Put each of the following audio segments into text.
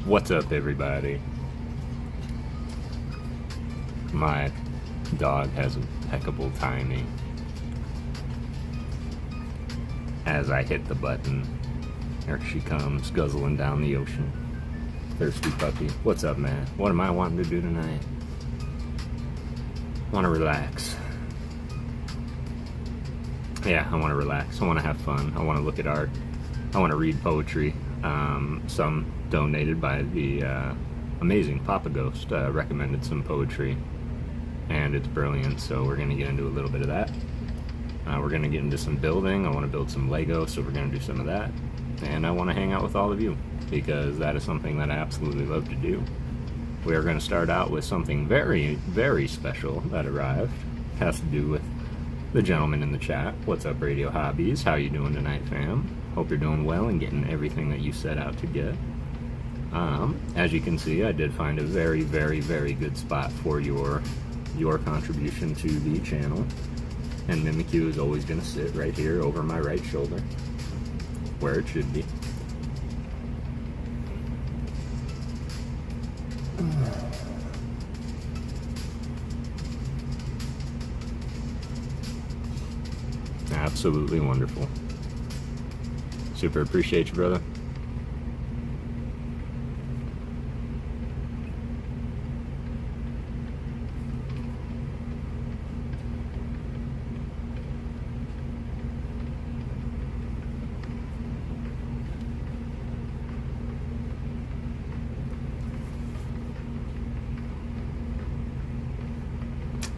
What's up, everybody? My dog has impeccable timing. As I hit the button, there she comes, guzzling down the ocean. Thirsty puppy. What's up, man? What am I wanting to do tonight? I want to relax. Yeah, I want to relax. I want to have fun. I want to look at art. I want to read poetry. Some donated by the amazing PokéGhost recommended some poetry, and it's brilliant, so we're going to get into a little bit of that. We're going to get into some building. I want to build some Lego, so we're going to do some of that. And I want to hang out with all of you, because that is something that I absolutely love to do. We are going to start out with something very, very special that arrived. It has to do with the gentleman in the chat. What's up, Radio Hobbies? How you doing tonight, fam? Hope you're doing well and getting everything that you set out to get. As you can see, I did find a very, very, very good spot for your contribution to the channel. And Mimikyu is always going to sit right here over my right shoulder, where it should be. Absolutely wonderful. Super appreciate you, brother.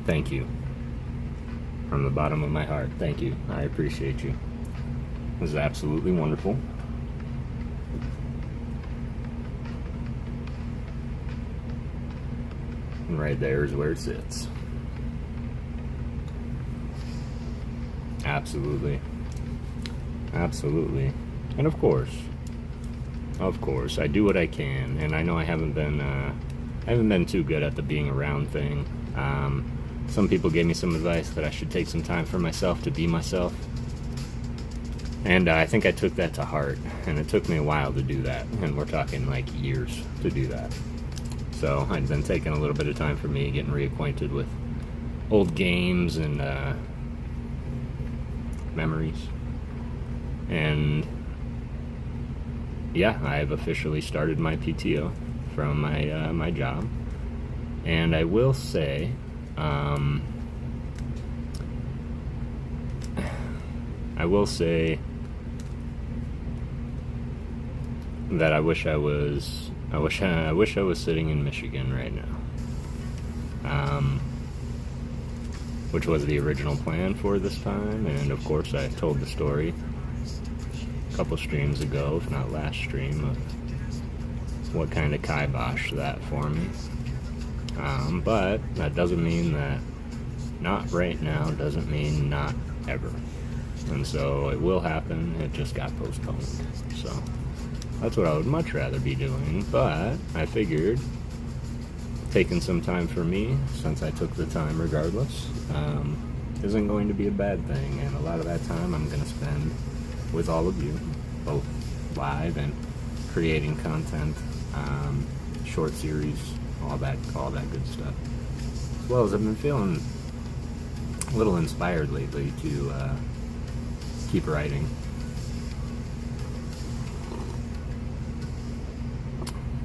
Thank you. From the bottom of my heart, thank you. I appreciate you. This is absolutely wonderful. And right there is where it sits. Absolutely. Absolutely. And of course, I do what I can, and I know I haven't been too good at the being around thing. Some people gave me some advice that I should take some time for myself to be myself. And I think I took that to heart. And it took me a while to do that. And we're talking like years to do that. So I'd been taking a little bit of time for me, getting reacquainted with old games and memories. And yeah, I've officially started my PTO from my job. And I will say, that I wish I was sitting in Michigan right now. Which was the original plan for this time, and of course I told the story a couple streams ago, if not last stream, of what kind of kiboshed that for me. But that doesn't mean that not right now doesn't mean not ever. And so it will happen, it just got postponed. So that's what I would much rather be doing, but I figured taking some time for me, since I took the time regardless, isn't going to be a bad thing. And a lot of that time I'm going to spend with all of you, both live and creating content, short series, all that good stuff. As well as I've been feeling a little inspired lately to keep writing.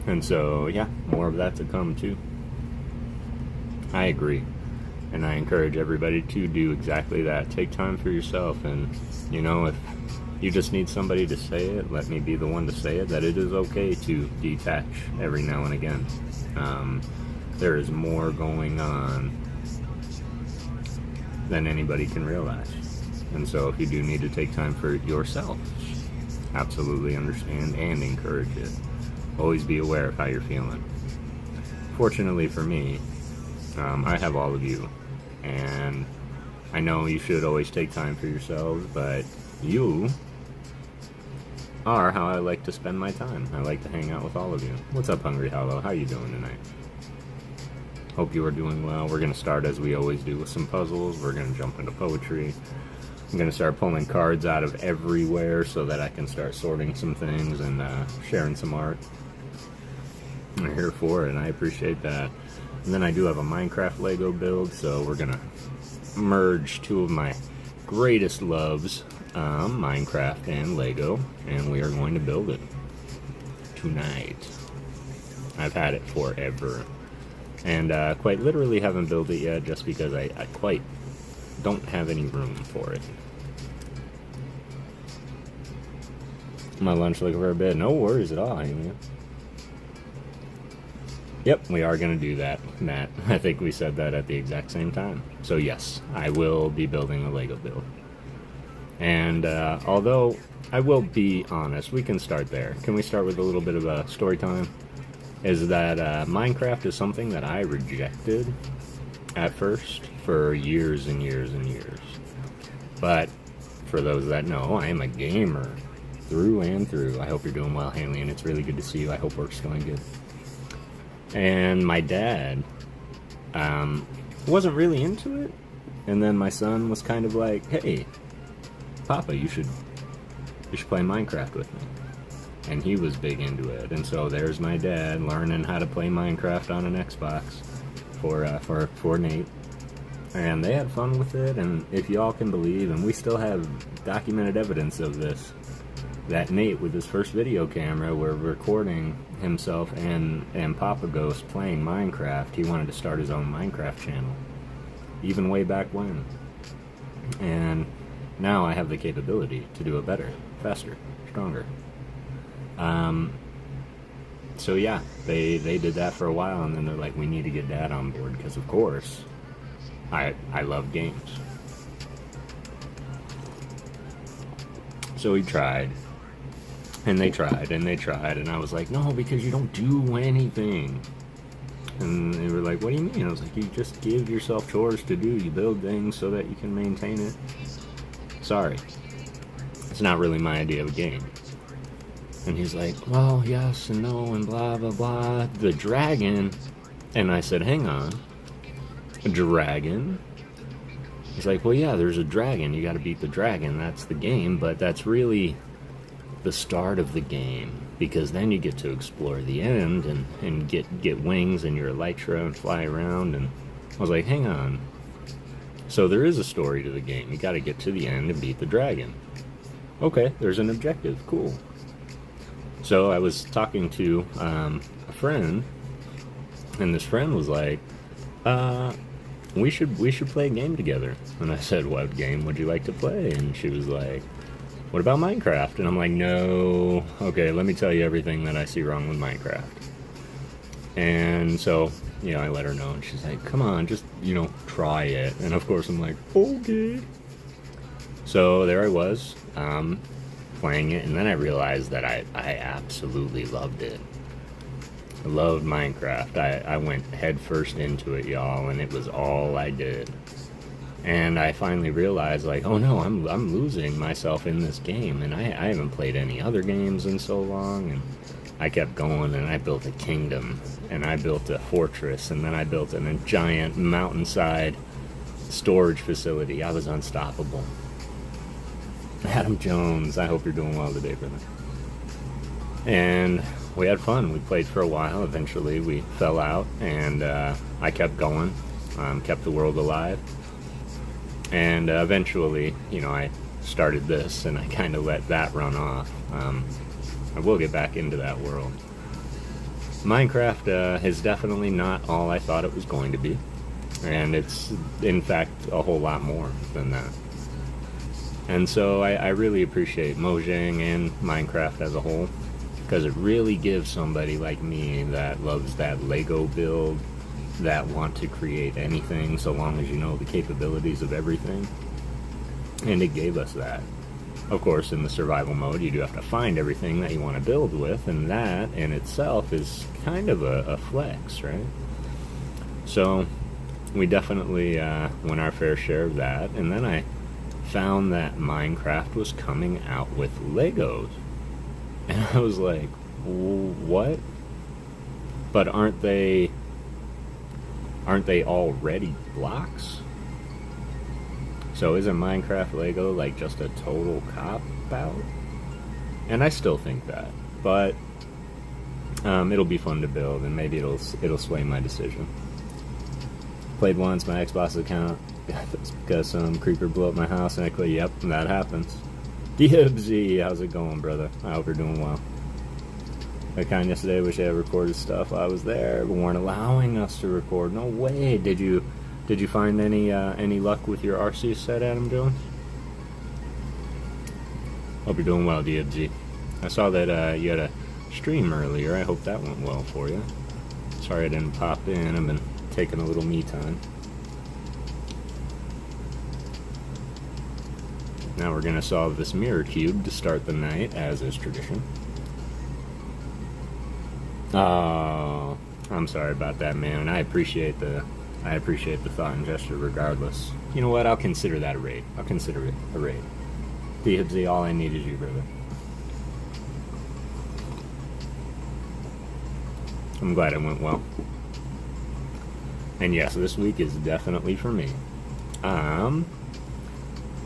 And so, yeah, more of that to come too. I agree. And I encourage everybody to do exactly that. Take time for yourself. And, you know, if you just need somebody to say it, let me be the one to say it, that it is okay to detach every now and again. There is more going on than anybody can realize. And so if you do need to take time for yourself, absolutely understand and encourage it. Always be aware of how you're feeling. Fortunately for me, I have all of you. And I know you should always take time for yourselves, but you are how I like to spend my time. I like to hang out with all of you. What's up, Hungry Hollow? How you doing tonight? Hope you are doing well. We're going to start, as we always do, with some puzzles. We're going to jump into poetry. I'm going to start pulling cards out of everywhere so that I can start sorting some things and sharing some art. I'm here for it, and I appreciate that. And then I do have a Minecraft Lego build, so we're gonna merge two of my greatest loves, Minecraft and Lego, and we are going to build it tonight. I've had it forever, and quite literally haven't built it yet just because I quite don't have any room for it. My lunch looking for a bit. No worries at all, man. Yep, we are going to do that, Matt. I think we said that at the exact same time. So yes, I will be building a Lego build. And although I will be honest, we can start there. Can we start with a little bit of a story time? Is that Minecraft is something that I rejected at first for years and years and years. But for those that know, I am a gamer through and through. I hope you're doing well, Haley, and it's really good to see you. I hope work's going good. And my dad wasn't really into it. And then my son was kind of like, hey, Papa, you should play Minecraft with me. And he was big into it. And so there's my dad learning how to play Minecraft on an Xbox for Nate. And they had fun with it. And if y'all can believe, and we still have documented evidence of this, that Nate, with his first video camera, were recording himself and PokéGhost playing Minecraft. He wanted to start his own Minecraft channel, even way back when. And now I have the capability to do it better, faster, stronger. So yeah, they did that for a while, and then they're like, we need to get Dad on board, because of course, I love games. So he tried. And they tried, and I was like, no, because you don't do anything. And they were like, what do you mean? I was like, you just give yourself chores to do. You build things so that you can maintain it. Sorry. It's not really my idea of a game. And he's like, well, yes and no, and blah, blah, blah. The dragon. And I said, hang on. A dragon? He's like, well, yeah, there's a dragon. You gotta beat the dragon. That's the game, but that's really the start of the game, because then you get to explore the end and get wings and your elytra and fly around. And I was like, hang on, so there is a story to the game. You got to get to the end and beat the dragon. Okay, there's an objective. Cool. So I was talking to a friend, and this friend was like, we should play a game together. And I said, what game would you like to play? And she was like, what about Minecraft? And I'm like, no. Okay, let me tell you everything that I see wrong with Minecraft. And so, I let her know, and she's like, come on, just, try it. And of course I'm like, okay. So there I was, playing it, and then I realized that I absolutely loved it. I loved Minecraft. I went head first into it, y'all, and it was all I did. And I finally realized, like, oh no, I'm losing myself in this game, and I haven't played any other games in so long. And I kept going, and I built a kingdom, and I built a fortress, and then I built a giant mountainside storage facility. I was unstoppable. Adam Jones, I hope you're doing well today, brother. And we had fun. We played for a while. Eventually we fell out, and I kept going, kept the world alive. And eventually, I started this, and I kind of let that run off. I will get back into that world. Minecraft is definitely not all I thought it was going to be. And it's, in fact, a whole lot more than that. And so I really appreciate Mojang and Minecraft as a whole, because it really gives somebody like me that loves that Lego build, that want to create anything so long as you know the capabilities of everything. And it gave us that. Of course, in the survival mode, you do have to find everything that you want to build with, and that in itself is kind of a flex, right? So we definitely won our fair share of that. And then I found that Minecraft was coming out with Legos, and I was like, what? But aren't they already blocks? So isn't Minecraft Lego like just a total cop-out? And I still think that, but It'll be fun to build, and maybe it'll sway my decision. Played once my Xbox account because some creeper blew up my house, and I clicked, yep, that happens. DFZ, how's it going, brother? I hope you're doing well. I kind yesterday wish I had recorded stuff while I was there, but weren't allowing us to record. No way. Did you find any luck with your RC set, Adam Jones? Hope you're doing well, DFZ. I saw that you had a stream earlier. I hope that went well for you. Sorry I didn't pop in. I've been taking a little me time. Now we're going to solve this mirror cube to start the night, as is tradition. Oh, I'm sorry about that, man. And I appreciate the thought and gesture regardless. You know what? I'll consider that a raid. I'll consider it a raid. DHibsy, all I need is you, brother. I'm glad it went well. And yes, this week is definitely for me.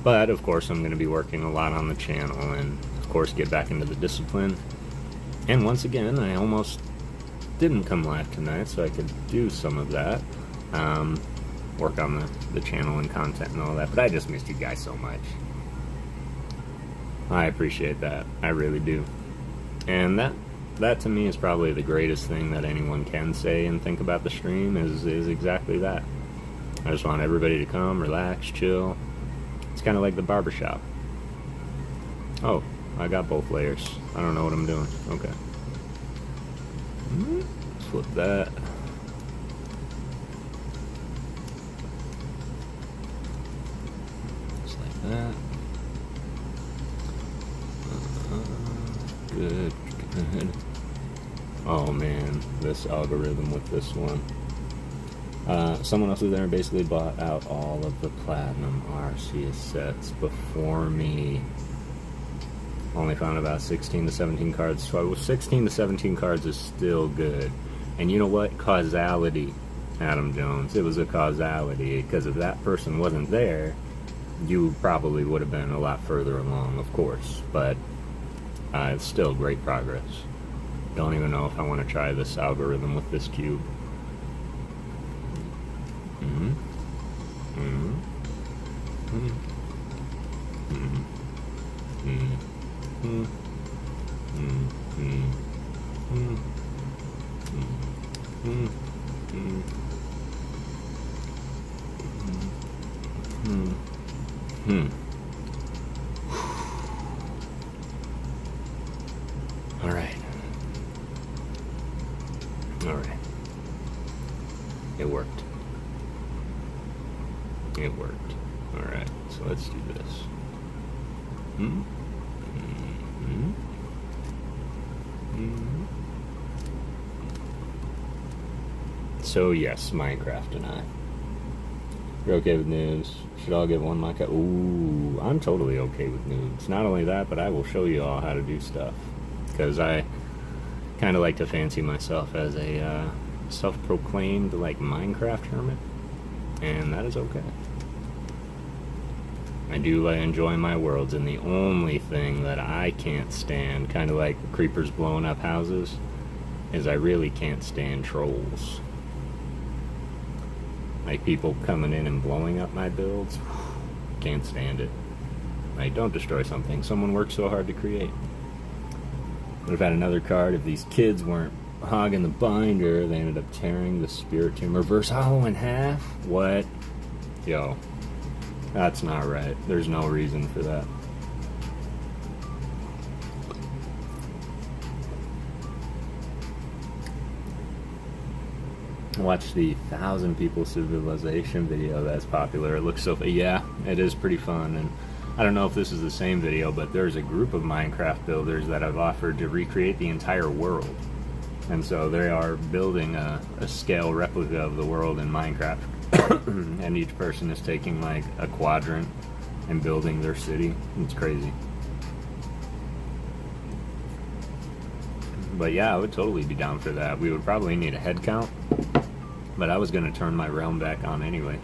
But of course I'm going to be working a lot on the channel and of course get back into the discipline. And once again, I almost didn't come live tonight so I could do some of that. Work on the channel and content and all that. But I just missed you guys so much. I appreciate that. I really do. And that to me is probably the greatest thing that anyone can say and think about the stream is exactly that. I just want everybody to come, relax, chill. It's kind of like the barbershop. Oh, I got both layers. I don't know what I'm doing. Okay. Flip that. Just like that. Good, good. Oh man, this algorithm with this one. Someone else was there and basically bought out all of the platinum RC sets before me. Only found about 16 to 17 cards. So 16 to 17 cards is still good. And you know what? Causality, Adam Jones. It was a causality, because if that person wasn't there, you probably would have been a lot further along, of course. But it's still great progress. Don't even know if I want to try this algorithm with this cube. All right. It worked. It worked. All right. So let's do this. So yes, Minecraft and I. You're okay with noobs? Should all get one Minecraft? Ooh, I'm totally okay with noobs. Not only that, but I will show you all how to do stuff. Because I kind of like to fancy myself as a self-proclaimed like Minecraft hermit. And that is okay. I do enjoy my worlds, and the only thing that I can't stand, kind of like creepers blowing up houses, is I really can't stand trolls. Like people coming in and blowing up my builds, can't stand it. Like, don't destroy something someone worked so hard to create. Would have had another card if these kids weren't hogging the binder. They ended up tearing the Spirit Tomb Reverse Hollow in half. What? Yo. That's not right. There's no reason for that. Watch the 1,000 people civilization video that's popular. It looks so... Yeah, it is pretty fun. And I don't know if this is the same video, but there's a group of Minecraft builders that have offered to recreate the entire world. And so they are building a scale replica of the world in Minecraft. And each person is taking like a quadrant and building their city. It's crazy. But yeah, I would totally be down for that. We would probably need a head count, but I was going to turn my realm back on anyway.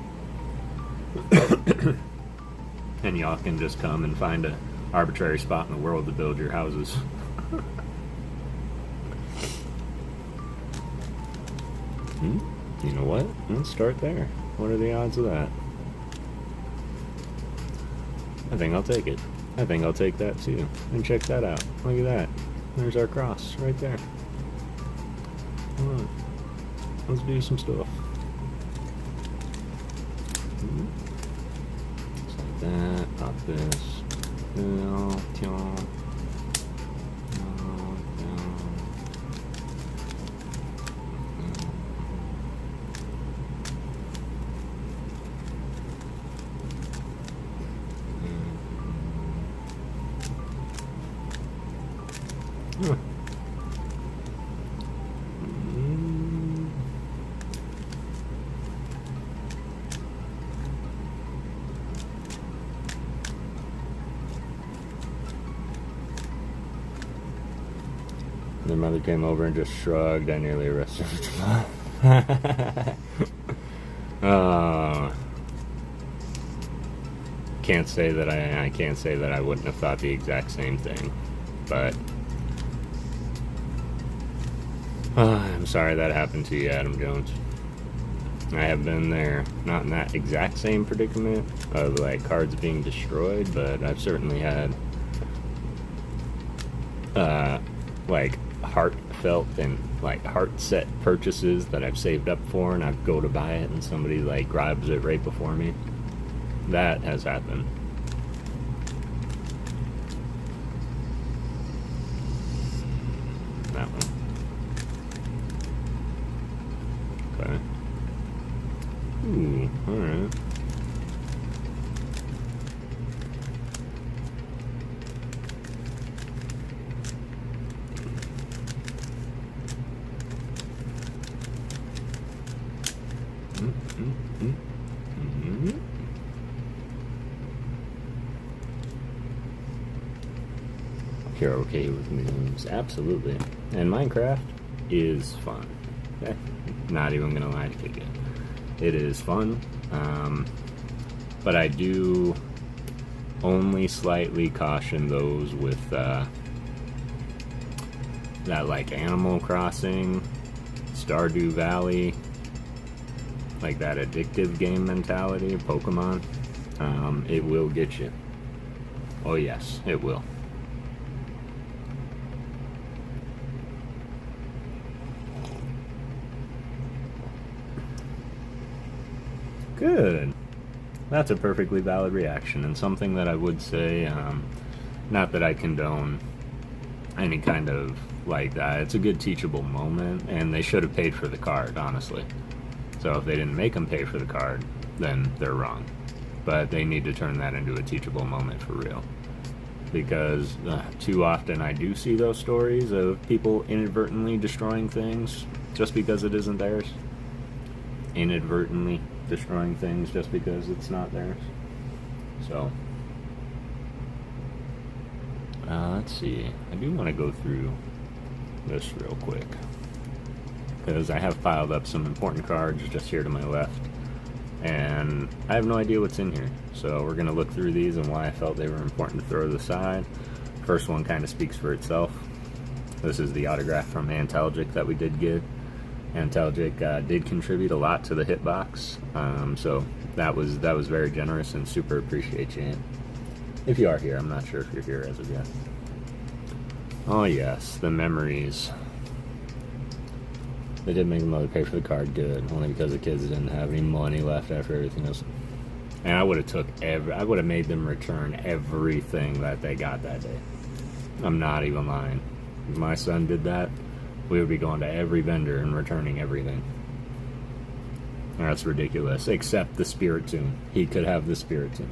And y'all can just come and find an arbitrary spot in the world to build your houses. You know what? Let's start there. What are the odds of that? I think I'll take it. I think I'll take that too. And check that out. Look at that. There's our cross right there. Come on. Let's do some stuff. Just like that. Pop this. Their mother came over and just shrugged. I nearly arrested her. Can't say that I can't say that I wouldn't have thought the exact same thing, but I'm sorry that happened to you, Adam Jones. I have been there, not in that exact same predicament of like cards being destroyed, but I've certainly had like heartfelt and like heart set purchases that I've saved up for, and I go to buy it and somebody like grabs it right before me. That has happened. That one. Okay. Ooh, alright. You're okay with moves, absolutely. And Minecraft is fun. Not even gonna lie to you. It is fun, but I do only slightly caution those with that like Animal Crossing, Stardew Valley, like that addictive game mentality of Pokemon. It will get you. Oh yes, it will. Good. That's a perfectly valid reaction, and something that I would say, not that I condone any kind of like that. It's a good teachable moment, and they should have paid for the card, honestly. So if they didn't make them pay for the card, then they're wrong. But they need to turn that into a teachable moment for real. Because too often I do see those stories of people inadvertently destroying things just because it isn't theirs. Inadvertently destroying things just because it's not theirs. So, let's see. I do want to go through this real quick, because I have piled up some important cards just here to my left, and I have no idea what's in here. So we're going to look through these and why I felt they were important to throw to the side. First one kind of speaks for itself. This is the autograph from Antalgic that we did get. Antalgic did contribute a lot to the hitbox, so that was very generous, and super appreciate you. If you are here, I'm not sure if you're here as of yet. Oh yes, the memories. They did make the mother pay for the card, good, only because the kids didn't have any money left after everything else. And I would have made them return everything that they got that day. I'm not even lying. If my son did that, we would be going to every vendor and returning everything. That's ridiculous. Except the Spiritomb. He could have the Spiritomb.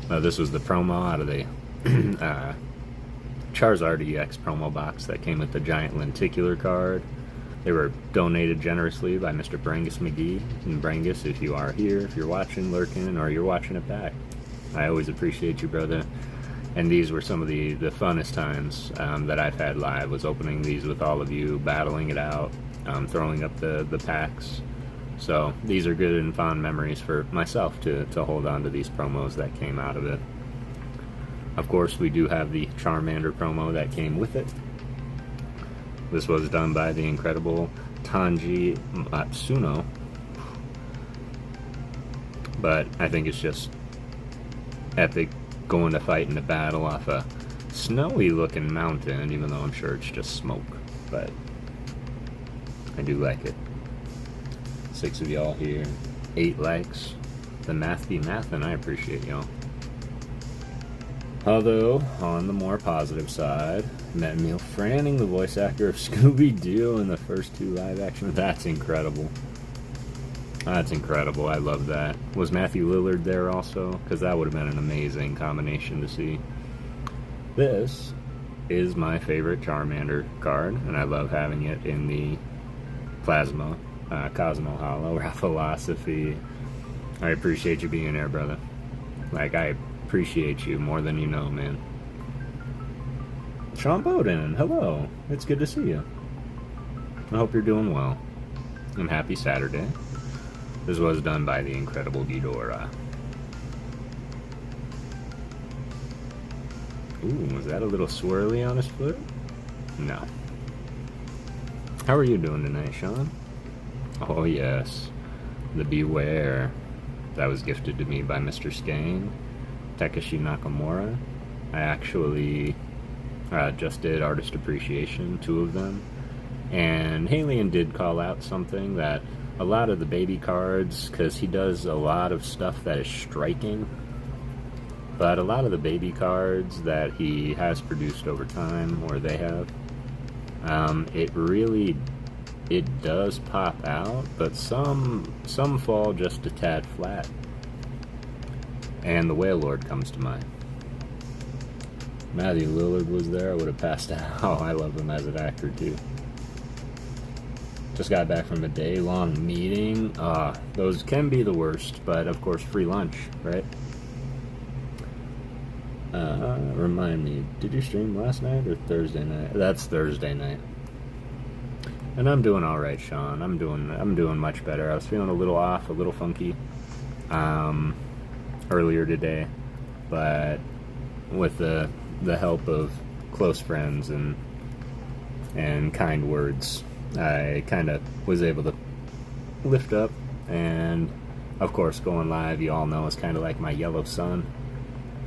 This was the promo out of the Charizard EX promo box that came with the giant lenticular card. They were donated generously by Mr. Brangus McGee. And Brangus, if you are here, if you're watching, lurking, or you're watching it back, I always appreciate you, brother. And these were some of the funnest times that I've had live, was opening these with all of you, battling it out, throwing up the packs. So these are good and fond memories for myself to hold on to these promos that came out of it. Of course, we do have the Charmander promo that came with it. This was done by the incredible Hanji Matsuno. But I think it's just epic going to fight in a battle off a snowy looking mountain, even though I'm sure it's just smoke. But I do like it. 6 of y'all here. 8 likes. The math be mathin', I appreciate y'all. Although, on the more positive side, met Neil Franning, the voice actor of Scooby-Doo in the first 2 live action. That's incredible. That's incredible. I love that. Was Matthew Lillard there also? Because that would have been an amazing combination to see. This is my favorite Charmander card, and I love having it in the Plasma, Cosmo Hollow, Philosophy. I appreciate you being there, brother. Like, I appreciate you more than you know, man. Sean Bowden, hello. It's good to see you. I hope you're doing well. And happy Saturday. This was done by the incredible Ghidorah. Ooh, was that a little swirly on his foot? No. How are you doing tonight, Sean? Oh, yes. The Beware. That was gifted to me by Mr. Skane. Takeshi Nakamura. I actually just did Artist Appreciation, 2 of them. And Halion did call out something that a lot of the baby cards, because he does a lot of stuff that is striking, but a lot of the baby cards that he has produced over time, or they have, it does pop out, but some fall just a tad flat. And the Whale Lord comes to mind. Matthew Lillard was there, I would have passed out. Oh, I love him as an actor too. Just got back from a day-long meeting. Those can be the worst, but of course free lunch, right? Remind me, did you stream last night or Thursday night? That's Thursday night. And I'm doing all right, Sean. I'm doing much better. I was feeling a little off, a little funky earlier today, but with the help of close friends and kind words, I kind of was able to lift up. And of course, going live, you all know, is kind of like my yellow sun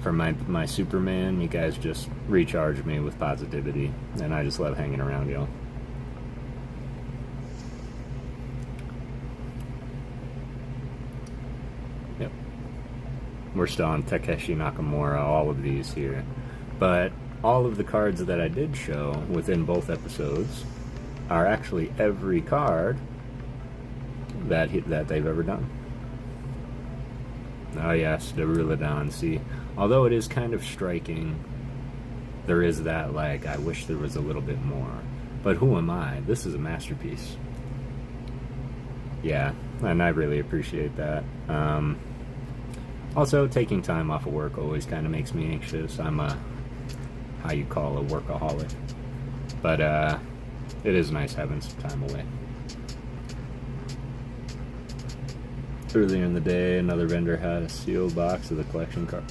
for my Superman. You guys just recharge me with positivity, and I just love hanging around y'all. Yep. We're still on Takeshi Nakamura, all of these here. But all of the cards that I did show within both episodes are actually every card that they've ever done. Oh yes, Darulodon. See, although it is kind of striking, there is that, like, I wish there was a little bit more. But who am I? This is a masterpiece. Yeah, and I really appreciate that. Also, taking time off of work always kind of makes me anxious. I'm a, how you call, a workaholic. But it is nice having some time away. Earlier in the day, another vendor had a sealed box of the collection card.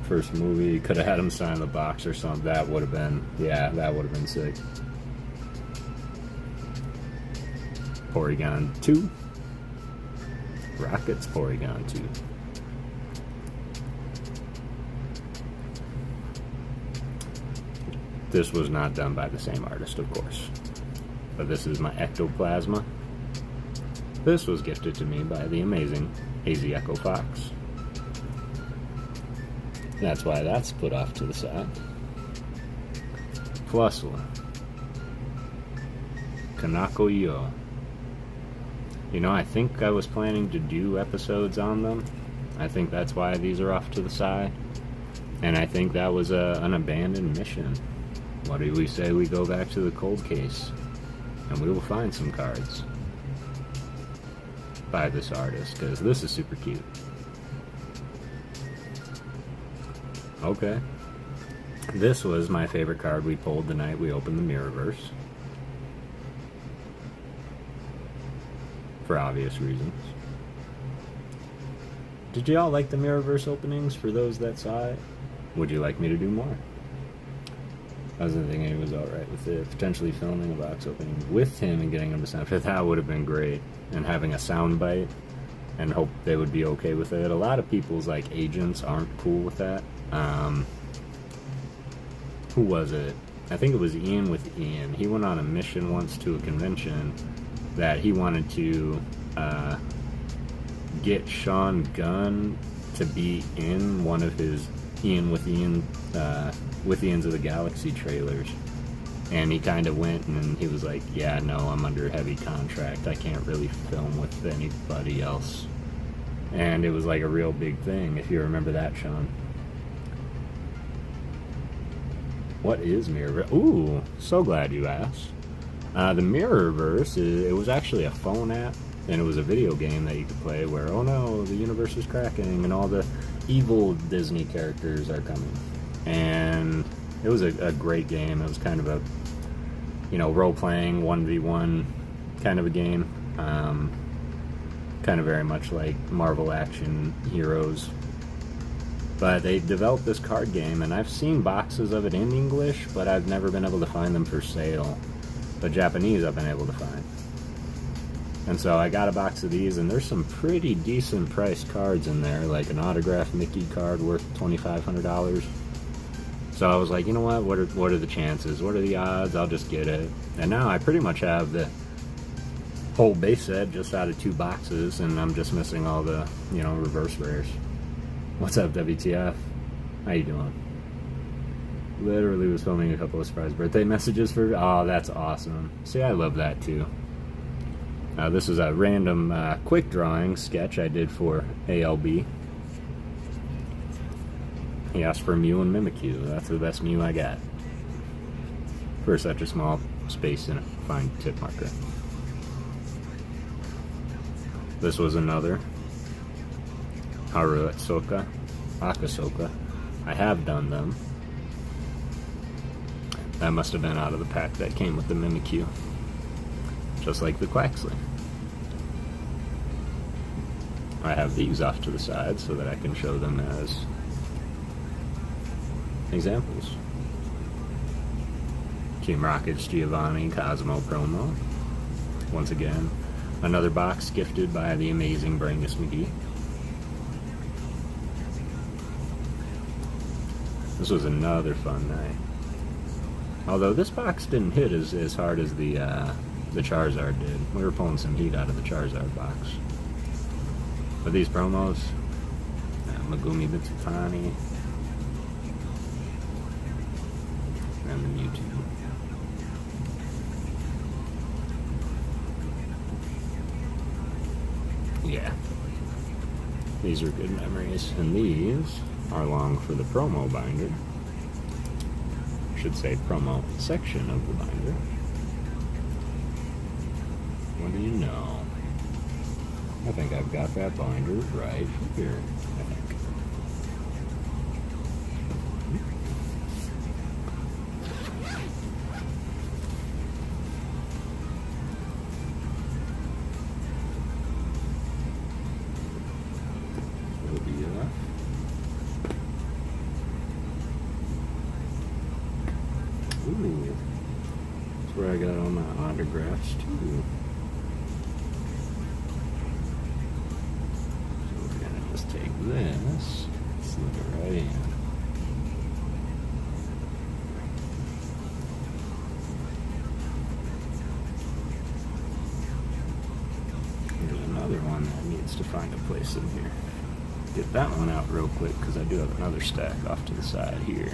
First movie, could have had him sign the box or something. That would have been, yeah, that would have been sick. Porygon 2. Rockets Porygon 2. This was not done by the same artist, of course. But this is my Ectoplasma. This was gifted to me by the amazing Hazy Echo Fox. That's why that's put off to the side. Plus one. Kanako Yo. You know, I think I was planning to do episodes on them. I think that's why these are off to the side. And I think that was an abandoned mission. What do we say we go back to the cold case? And we will find some cards by this artist, because this is super cute. Okay. This was my favorite card we pulled the night we opened the Mirrorverse. For obvious reasons. Did y'all like the Mirrorverse openings, for those that saw it? Would you like me to do more? I was thinking he was alright with it. Potentially filming a box opening with him and getting him to sound fit. That would have been great. And having a sound bite and hope they would be okay with it. A lot of people's like agents aren't cool with that. Who was it? I think it was Ian with Ian. He went on a mission once to a convention that he wanted to get Sean Gunn to be in one of his with Ian's of the Galaxy trailers. And he kind of went and he was like, yeah, no, I'm under heavy contract. I can't really film with anybody else. And it was like a real big thing, if you remember that, Sean. What is Mirrorverse? Ooh, so glad you asked. The Mirrorverse, it was actually a phone app, and it was a video game that you could play where, oh no, the universe is cracking, and all the evil Disney characters are coming. And it was a great game. It was kind of a, role-playing 1v1 kind of a game. Kind of very much like Marvel Action Heroes. But they developed this card game, and I've seen boxes of it in English, but I've never been able to find them for sale. But Japanese I've been able to find. And so I got a box of these, and there's some pretty decent priced cards in there, like an autographed Mickey card worth $2,500. So I was like, you know what are the chances? What are the odds? I'll just get it. And now I pretty much have the whole base set just out of 2 boxes, and I'm just missing all the, reverse rares. What's up, WTF? How you doing? Literally was filming a couple of surprise birthday messages for... Oh, that's awesome. See, I love that too. This is a random quick drawing sketch I did for ALB. He asked for Mew and Mimikyu. That's the best Mew I got. For such a small space and a fine tip marker. This was another Haru Akasoka. I have done them. That must have been out of the pack that came with the Mimikyu. Just like the Quaxley. I have these off to the side so that I can show them as examples. Team Rocket's Giovanni Cosmo promo. Once again, another box gifted by the amazing Brangus McGee. This was another fun night. Although this box didn't hit as hard as the Charizard did. We were pulling some heat out of the Charizard box. But these promos, Megumi Bitsupani, and the Mewtwo. Yeah. These are good memories. And these are long for the promo binder. I should say promo section of the binder. What do you know? I think I've got that binder right here, I think. Ooh, that's where I got all my autographs too. So we're gonna just take this, slip it right in. Here's another one that needs to find a place in here. Get that one out real quick because I do have another stack off to the side here.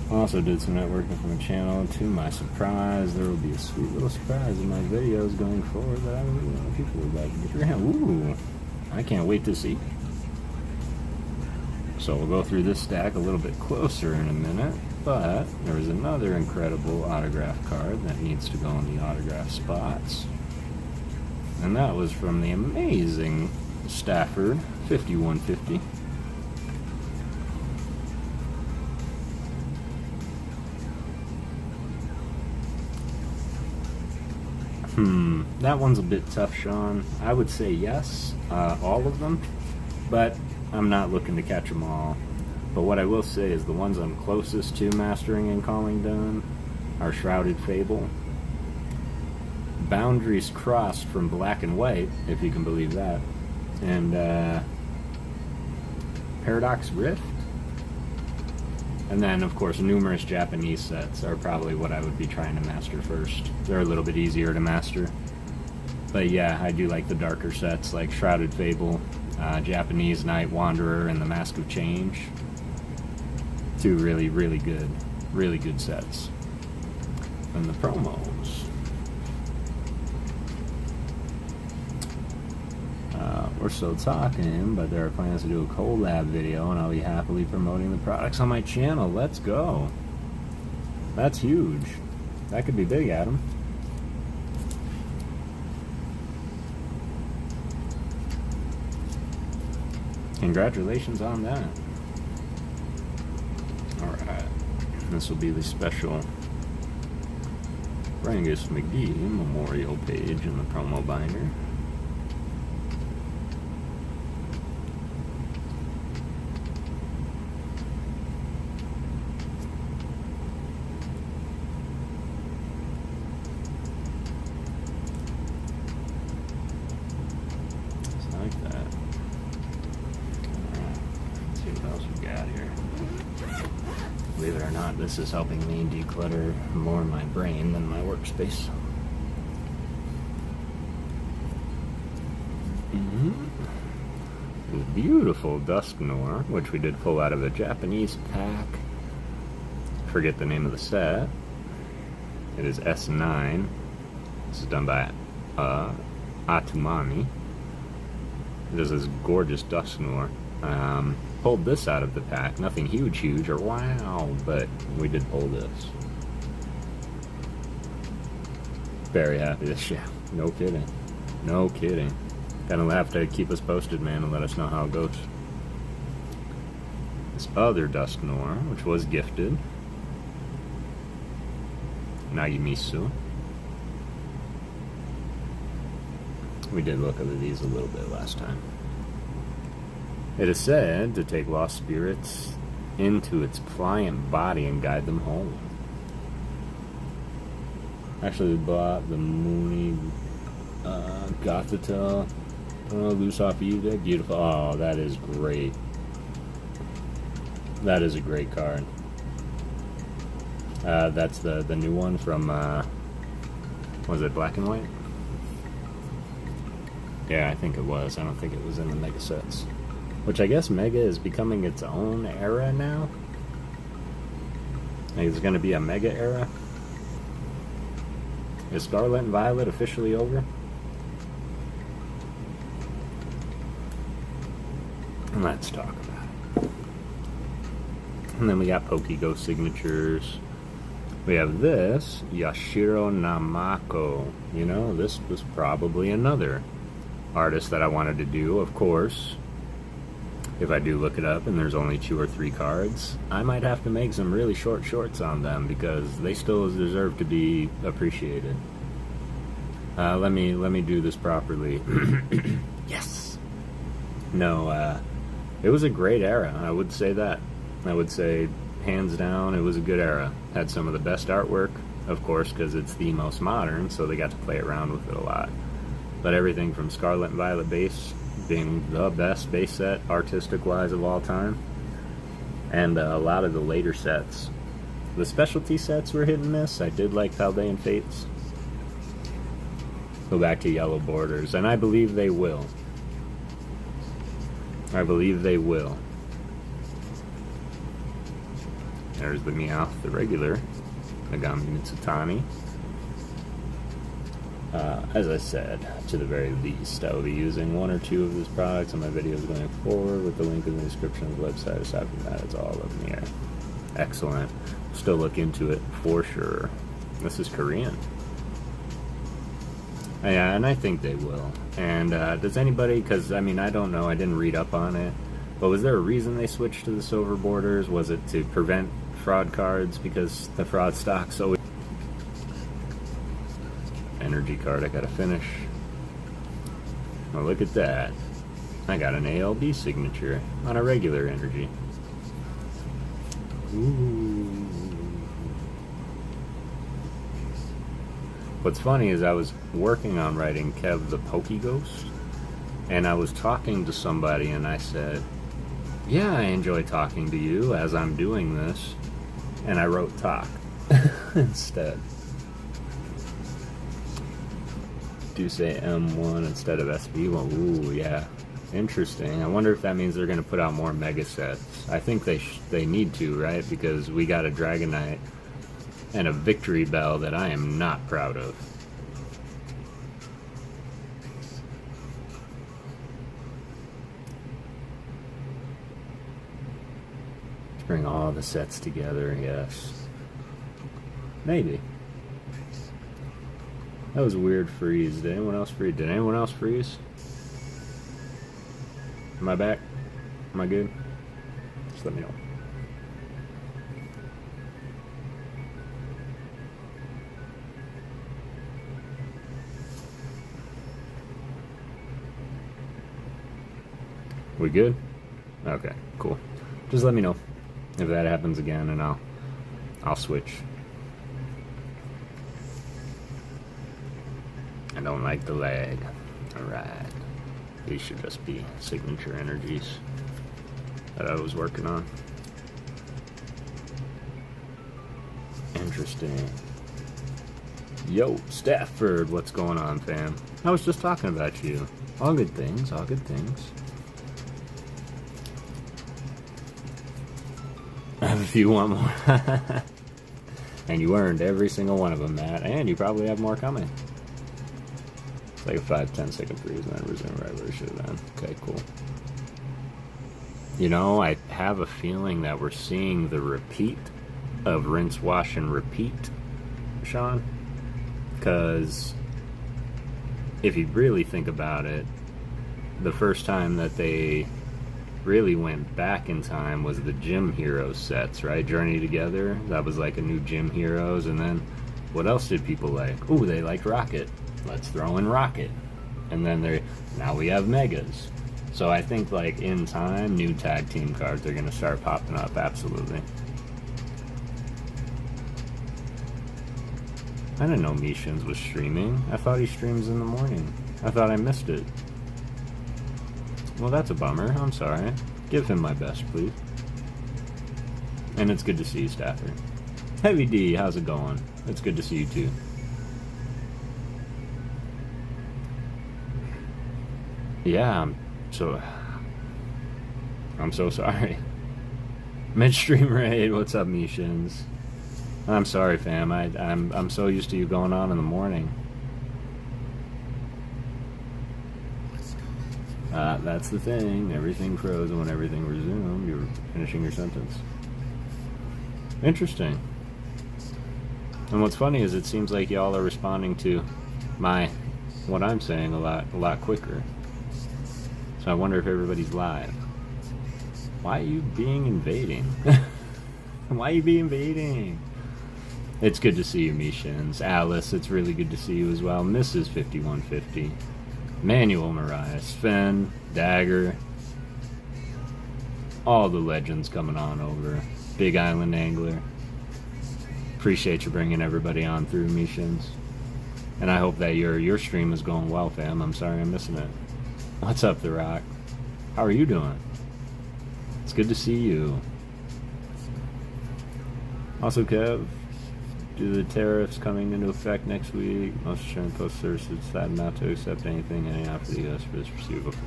Also did some networking from the channel. To my surprise, there will be a sweet little surprise in my videos going forward that I don't really know if people are about to get your hand. Ooh, I can't wait to see. So we'll go through this stack a little bit closer in a minute, but there is another incredible autograph card that needs to go in the autograph spots. And that was from the amazing Stafford 5150. That one's a bit tough, Sean. I would say yes, all of them, but I'm not looking to catch them all. But what I will say is the ones I'm closest to mastering and calling done are Shrouded Fable, Boundaries Crossed from Black and White, if you can believe that, and Paradox Rift. And then, of course, numerous Japanese sets are probably what I would be trying to master first. They're a little bit easier to master. But yeah, I do like the darker sets like Shrouded Fable, Japanese Night Wanderer, and the Mask of Change. Two really good sets. And the promos. We're still talking, but there are plans to do a collab video, and I'll be happily promoting the products on my channel. Let's go. That's huge. That could be big, Adam. Congratulations on that. Alright. This will be the special Rangus McGee memorial page in the promo binder. Believe it or not, this is helping me declutter more my brain than my workspace. The beautiful Dusknoir, which we did pull out of a Japanese pack. Forget the name of the set. It is S9. This is done by Atumami. This is gorgeous Dusknoir. Pulled this out of the pack. Nothing huge or wow, but we did pull this. Very happy this year. No kidding. No kidding. Gonna have to keep us posted, man, and let us know how it goes. This other Dusknoir, which was gifted. Nagimisu. We did look at these a little bit last time. It is said to take lost spirits into its pliant body and guide them home. Actually, we bought the Mooney Gothita loose off eBay. Beautiful. Oh, that is great. That is a great card. That's the new one from, was it Black and White? Yeah, I think it was. I don't think it was in the Mega sets. Which I guess Mega is becoming its own era now. Like it's going to be a Mega era. Is Scarlet and Violet officially over? Let's talk about it. And then we got PokéGhost signatures. We have this, Yashiro Namako. You know, this was probably another artist that I wanted to do, of course. If I do look it up and there's only 2 or 3 cards, I might have to make some really short shorts on them because they still deserve to be appreciated. Let me do this properly. Yes! No, it was a great era, I would say that. I would say, hands down, it was a good era. Had some of the best artwork, of course, because it's the most modern, so they got to play around with it a lot. But everything from Scarlet and Violet base being the best base set, artistic-wise, of all time. And a lot of the later sets. The specialty sets were hit and miss. I did like Paldean Fates. Go back to Yellow Borders, and I believe they will. I believe they will. There's the Meowth, the regular. Nagami Mitsutani. As I said, to the very least, I will be using 1 or 2 of these products in my videos going forward with the link in the description of the website. Aside from that, it's all up in the air. Excellent. Still look into it for sure. This is Korean. Yeah, and I think they will. And does anybody, because I mean, I don't know, I didn't read up on it, but was there a reason they switched to the silver borders? Was it to prevent fraud cards because the fraud stock's always... Energy card I gotta finish. Oh, look at that. I got an ALB signature on a regular energy. Ooh. What's funny is I was working on writing Kev the PokéGhost, and I was talking to somebody and I said, yeah, I enjoy talking to you as I'm doing this, and I wrote talk instead. Do say M1 instead of SV1. Ooh, yeah. Interesting. I wonder if that means they're going to put out more mega sets. I think they need to, right? Because we got a Dragonite and a Victory Bell that I am not proud of. Let's bring all the sets together, yes. Maybe. That was a weird freeze. Did anyone else freeze? Did anyone else freeze? Am I back? Am I good? Just let me know. We good? Okay, cool. Just let me know if that happens again, and I'll switch. I don't like the lag. Alright. These should just be signature energies that I was working on. Interesting. Yo, Stafford, what's going on, fam? I was just talking about you. All good things, all good things. I have a few want more. And you earned every single one of them, Matt. And you probably have more coming. It's like a 5-10 second freeze and then resume right where it should have been. Okay, cool. You know, I have a feeling that we're seeing the repeat of rinse, wash, and repeat, Sean. Because if you really think about it, the first time that they really went back in time was the Gym Heroes sets, right? Journey Together, that was like a new Gym Heroes. And then what else did people like? Ooh, they liked Rocket. Let's throw in Rocket. And then now we have Megas. So I think like in time, new tag team cards are going to start popping up, absolutely. I didn't know Mishins was streaming. I thought he streams in the morning. I thought I missed it. Well, that's a bummer. I'm sorry. Give him my best, please. And it's good to see you, Stafford. Heavy D, how's it going? It's good to see you, too. Yeah, I'm so sorry. Midstream raid, what's up, Mishins? I'm sorry, fam. I'm so used to you going on in the morning. That's the thing. Everything froze, and when everything resumed, you were finishing your sentence. Interesting. And what's funny is it seems like y'all are responding to what I'm saying a lot quicker. So I wonder if everybody's live. Why are you invading? Why are you invading? It's good to see you, Mishins. Alice, it's really good to see you as well. Mrs. 5150. Manuel Mariah, Sven, Dagger, all the legends coming on over. Big Island Angler. Appreciate you bringing everybody on through, Mishins. And I hope that your stream is going well, fam. I'm sorry I'm missing it. What's up, The Rock? How are you doing? It's good to see you. Also, Kev, due to the tariffs coming into effect next week, most insurance post services decided not to accept anything any offer the U.S. is receivable.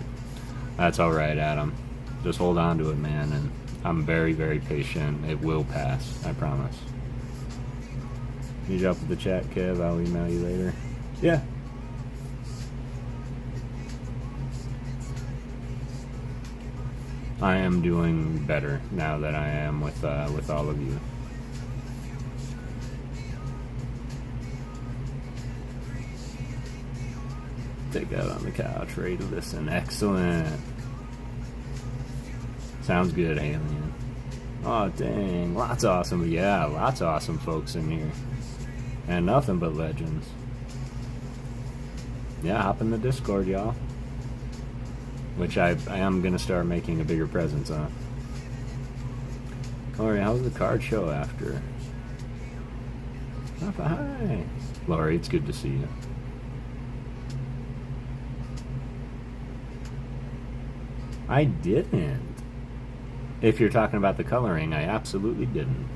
That's all right, Adam. Just hold on to it, man, and I'm very, very patient. It will pass, I promise. Can you drop in the chat, Kev? I'll email you later. Yeah. I am doing better now that I am with all of you. Take out on the couch, ready to listen. Excellent. Sounds good, Alien. Oh, dang. Lots of awesome, yeah, lots of awesome folks in here. And nothing but legends. Yeah, hop in the Discord, y'all. Which I am going to start making a bigger presence on. Lori, how's the card show after? Hi. Lori, it's good to see you. I didn't. If you're talking about the coloring, I absolutely didn't.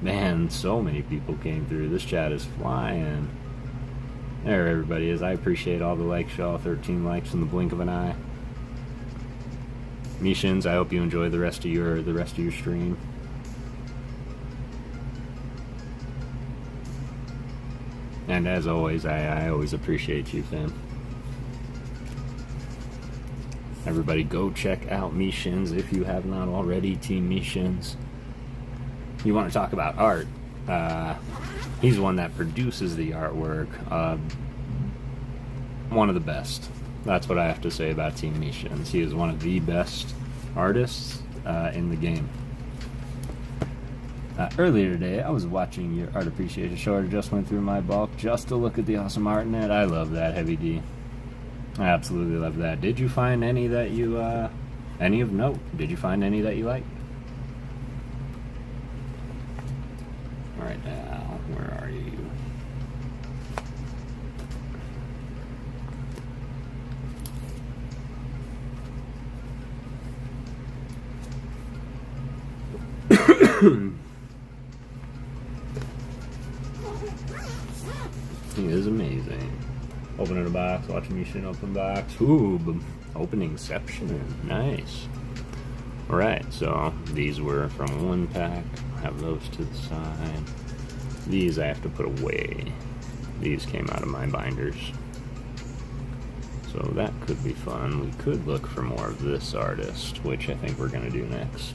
Man, so many people came through. This chat is flying. There everybody is. I appreciate all the likes, y'all. 13 likes in the blink of an eye. Mishins, I hope you enjoy the rest of your stream. And as always, I always appreciate you, fam. Everybody go check out Mishins if you have not already. Team Mishins. You want to talk about art? He's one that produces the artwork. One of the best. That's what I have to say about Team Mishins. He is one of the best artists in the game. Earlier today, I was watching your art appreciation show. I just went through my bulk just to look at the awesome art in it. I love that, Heavy D. I absolutely love that. Did you find any that you, any of note? Did you find any that you liked? Alright, now, where are you? He is amazing. Opening a box, watching me shit open box. Ooh, openingception. Nice. Alright, so these were from one pack. Have those to the side. These I have to put away. These came out of my binders. So that could be fun. We could look for more of this artist, which I think we're going to do next.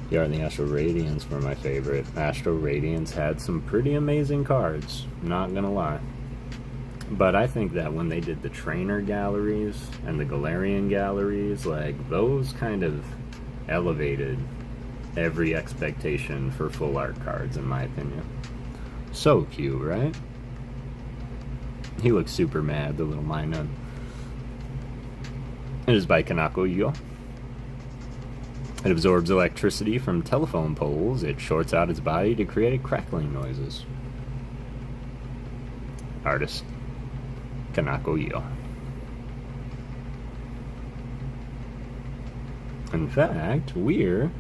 The Art and the Astro Radiance were my favorite. Astro Radiance had some pretty amazing cards, not gonna lie. But I think that when they did the trainer galleries and the Galarian galleries, like, those kind of elevated every expectation for full art cards, in my opinion. So cute, right? He looks super mad, the little Minun. It is by Kanako Yo. It absorbs electricity from telephone poles. It shorts out its body to create crackling noises. Artist, Kanako Yo. In fact, we're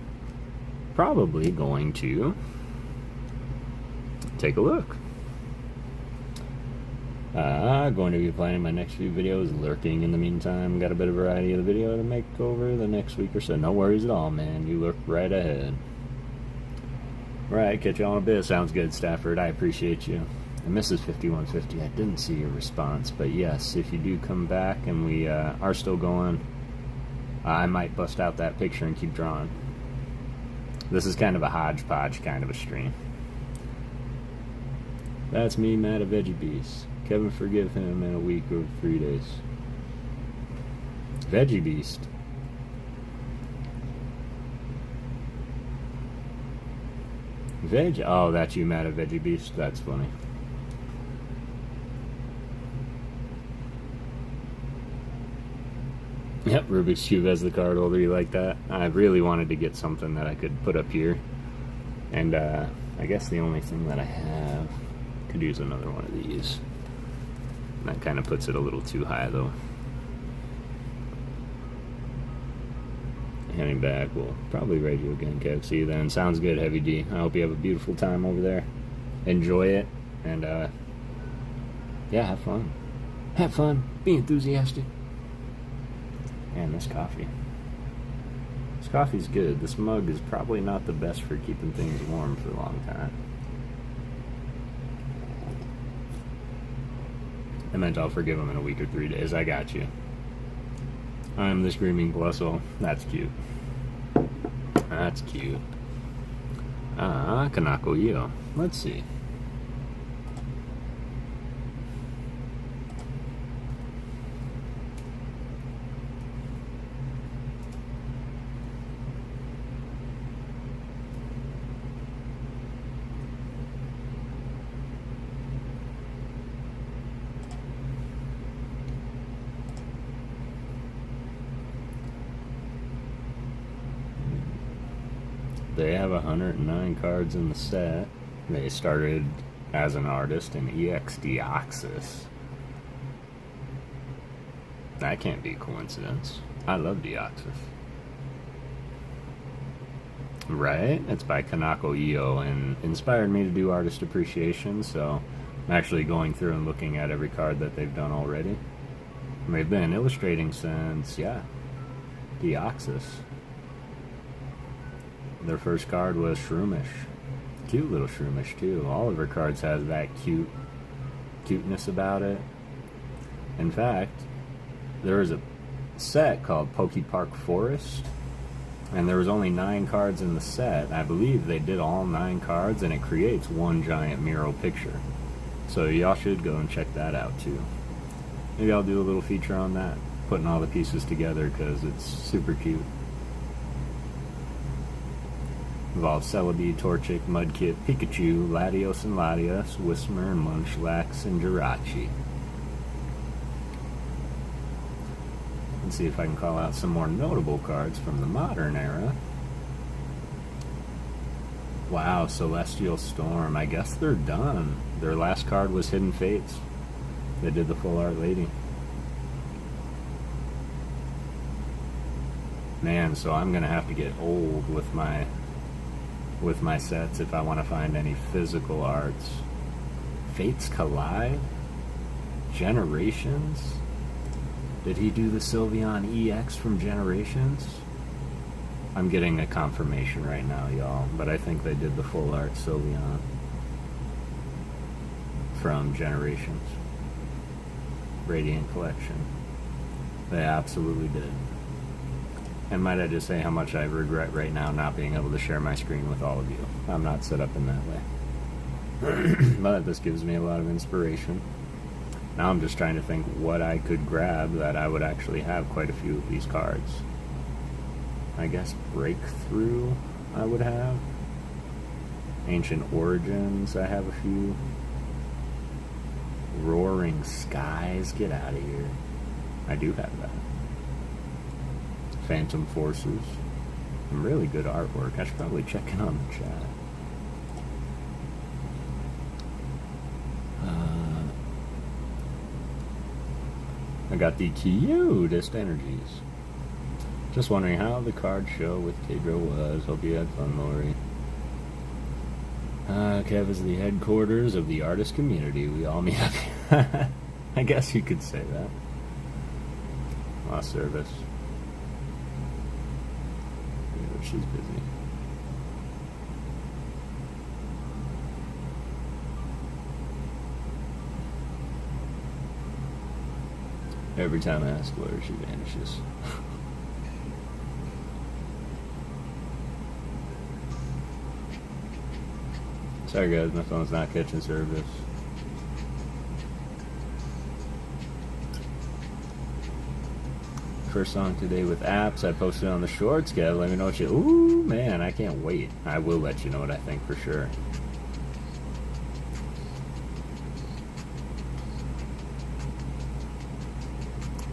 probably going to take a look. Going to be planning my next few videos, lurking in the meantime. Got a bit of variety of the video to make over the next week or so. No worries at all, man. You look right ahead. Right, catch you on a bit. Sounds good, Stafford. I appreciate you. And Mrs. 5150, I didn't see your response, but yes, if you do come back and we are still going, I might bust out that picture and keep drawing. This is kind of a hodgepodge kind of a stream. That's me, Matt, a Veggie Beast. Kevin, forgive him in a week or 3 days. Veggie Beast. Oh, that's you, Matt, a Veggie Beast. That's funny. Yep, Rubik's Cube as the card holder. You like that? I really wanted to get something that I could put up here. And I guess the only thing that I have could use another one of these. That kind of puts it a little too high, though. Heading back, we'll probably raid you again, Kev. See you then. Sounds good, Heavy D. I hope you have a beautiful time over there. Enjoy it, and yeah, have fun. Have fun. Be enthusiastic. Man, this coffee. This coffee's good. This mug is probably not the best for keeping things warm for a long time. I meant I'll forgive him in a week or 3 days. I got you. I'm the Screaming Blustle. That's cute. That's cute. Kanako Yo. Let's see. they have 109 cards in the set. They started as an artist in EX Deoxys. That can't be a coincidence. I love Deoxys. Right? It's by Kanako Io and inspired me to do artist appreciation, so I'm actually going through and looking at every card that they've done already. And they've been illustrating since, yeah, Deoxys. Their first card was Shroomish. Cute little Shroomish, too. All of her cards has that cuteness about it. In fact, there was a set called Pokepark Forest, and there was only 9 cards in the set. I believe they did all 9 cards, and it creates one giant mural picture. So y'all should go and check that out, too. Maybe I'll do a little feature on that, putting all the pieces together, because it's super cute. Involves Celebi, Torchic, Mudkip, Pikachu, Latios and Latias, Whismur, Munchlax, and Jirachi. Let's see if I can call out some more notable cards from the modern era. Wow, Celestial Storm. I guess they're done. Their last card was Hidden Fates. They did the full art lady. Man, so I'm gonna have to get old with my sets if I want to find any physical arts. Fates Collide? Generations? Did he do the Sylveon EX from Generations? I'm getting a confirmation right now, y'all, but I think they did the full art Sylveon from Generations. Radiant Collection. They absolutely did. And might I just say how much I regret right now not being able to share my screen with all of you. I'm not set up in that way. But this gives me a lot of inspiration. Now I'm just trying to think what I could grab that I would actually have quite a few of these cards. I guess Breakthrough I would have. Ancient Origins I have a few. Roaring Skies, get out of here. I do have that. Phantom Forces. Some really good artwork. I should probably check in on the chat. I got the cutest energies. Just wondering how the card show with Kedro was. Hope you had fun, Lori. Kev is the headquarters of the artist community. We all meet up here. I guess you could say that. Lost service. Yeah, she's busy. Every time I ask Lori, she vanishes. Sorry guys, my phone's not catching service. First song today with apps. I posted on the shorts, Kev. Let me know what you... Ooh, man, I can't wait. I will let you know what I think for sure.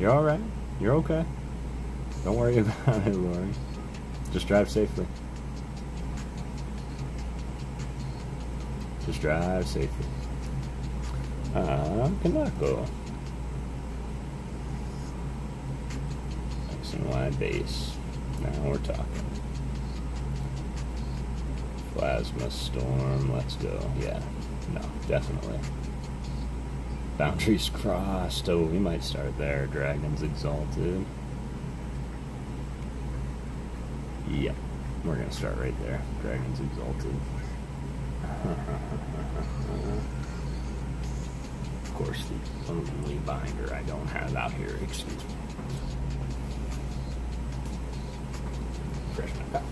You're alright. You're okay. Don't worry about it, Lori. Just drive safely. Just drive safely. Kanako. X and Y base. Now we're talking. Plasma Storm. Let's go. Yeah. No, definitely. Boundaries crossed. Oh, we might start there. Dragons Exalted. Yep. We're going to start right there. Dragons Exalted. Of course, the only binder I don't have out here. Excuse me. Fresh my cup.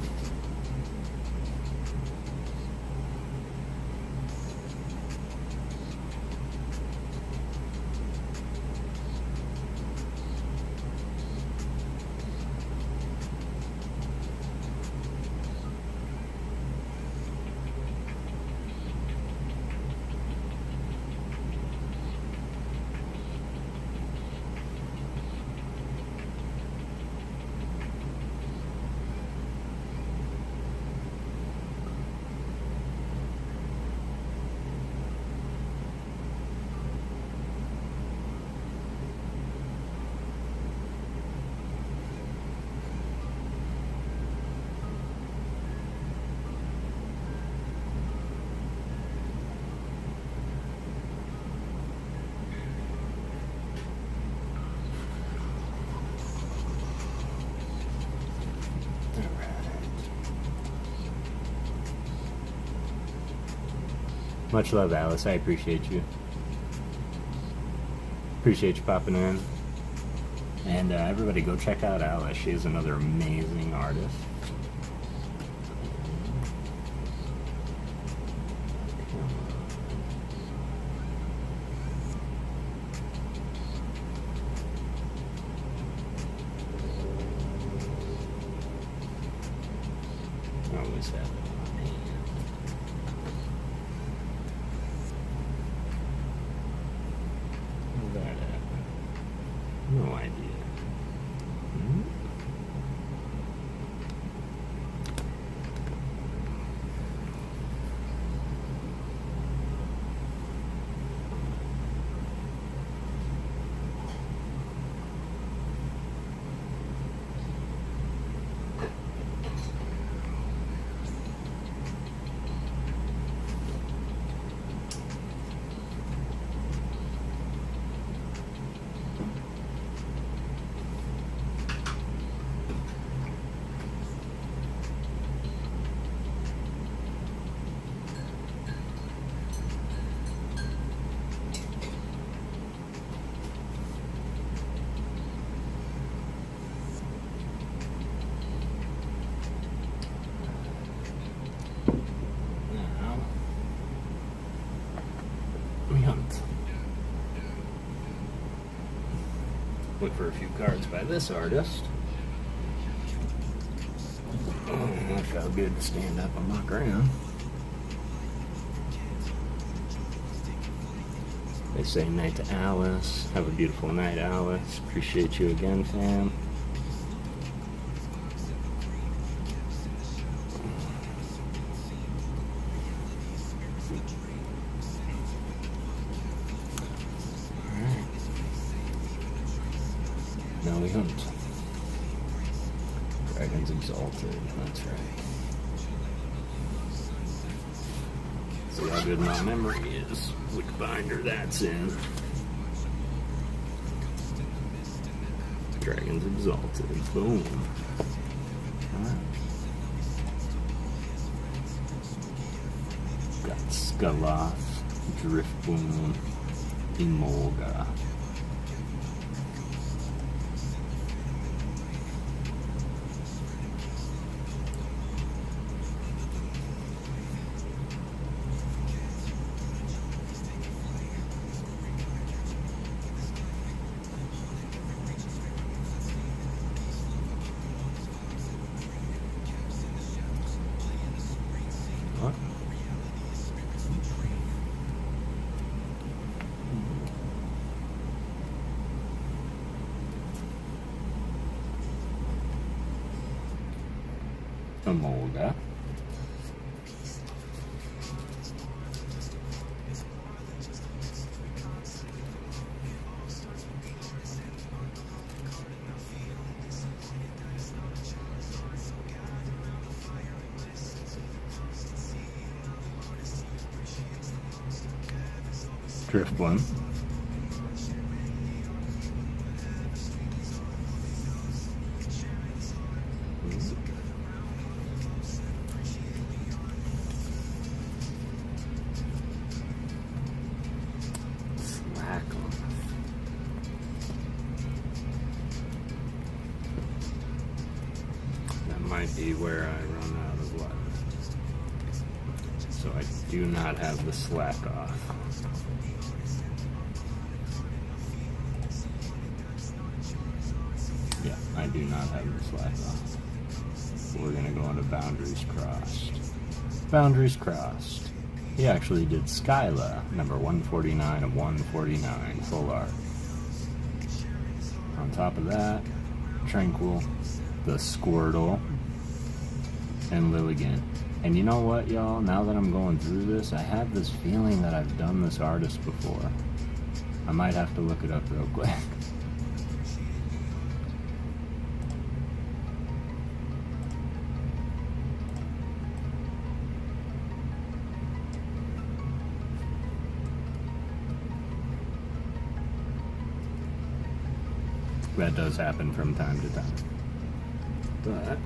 Much love, Alice. I appreciate you. Appreciate you popping in. And everybody go check out Alice. She is another amazing artist. Always have it on hand. How did that happen? No idea. Look for a few cards by this artist. Oh, that felt good to stand up and walk around. They say night to Alice. Have a beautiful night, Alice. Appreciate you again, fam. Now we hunt. Dragons Exalted, that's right. See how good my memory is. Which binder that's in. Dragons Exalted, boom. Alright. Got Skaloth, Driftboom, Emolga. What? Emolga. Driftbloom. That might be where I run out of life. So I do not have the slack off. Yeah, I do not have the slack off. We're gonna go into Boundaries Crossed. Boundaries Crossed. He actually did Skyla, number 149 of 149, full art. On top of that, Tranquil, the Squirtle, and Lilligant. And you know what, y'all? Now that I'm going through this, I have this feeling that I've done this artist before. I might have to look it up real quick. That does happen from time to time. But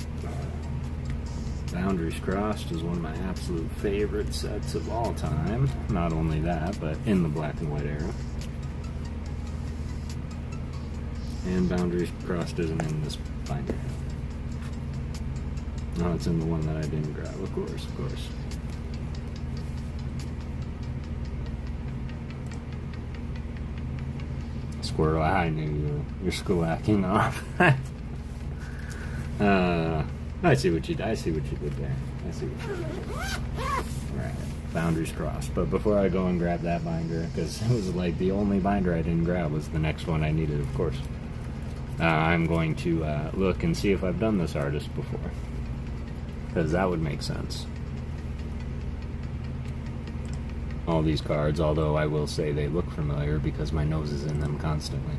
Boundaries Crossed is one of my absolute favorite sets of all time. Not only that, but in the black and white era. And Boundaries Crossed isn't in this binder. No, it's in the one that I didn't grab, of course, of course. Squirrel, I knew you're squawking off. I see what you did. I see what you did there. I see what you did. Alright, Boundaries Crossed. But before I go and grab that binder, because it was like the only binder I didn't grab was the next one I needed, of course. I'm going to look and see if I've done this artist before, because that would make sense. All these cards, although I will say they look familiar because my nose is in them constantly.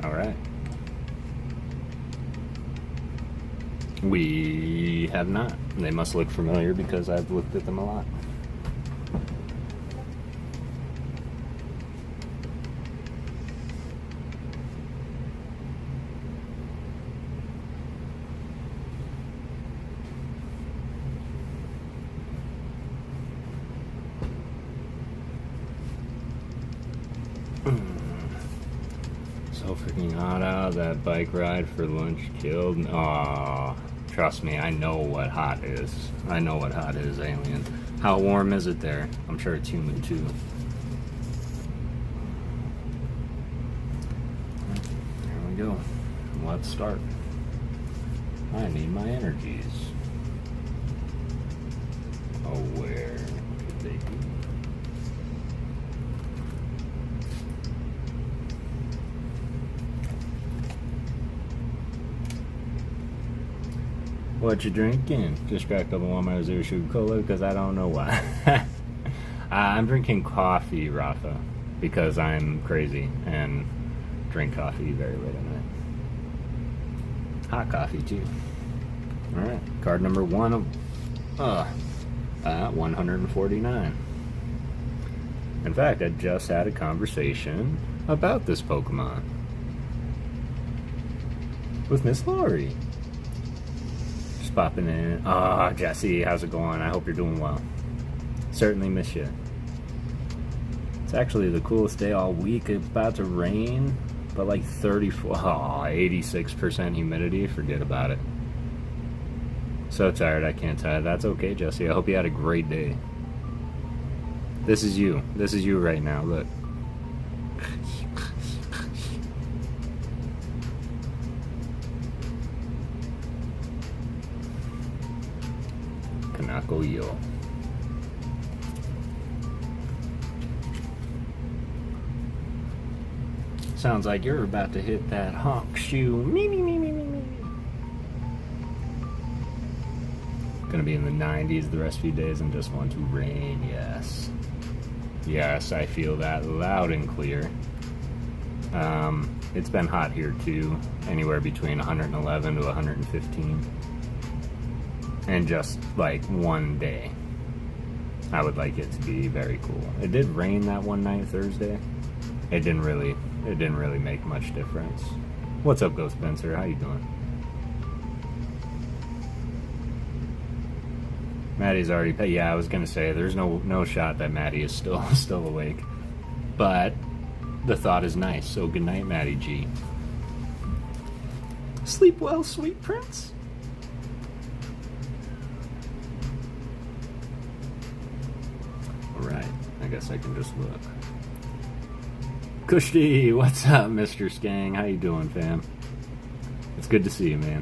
Alright. We have not. They must look familiar because I've looked at them a lot. So freaking hot out. That bike ride for lunch killed. Aw, trust me, I know what hot is. I know what hot is, alien. How warm is it there? I'm sure it's humid too. There we go. Let's start. I need my energies. Oh, where could they be? What you drinking? Just cracked up on my Zero Cola because I don't know why. I'm drinking coffee, Rafa, because I'm crazy and drink coffee very late at night. Hot coffee too. Alright, card number 149. In fact, I just had a conversation about this Pokemon with Miss Laurie. Popping in. Ah, Jesse, how's it going? I hope you're doing well. Certainly miss you. It's actually the coolest day all week. It's about to rain, but like 86% humidity. Forget about it. So tired, I can't tell you. That's okay, Jesse. I hope you had a great day. This is you. This is you right now. Look. Yo. Sounds like you're about to hit that honk shoe. Me. Gonna be in the 90s the rest of few days and just want to rain. Yes. Yes, I feel that loud and clear. It's been hot here too, anywhere between 111 to 115. And just like one day, I would like it to be very cool. It did rain that one night Thursday. It didn't really make much difference. What's up, Ghost Spencer? How you doing? Maddie's already. Yeah, I was gonna say there's no shot that Maddie is still awake, but the thought is nice. So good night, Maddie G. Sleep well, sweet prince. guess I can just look. Kushti, what's up, Mr. Skang? How you doing, fam? It's good to see you, man.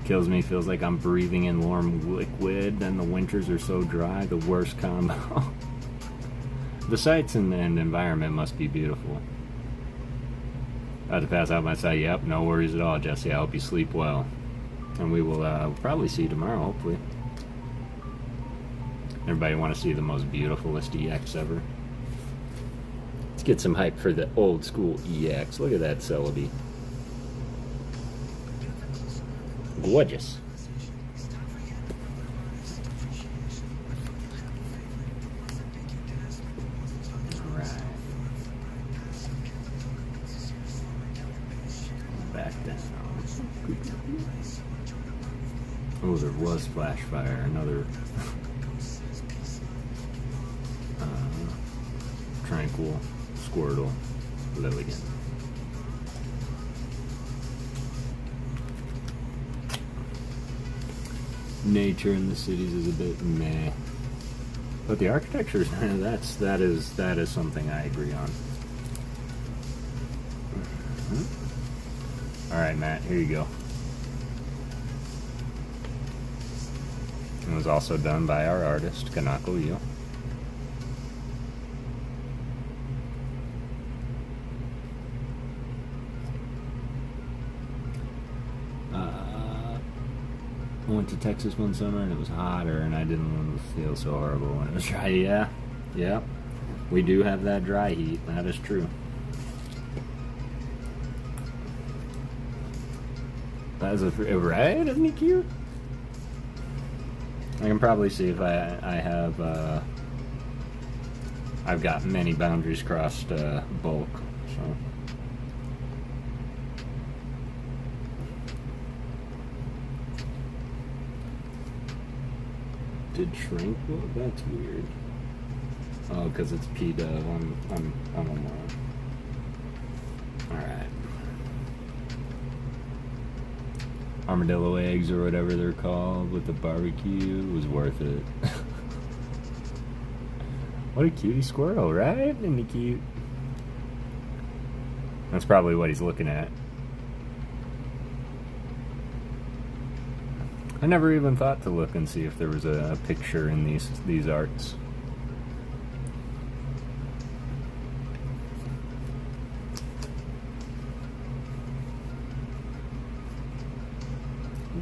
Kills me, feels like I'm breathing in warm liquid, and the winters are so dry, the worst combo. The sights and environment must be beautiful. About to pass out my side. Yep, no worries at all, Jesse. I hope you sleep well. And we will probably see you tomorrow, hopefully. Everybody want to see the most beautifulest EX ever? Let's get some hype for the old school EX. Look at that Celebi. Gorgeous. Alright. Back down. Oh, there was Flash Fire. Another Tranquil, Squirtle, Lilligan. Nature in the cities is a bit meh, but the architecture that is something I agree on. All right, Matt, here you go. It was also done by our artist Kanako Yu. Went to Texas one summer and it was hotter and I didn't feel so horrible when it was dry. Yeah, we do have that dry heat, that is true. That is right, isn't he cute? I can probably see if I have I've got many boundaries crossed bulk, so. Did Tranquil? That's weird. Oh, because it's P-Dove. I'm a moron. Alright. Armadillo eggs or whatever they're called with the barbecue was worth it. What a cutie squirrel, right? Isn't he cute? That's probably what he's looking at. I never even thought to look and see if there was a picture in these arts.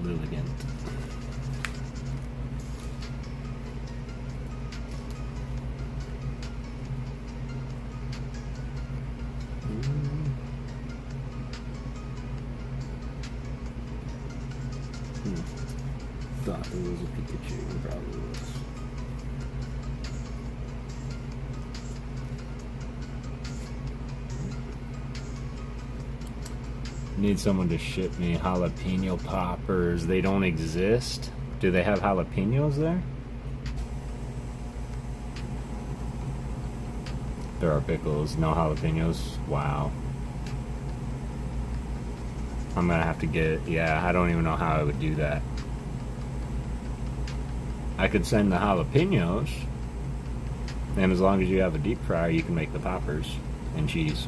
Lilligant. Thought there was a Pikachu, probably was. Need someone to ship me jalapeno poppers. They don't exist. Do they have jalapenos there? There are pickles, no jalapenos. Wow. I'm gonna have to get, yeah, I don't even know how I would do that. I could send the jalapenos, and as long as you have a deep fryer, you can make the poppers and cheese.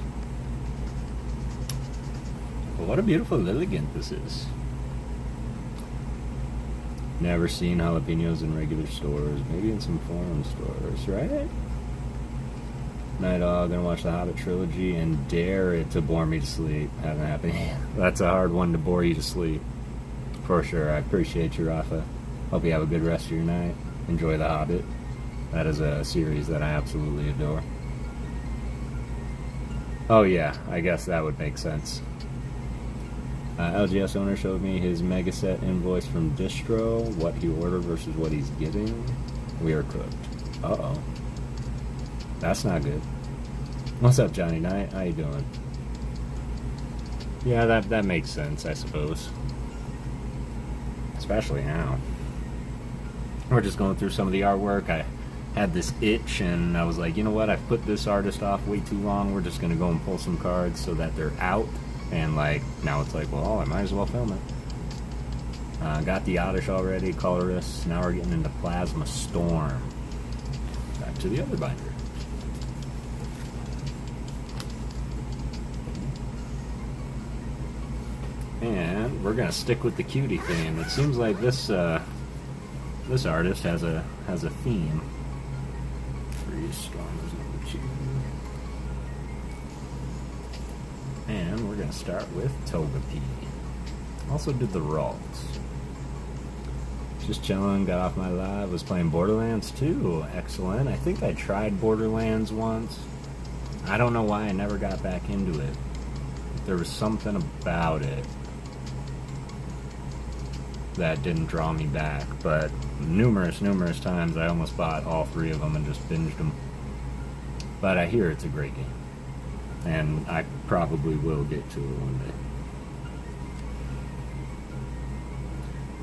But what a beautiful Lilligant this is. Never seen jalapenos in regular stores, maybe in some foreign stores, right? Night Owl, gonna watch the Hobbit trilogy and dare it to bore me to sleep. Haven't happened yet. That's a hard one to bore you to sleep. For sure. I appreciate you, Rafa. Hope you have a good rest of your night. Enjoy The Hobbit. That is a series that I absolutely adore. Oh yeah, I guess that would make sense. LGS owner showed me his Mega Set invoice from Distro, what he ordered versus what he's getting. We are cooked. Uh-oh. That's not good. What's up, Johnny Knight? How you doing? Yeah, that makes sense, I suppose. Especially now. We're just going through some of the artwork. I had this itch, and I was like, you know what? I've put this artist off way too long. We're just going to go and pull some cards so that they're out. And, like, now it's like, well, I might as well film it. Got the Oddish already, Colorless. Now we're getting into Plasma Storm. Got to the other binder. And we're gonna stick with the cutie theme. It seems like this this artist has a theme. Freeze Storm is number 2. And we're gonna start with Togepi. Also did the Ralts. Just chilling, got off my live, was playing Borderlands 2. Excellent. I think I tried Borderlands once. I don't know why I never got back into it. There was something about it that didn't draw me back, but numerous times I almost bought all 3 of them and just binged them. But I hear it's a great game, and I probably will get to it one day.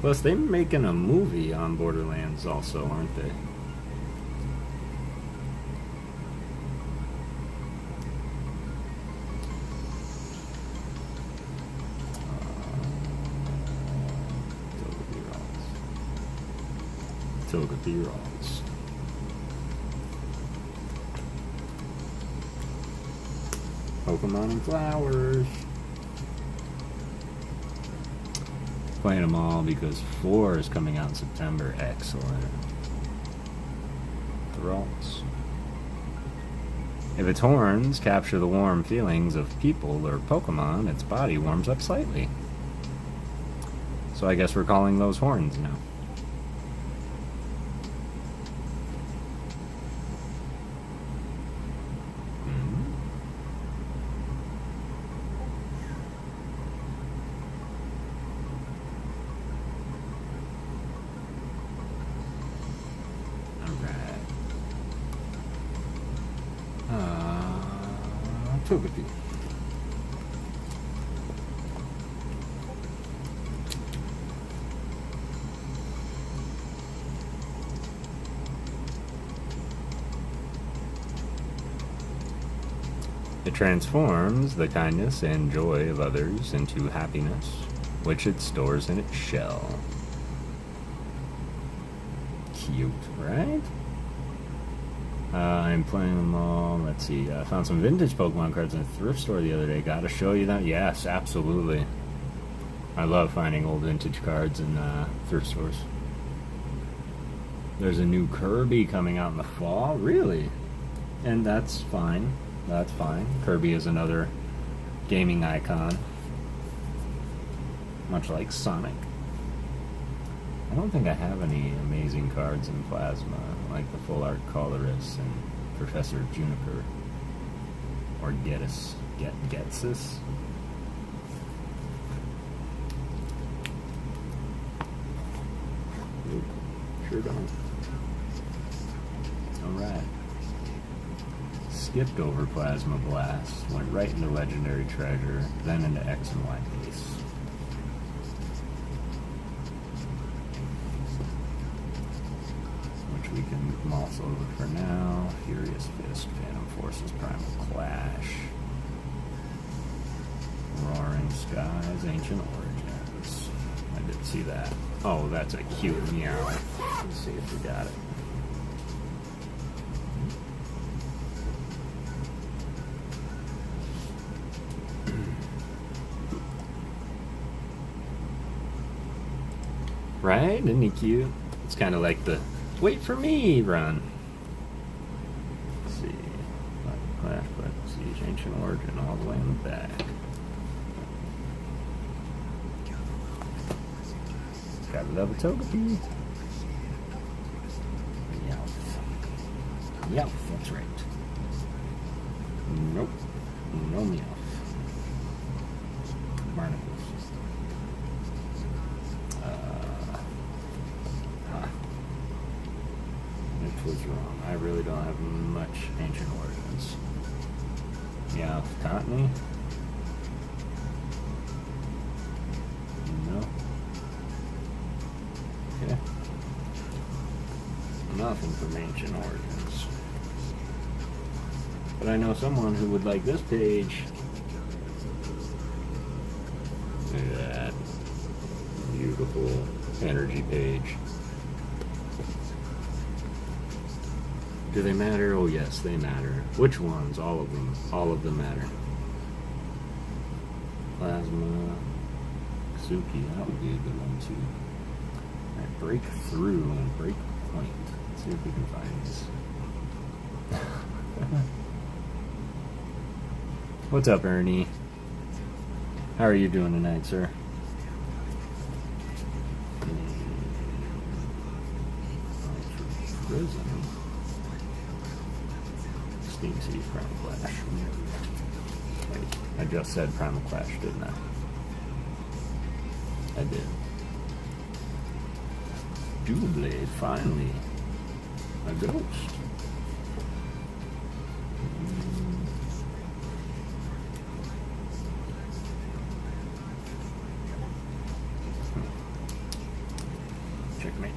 Plus, they're making a movie on Borderlands also, aren't they? Togepi Ralts. Pokemon and Flowers. Playing them all because 4 is coming out in September. Excellent. The Ralts. If its horns capture the warm feelings of people or Pokemon, its body warms up slightly. So I guess we're calling those horns now. Togepi. It transforms the kindness and joy of others into happiness, which it stores in its shell. Cute, right? I'm playing them all. Let's see. I found some vintage Pokemon cards in a thrift store the other day. Gotta show you that? Yes, absolutely. I love finding old vintage cards in thrift stores. There's a new Kirby coming out in the fall. Really? And that's fine. That's fine. Kirby is another gaming icon. Much like Sonic. I don't think I have any amazing cards in Plasma, like the Full Art Colorus and Professor Juniper. Or Getsis. Nope, sure don't. Alright. Skipped over Plasma Blast, went right into Legendary Treasure, then into X and Y Base. We can mouse over for now. Furious Fist, Phantom Forces, Primal Clash, Roaring Skies, Ancient Origins. I did see that. Oh, that's a cute meow. Let's see if we got it. Right? Isn't he cute? It's kind of like the wait for me run. Let's see. Clash, Siege, Ancient Origin, all the way in the back. Gotta love a Togepi. Meowth. Meowth, that's right. Nope. No Meowth. Barnacles. Was wrong. I really don't have much Ancient Origins. Yeah, Cottony? No. Okay. Nothing from Ancient Origins. But I know someone who would like this page. Look at that. Beautiful energy page. Do they matter? Oh yes, they matter. Which ones? All of them. All of them matter. Plasma. Suki, that would be a good one too. Alright, break through and break point. Let's see if we can find this. What's up, Ernie? How are you doing tonight, sir? Prison. Steam City Primal Clash. Wait, I just said Primal Clash, didn't I? I did. Dual Blade, finally. A ghost. Checkmate.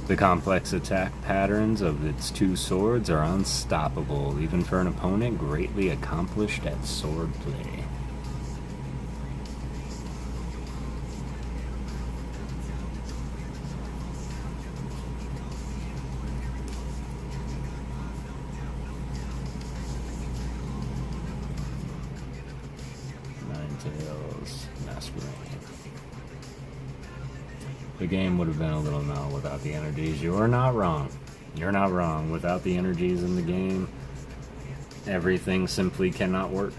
The complex attack patterns of its two swords are unstoppable, even for an opponent greatly accomplished at sword play. Ninetales, Masquerade. The game would have been a little null without the energies. You're not wrong. You're not wrong. Without the energies in the game, everything simply cannot work.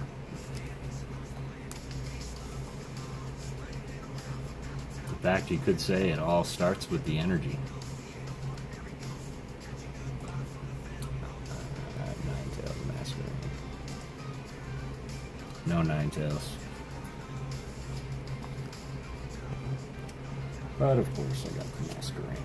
In fact, you could say it all starts with the energy. Ninetales Masquerade. No Ninetales. But of course I got the Masquerade.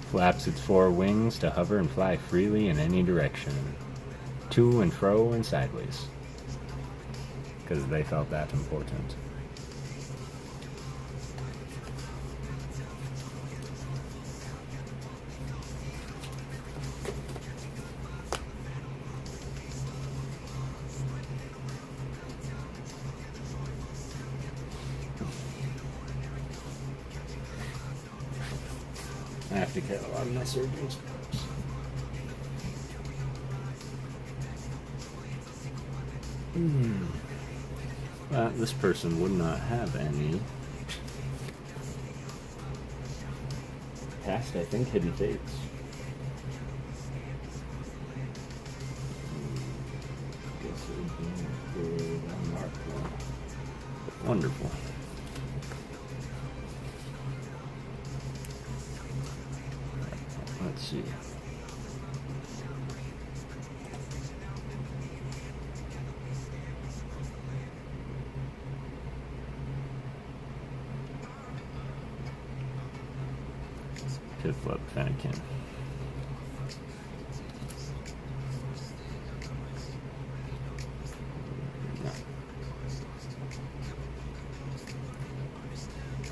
Flaps its four wings to hover and fly freely in any direction. To and fro and sideways. Because they felt that important. I have to get a lot of my surgeons. This person would not have any past, I think, hidden fates. Guess it would be the unmarked one. Wonderful. Let's see. Piplup, Fennekin.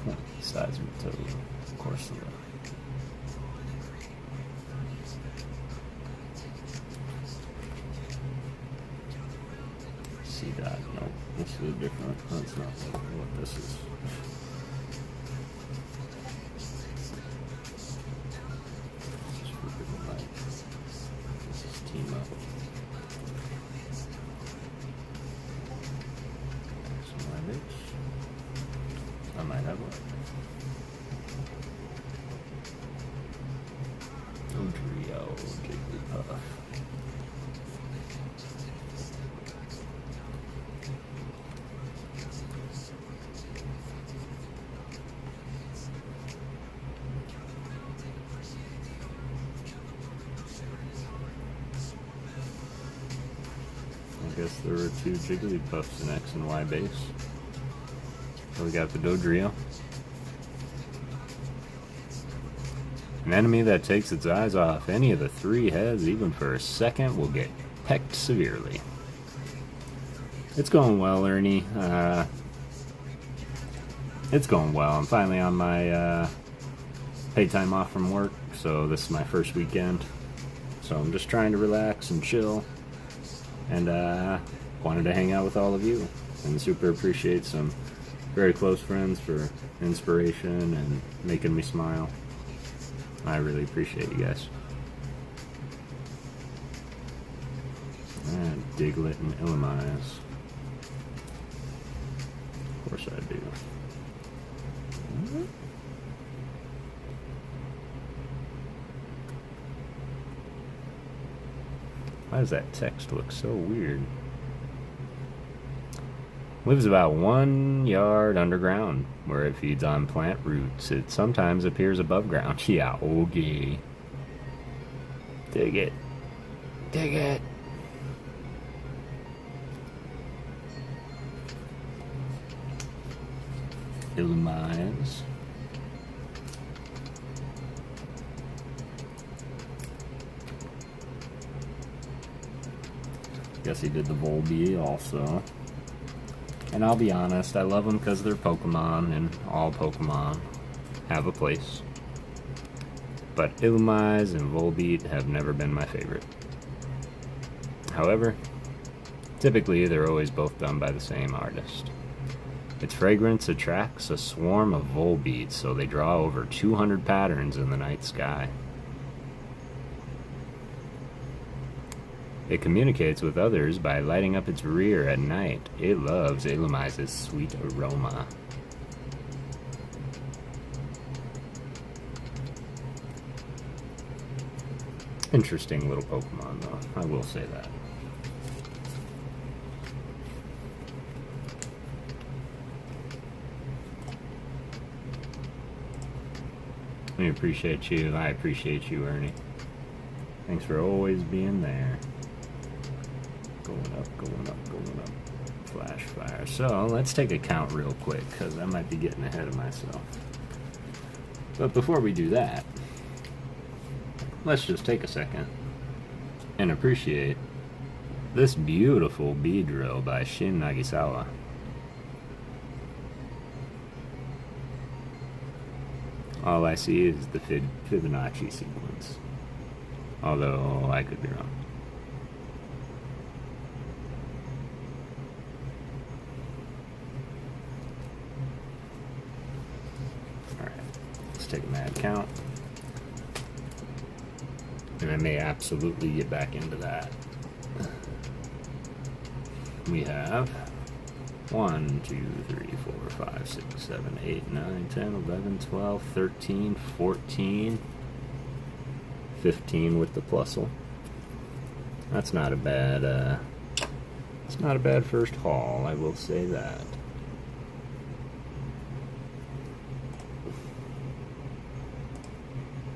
No. Size of the toe, of course. See that? Nope. This is different. That's not what this is. This is team up. Some rabbits. I might have one. Dodrio, Jigglypuff. I guess there were two Jigglypuffs in X and Y base. So we got the Dodrio. An enemy that takes its eyes off any of the three heads, even for a second, will get pecked severely. It's going well, Ernie. It's going well. I'm finally on my paid time off from work, so this is my first weekend. So I'm just trying to relax and chill, and wanted to hang out with all of you, and super appreciate some very close friends for inspiration and making me smile. I really appreciate you guys. And Diglett and Illimize. Of course I do. Why does that text look so weird? Lives about 1 yard underground, where it feeds on plant roots. It sometimes appears above ground. Yeah, okay. Dig it. Dig it. Illimize. Guess he did the Volbeat also. And I'll be honest, I love them because they're Pokemon, and all Pokemon have a place. But Illimize and Volbeat have never been my favorite. However, typically they're always both done by the same artist. Its fragrance attracts a swarm of Volbeats, so they draw over 200 patterns in the night sky. It communicates with others by lighting up its rear at night. It loves Illimize's sweet aroma. Interesting little Pokemon, though. I will say that. We appreciate you. I appreciate you, Ernie. Thanks for always being there. Going up, going up, going up. Flash fire. So, let's take a count real quick, because I might be getting ahead of myself. But before we do that, let's just take a second and appreciate this beautiful Beedrill by Shin Nagisawa. All I see is the Fibonacci sequence, although I could be wrong. Alright, let's take a mad count. And I may absolutely get back into that. We have 1, 2, 3, 4, 5, 6, 7, 8, 9, 10, 11, 12, 13, 14, 15 with the plusle. That's not a bad, it's not a bad first haul, I will say that.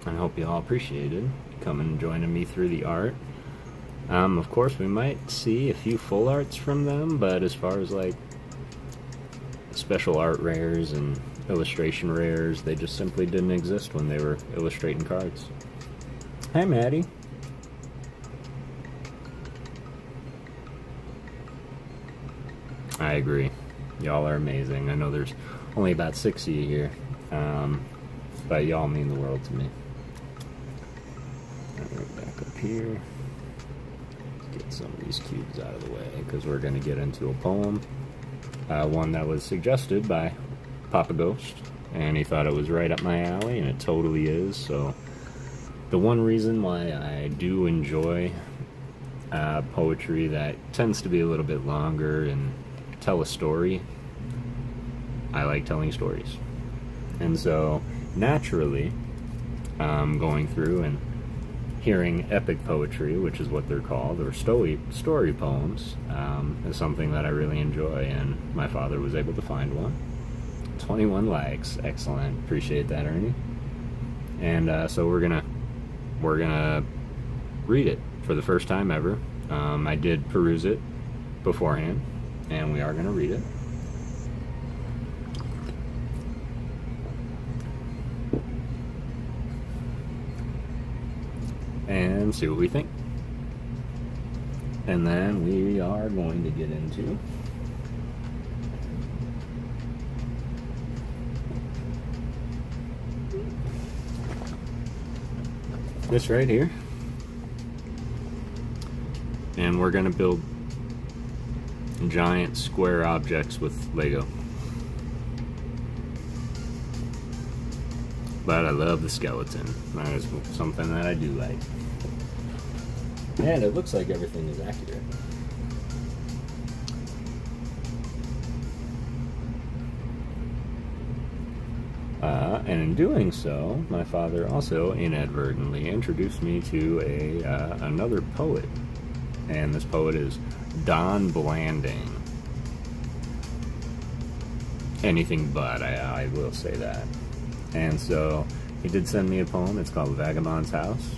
I hope you all appreciated coming and joining me through the art. Of course, we might see a few full arts from them, but as far as like special art rares and illustration rares, they just simply didn't exist when they were illustrating cards. Hi, Maddie. I agree. Y'all are amazing. I know there's only about 6 of you here, but y'all mean the world to me. Alright, back up here. Get some of these cubes out of the way, because we're going to get into a poem. One that was suggested by PokéGhost, and he thought it was right up my alley, and it totally is. So the one reason why I do enjoy poetry that tends to be a little bit longer and tell a story, I like telling stories. And so naturally, going through and hearing epic poetry, which is what they're called, or story poems, is something that I really enjoy, and my father was able to find one. 21 likes, excellent, appreciate that, Ernie. And so we're gonna read it for the first time ever. I did peruse it beforehand, and we are gonna read it. And see what we think. And then we are going to get into this right here. And we're gonna build giant square objects with Lego. But I love the skeleton. That is something that I do like. And it looks like everything is accurate. And in doing so, my father also inadvertently introduced me to another poet. And this poet is Don Blanding. Anything but, I will say that. And so he did send me a poem. It's called Vagabond's House.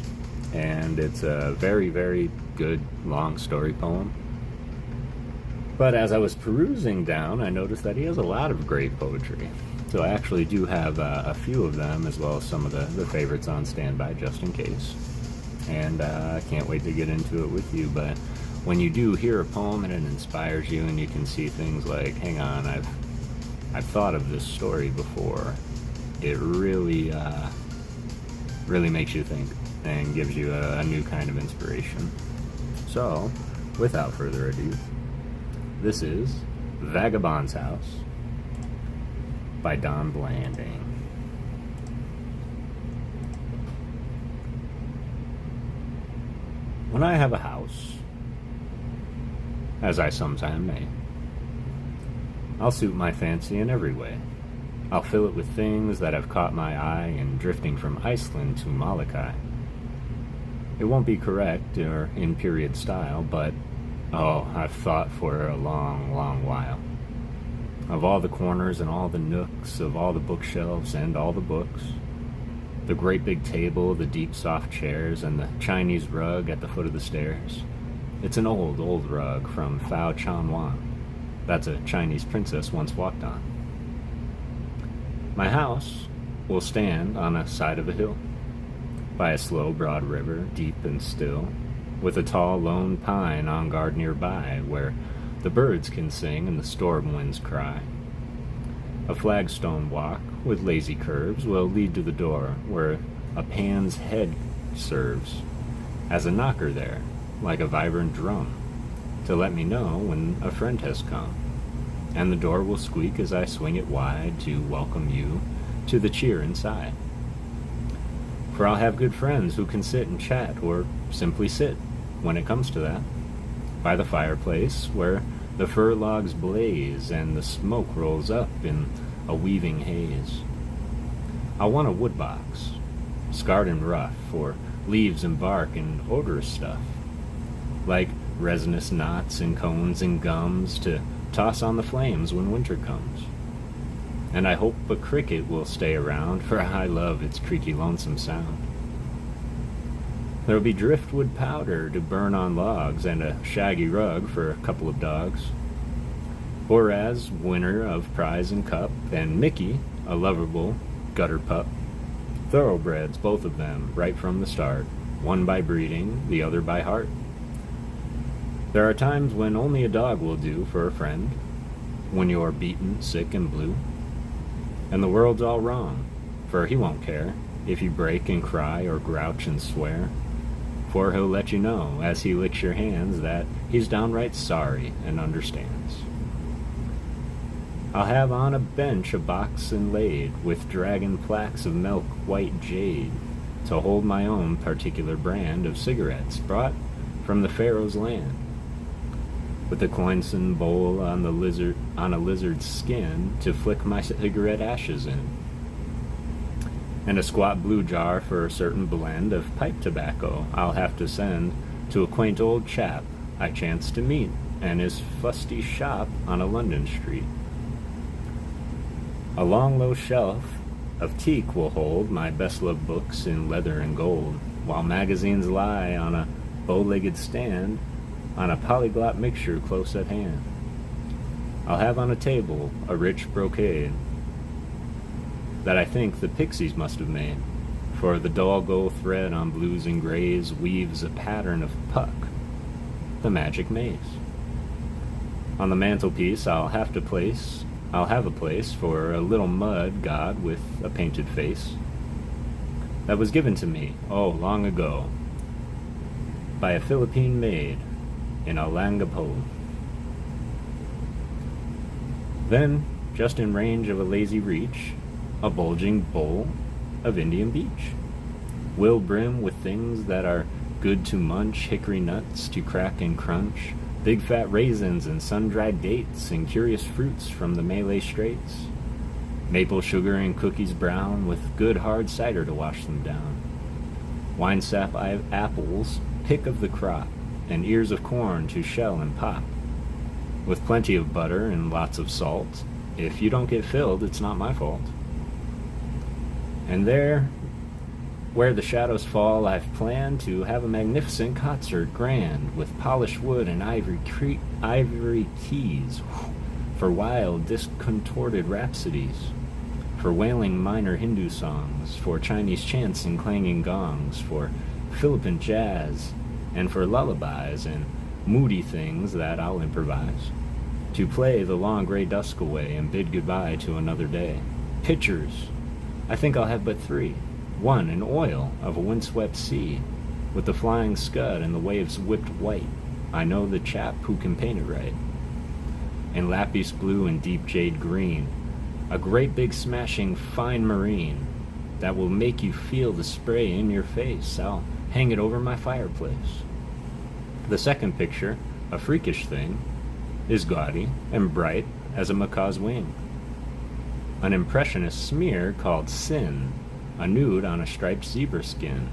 And it's a very, very good long story poem. But as I was perusing down, I noticed that he has a lot of great poetry. So I actually do have a few of them, as well as some of the favorites on standby, just in case. And I can't wait to get into it with you. But when you do hear a poem and it inspires you, and you can see things like, hang on, I've thought of this story before, it really really makes you think and gives you a new kind of inspiration. So, without further ado, this is Vagabond's House by Don Blanding. When I have a house, as I sometime may, I'll suit my fancy in every way. I'll fill it with things that have caught my eye in drifting from Iceland to Molokai. It won't be correct or in period style, but, oh, I've thought for a long, long while. Of all the corners and all the nooks, of all the bookshelves and all the books, the great big table, the deep soft chairs, and the Chinese rug at the foot of the stairs. It's an old, old rug from Fao Chanwan. That's a Chinese princess once walked on. My house will stand on a side of a hill, by a slow, broad river, deep and still, with a tall, lone pine on guard nearby, where the birds can sing and the storm winds cry. A flagstone walk with lazy curves will lead to the door, where a pan's head serves as a knocker there, like a vibrant drum, to let me know when a friend has come. And the door will squeak as I swing it wide to welcome you to the cheer inside. For I'll have good friends who can sit and chat, or simply sit, when it comes to that, by the fireplace where the fir logs blaze and the smoke rolls up in a weaving haze. I'll want a wood box, scarred and rough, for leaves and bark and odorous stuff, like resinous knots and cones and gums to toss on the flames when winter comes. And I hope a cricket will stay around, for I love its creaky lonesome sound. There'll be driftwood powder to burn on logs, and a shaggy rug for a couple of dogs. Boraz, winner of prize and cup, and Mickey, a lovable gutter pup. Thoroughbreds, both of them, right from the start, one by breeding, the other by heart. There are times when only a dog will do for a friend, when you're beaten, sick, and blue. And the world's all wrong, for he won't care if you break and cry or grouch and swear, for he'll let you know as he licks your hands that he's downright sorry and understands. I'll have on a bench a box inlaid with dragon plaques of milk white jade to hold my own particular brand of cigarettes brought from the Pharaoh's land, with a Coinson bowl on a lizard's skin to flick my cigarette ashes in, and a squat blue jar for a certain blend of pipe tobacco I'll have to send to a quaint old chap I chanced to meet and his fusty shop on a London street. A long low shelf of teak will hold my best-loved books in leather and gold, while magazines lie on a bow-legged stand on a polyglot mixture close at hand. I'll have on a table a rich brocade that I think the pixies must have made, for the dull gold thread on blues and grays weaves a pattern of Puck, the magic maze. On the mantelpiece I'll have a place for a little mud god with a painted face, that was given to me, oh, long ago, by a Philippine maid in Olongapo. Then, just in range of a lazy reach, a bulging bowl of Indian beach, will brim with things that are good to munch, hickory nuts to crack and crunch, big fat raisins and sun-dried dates and curious fruits from the Malay Straits, maple sugar and cookies brown with good hard cider to wash them down, wine sap apples, pick of the crop, and ears of corn to shell and pop, with plenty of butter and lots of salt. If you don't get filled, it's not my fault. And there, where the shadows fall, I've planned to have a magnificent concert grand, with polished wood and ivory keys, for wild, discontorted rhapsodies, for wailing minor Hindu songs, for Chinese chants and clanging gongs, for Philippine jazz, and for lullabies and moody things that I'll improvise, to play the long gray dusk away and bid goodbye to another day. Pictures, I think I'll have but 3. One in oil of a windswept sea, with the flying scud and the waves whipped white. I know the chap who can paint it right. In lapis blue and deep jade green, a great big smashing fine marine that will make you feel the spray in your face. I'll hang it over my fireplace. The second picture, a freakish thing, is gaudy and bright as a macaw's wing. An impressionist smear called Sin, a nude on a striped zebra skin,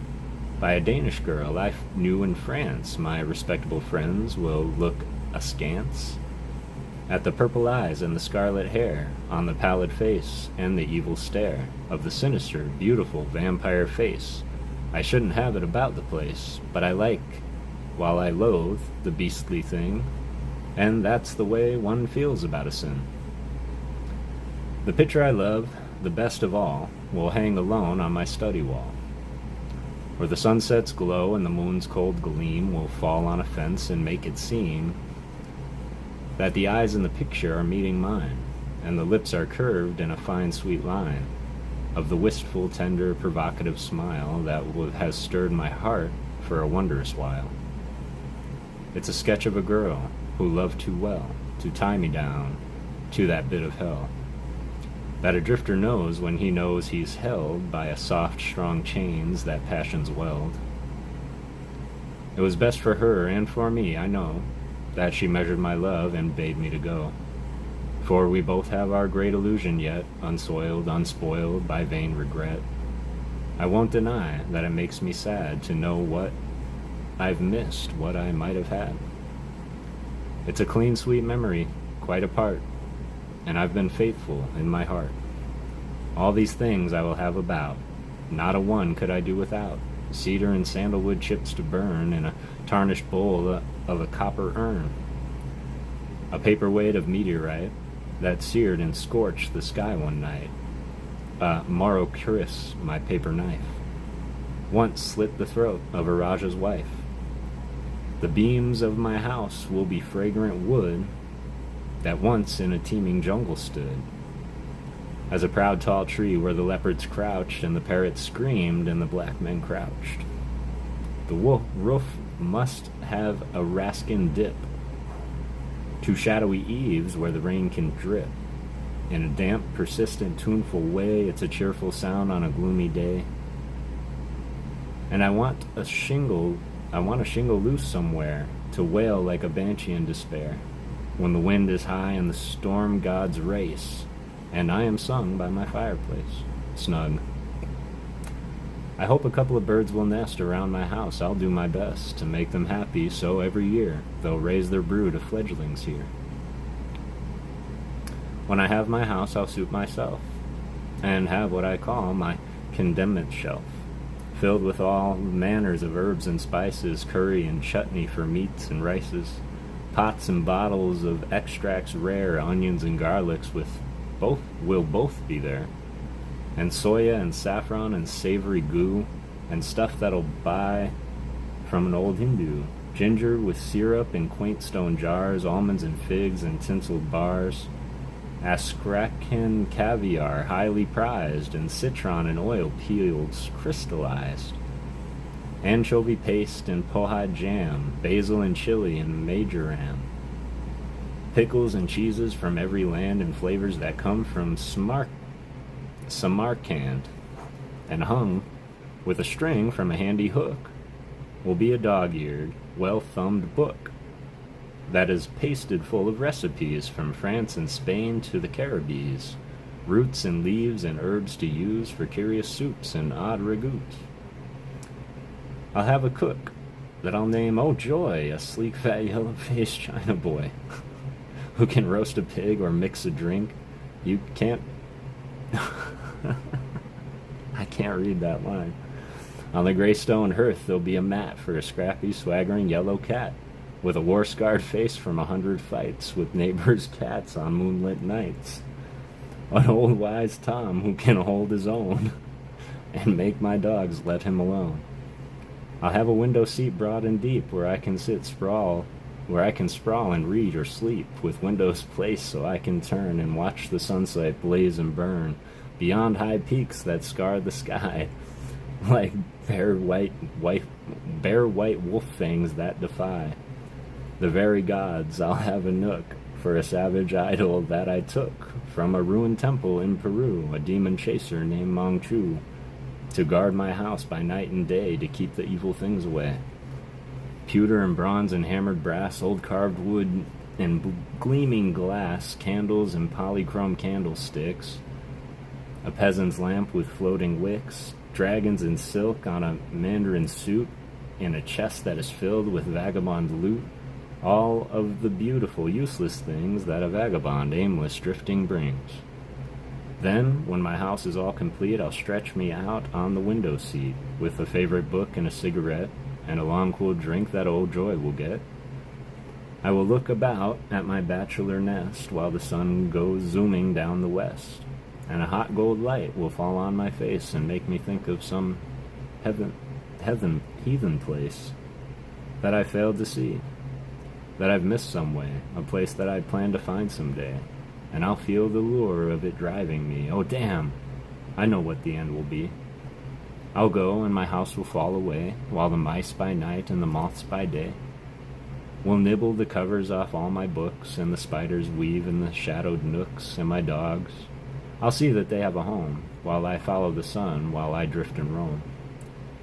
by a Danish girl I knew in France. My respectable friends will look askance at the purple eyes and the scarlet hair on the pallid face and the evil stare of the sinister, beautiful vampire face. I shouldn't have it about the place, but I like, while I loathe, the beastly thing, and that's the way one feels about a sin. The picture I love, the best of all, will hang alone on my study wall, where the sunset's glow and the moon's cold gleam will fall on a fence and make it seem that the eyes in the picture are meeting mine, and the lips are curved in a fine sweet line of the wistful, tender, provocative smile that has stirred my heart for a wondrous while. It's a sketch of a girl who loved too well to tie me down to that bit of hell that a drifter knows when he knows he's held by a soft, strong chains that passions weld. It was best for her and for me, I know, that she measured my love and bade me to go. For we both have our great illusion yet, unsoiled, unspoiled by vain regret. I won't deny that it makes me sad to know what I've missed, what I might have had. It's a clean, sweet memory, quite apart, and I've been faithful in my heart. All these things I will have about, not a one could I do without. Cedar and sandalwood chips to burn in a tarnished bowl of a copper urn. A paperweight of meteorite that seared and scorched the sky one night. A Maro Curis, my paper knife, once slit the throat of a Raja's wife. The beams of my house will be fragrant wood that once in a teeming jungle stood, as a proud tall tree where the leopards crouched and the parrots screamed and the black men crouched. The roof must have a raskin dip to shadowy eaves where the rain can drip. In a damp, persistent, tuneful way, it's a cheerful sound on a gloomy day. And I want a shingle loose somewhere to wail like a banshee in despair, when the wind is high and the storm gods race, and I am sung by my fireplace, snug. I hope a couple of birds will nest around my house. I'll do my best to make them happy, so every year they'll raise their brood of fledglings here. When I have my house, I'll suit myself, and have what I call my condemned shelf, filled with all manners of herbs and spices, curry and chutney for meats and rices, pots and bottles of extracts rare, onions and garlics will both be there, and soya and saffron and savory goo, and stuff that'll buy from an old Hindu, ginger with syrup in quaint stone jars, almonds and figs and tinseled bars, Astrakhan caviar highly prized, and citron and oil peels crystallized. Anchovy paste and pohide jam, basil and chili and marjoram. Pickles and cheeses from every land and flavors that come from Samarkand, and hung with a string from a handy hook will be a dog-eared, well-thumbed book that is pasted full of recipes from France and Spain to the Caribbees, roots and leaves and herbs to use for curious soups and odd ragouts. I'll have a cook that I'll name, oh joy, a sleek, fat, yellow-faced China boy who can roast a pig or mix a drink. You can't... I can't read that line. On the gray stone hearth there'll be a mat for a scrappy, swaggering yellow cat with a war-scarred face from 100 fights with neighbors' cats on moonlit nights. An old wise Tom who can hold his own and make my dogs let him alone. I'll have a window seat broad and deep where I can sprawl and read or sleep, with windows placed so I can turn and watch the sunset blaze and burn beyond high peaks that scar the sky, like bare white wolf fangs that defy the very gods. I'll have a nook for a savage idol that I took from a ruined temple in Peru, a demon chaser named Mongchu, to guard my house by night and day to keep the evil things away. Pewter and bronze and hammered brass, old carved wood and gleaming glass, candles and polychrome candlesticks, a peasant's lamp with floating wicks, dragons in silk on a mandarin suit, and a chest that is filled with vagabond loot, all of the beautiful, useless things that a vagabond, aimless, drifting brings. Then, when my house is all complete, I'll stretch me out on the window seat with a favorite book and a cigarette and a long cool drink that old Joy will get. I will look about at my bachelor nest while the sun goes zooming down the west, and a hot gold light will fall on my face and make me think of some heathen place that I failed to see, that I've missed some way, a place that I plan to find someday, and I'll feel the lure of it driving me. Oh damn, I know what the end will be. I'll go and my house will fall away, while the mice by night and the moths by day will nibble the covers off all my books, and the spiders weave in the shadowed nooks, and my dogs, I'll see that they have a home, while I follow the sun, while I drift and roam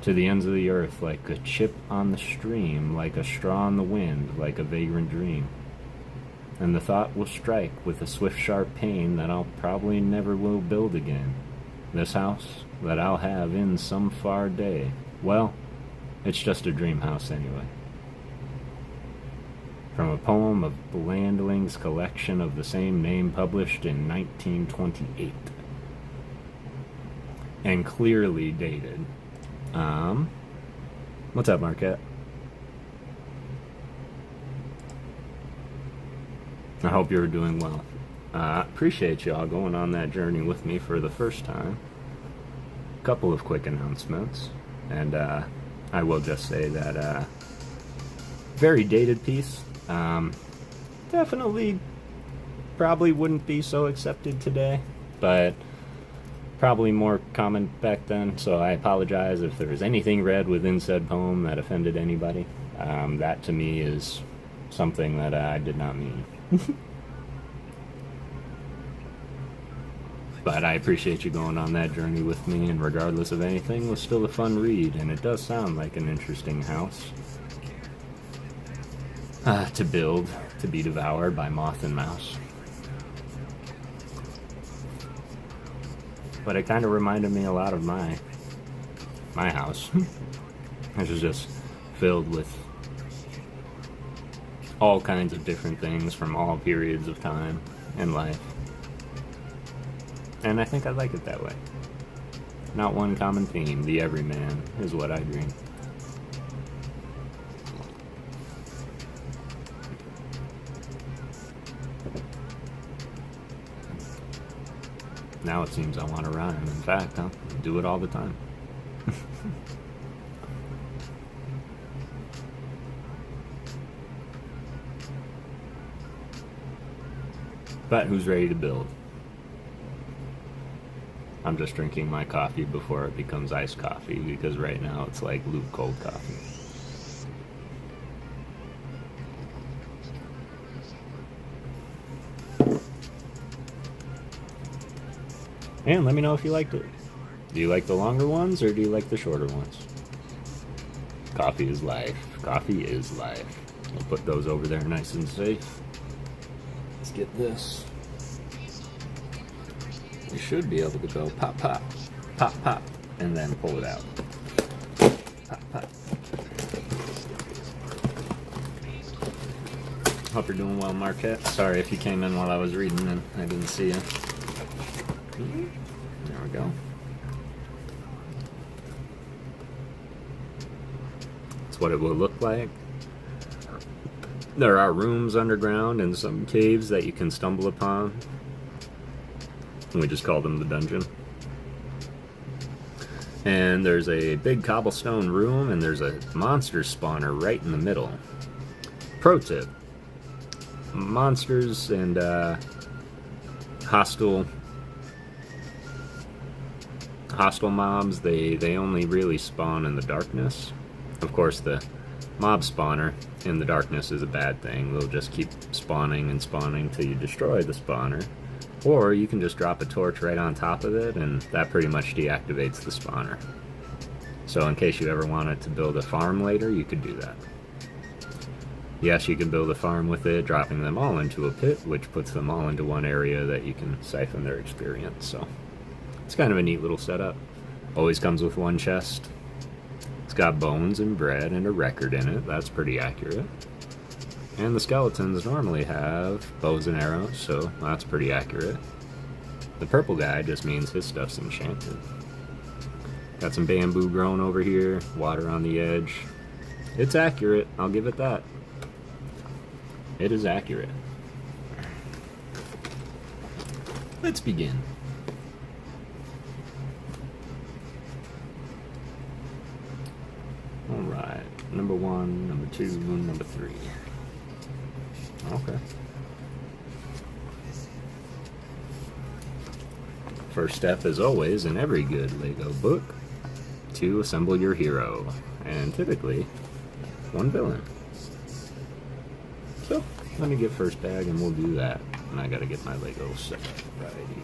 to the ends of the earth, like a chip on the stream, like a straw in the wind, like a vagrant dream. And the thought will strike with a swift, sharp pain that I'll probably never will build again. This house that I'll have in some far day, well, it's just a dream house anyway. From a poem of Blandling's collection of the same name, published in 1928. And clearly dated. What's up, Marquette? I hope you're doing well. Appreciate y'all going on that journey with me for the first time. Couple of quick announcements, and I will just say that very dated piece. Definitely probably wouldn't be so accepted today, but probably more common back then, so I apologize if there was anything read within said poem that offended anybody. That to me is something that I did not mean. But I appreciate you going on that journey with me, and regardless of anything, it was still a fun read, and it does sound like an interesting house to build, to be devoured by moth and mouse. But it kind of reminded me a lot of my house, which is just filled with all kinds of different things from all periods of time in life. And I think I like it that way. Not one common theme, the everyman is what I dream. Now it seems I want to rhyme. In fact, I'll do it all the time. But who's ready to build? I'm just drinking my coffee before it becomes iced coffee, because right now it's like luke cold coffee. And let me know if you liked it. Do you like the longer ones or do you like the shorter ones? Coffee is life. Coffee is life. I'll put those over there nice and safe. Let's get this. You should be able to go pop, pop, pop, pop, and then pull it out. Pop, pop. Hope you're doing well, Marquette. Sorry if you came in while I was reading and I didn't see you. There we go. That's what it will look like. There are rooms underground and some caves that you can stumble upon. We just call them the dungeon. And there's a big cobblestone room, and there's a monster spawner right in the middle. Pro tip: monsters and hostile mobs, they only really spawn in the darkness. Of course, the mob spawner in the darkness is a bad thing. They'll just keep spawning and spawning till you destroy the spawner. Or you can just drop a torch right on top of it, and that pretty much deactivates the spawner. So in case you ever wanted to build a farm later, you could do that. Yes, you can build a farm with it, dropping them all into a pit, which puts them all into one area that you can siphon their experience. So it's kind of a neat little setup. Always comes with one chest. It's got bones and bread and a record in it. That's pretty accurate. And the skeletons normally have bows and arrows, so that's pretty accurate. The purple guy just means his stuff's enchanted. Got some bamboo growing over here, water on the edge. It's accurate, I'll give it that. It is accurate. Let's begin. Alright, number 1, number 2, number 3. Okay. First step, as always, in every good LEGO book, to assemble your hero, and typically, one villain. So, let me get first bag and we'll do that. And I gotta get my LEGO set right here.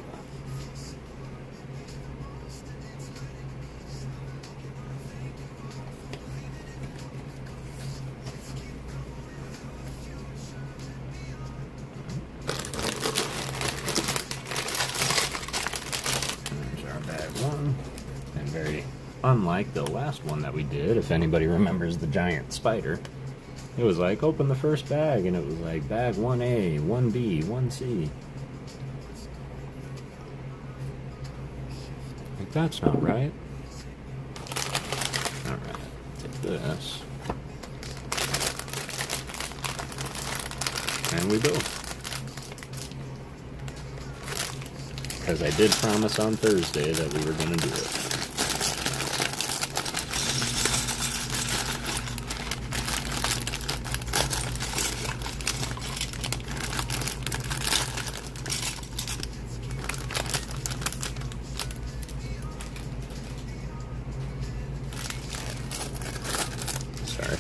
Unlike the last one that we did, if anybody remembers the giant spider, it was like, open the first bag, and it was like, bag 1A, 1B, 1C. Like, that's not right. Alright, take this. And we build. Because I did promise on Thursday that we were going to do it.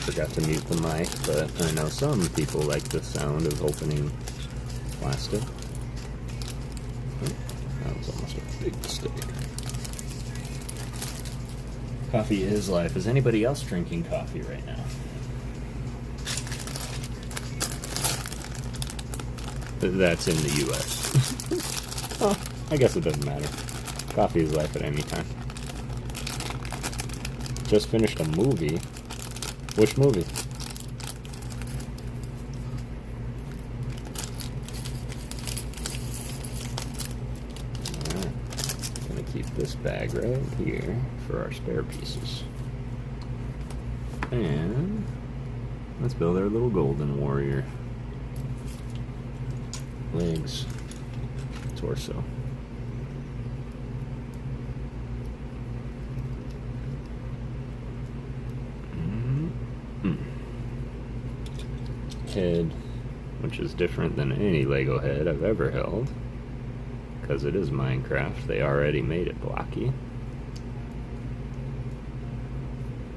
Forgot to mute the mic, but I know some people like the sound of opening plastic. Oh, that was almost a big mistake. Coffee is life. Is anybody else drinking coffee right now? That's in the US. Oh, I guess it doesn't matter. Coffee is life at any time. Just finished a movie. Which movie? Alright. Gonna keep this bag right here for our spare pieces. And let's build our little golden warrior. Legs. Torso. Head, which is different than any Lego head I've ever held, because it is Minecraft. They already made it blocky.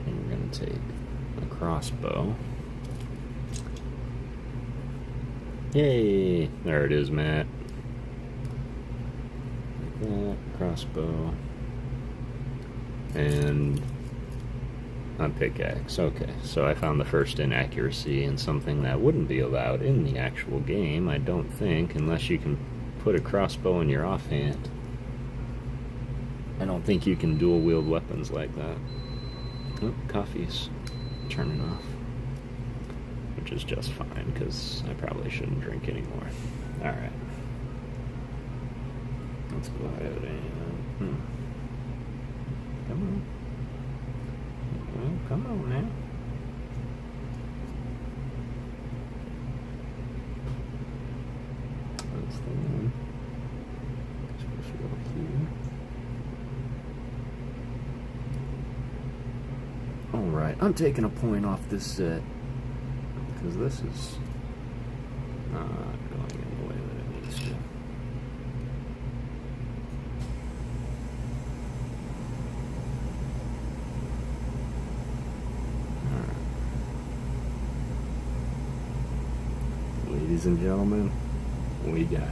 And we're going to take a crossbow. Yay! There it is, Matt. Like that, crossbow. And a pickaxe. Okay, so I found the first inaccuracy in something that wouldn't be allowed in the actual game, I don't think, unless you can put a crossbow in your offhand. I don't think you can dual wield weapons like that. Oh, coffee's turning off. Which is just fine, because I probably shouldn't drink anymore. Alright. Let's go ahead and... Come on. Oh, come on now. That's the one. Supposed to go here. Alright, I'm taking a point off this set. Because this is not going in the way that it needs to. Alright. Ladies and gentlemen, we got it.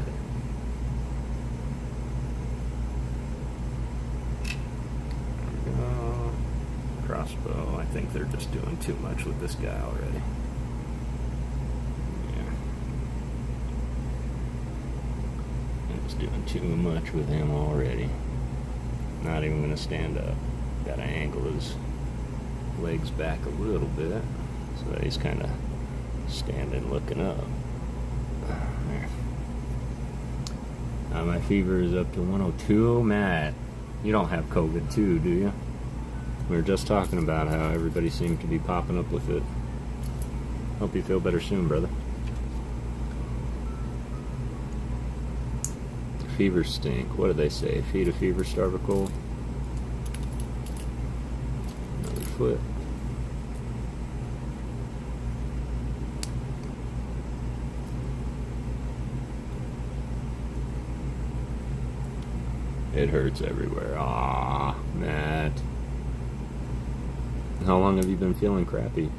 There we go. Crossbow. I think they're just doing too much with this guy already. Doing too much with him already. Not even going to stand up. Got to angle his legs back a little bit so that he's kind of standing looking up. There. My fever is up to 102. Matt, you don't have COVID too, do you? We were just talking about how everybody seemed to be popping up with it. Hope you feel better soon, brother. Fever stink. What do they say? Feed a fever, starve a cold. Another foot. It hurts everywhere. Ah, Matt. How long have you been feeling crappy?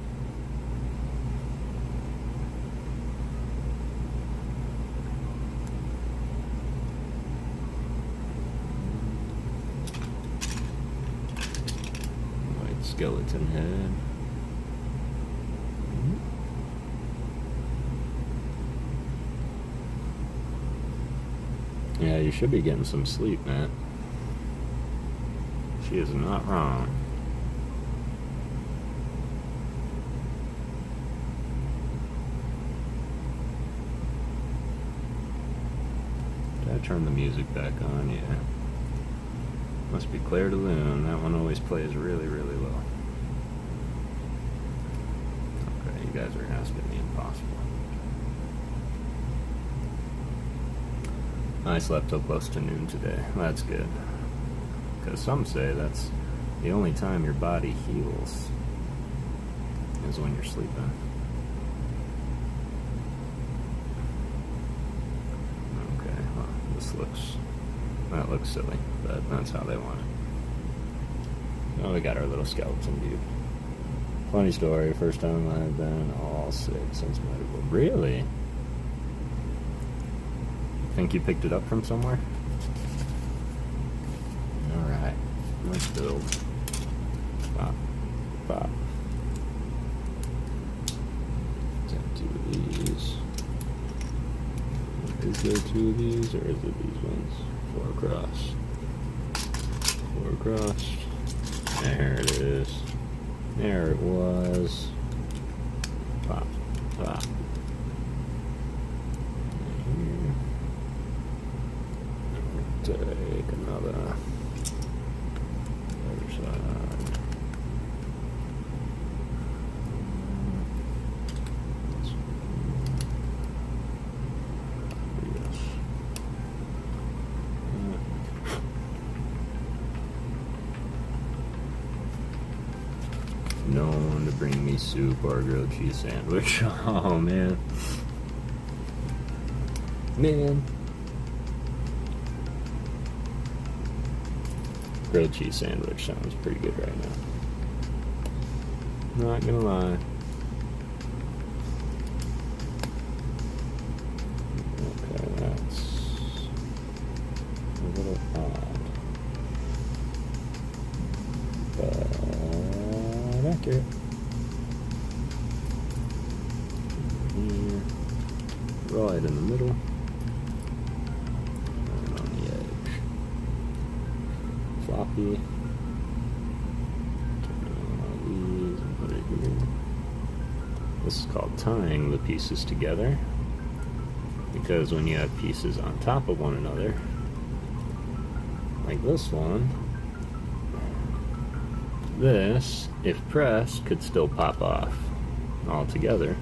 Skeleton head. Yeah, you should be getting some sleep, Matt. She is not wrong. Did I turn the music back on? Yeah. Must be Claire de Lune. That one always plays really, really low. Okay, you guys are asking me impossible. I slept till close to noon today. That's good. Because some say that's the only time your body heals is when you're sleeping. Okay, well, that looks silly, but that's how they want it. Oh, we got our little skeleton dude. Funny story, first time I've been all sick since medical. Really? Think you picked it up from somewhere? Alright, let's build. Pop, pop. Take 2 of these. Is there 2 of these, or is it these ones? 4 across. 4 across. There it is. There it was. Pop, pop. Take another other side. Yes. No one to bring me soup or a grilled cheese sandwich. Oh man. Man. Grilled cheese sandwich sounds pretty good right now. Not gonna lie. Okay, that's a little odd. But accurate. Here. Right in the middle. And on the edge. Floppy. Turn one of these and put it here. This is called tying the pieces together, because when you have pieces on top of one another, like this one, this, if pressed, could still pop off all together.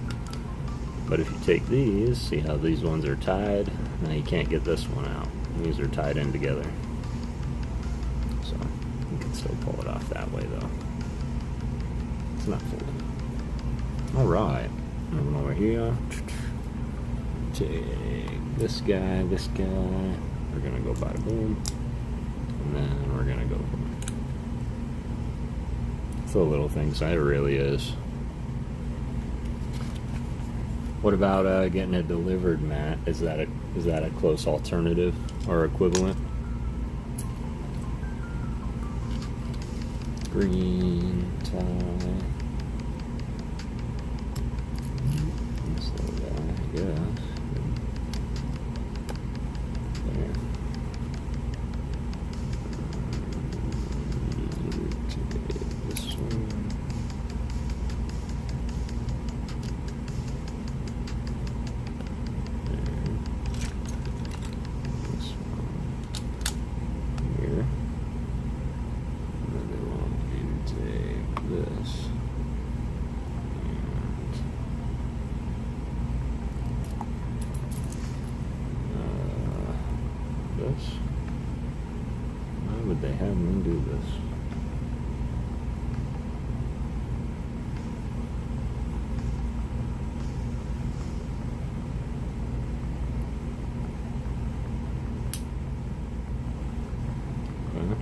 But if you take these, see how these ones are tied? Now you can't get this one out. These are tied in together. So you can still pull it off that way though. It's not fully. Alright, moving over here. Take this guy, this guy. We're gonna go bada boom. And then we're gonna go boom. It's a little thing, so it really is. What about getting it delivered, Matt? Is that a close alternative or equivalent? Green tie. This little guy, I guess. There. Take this one. Why would they have me do this? Okay.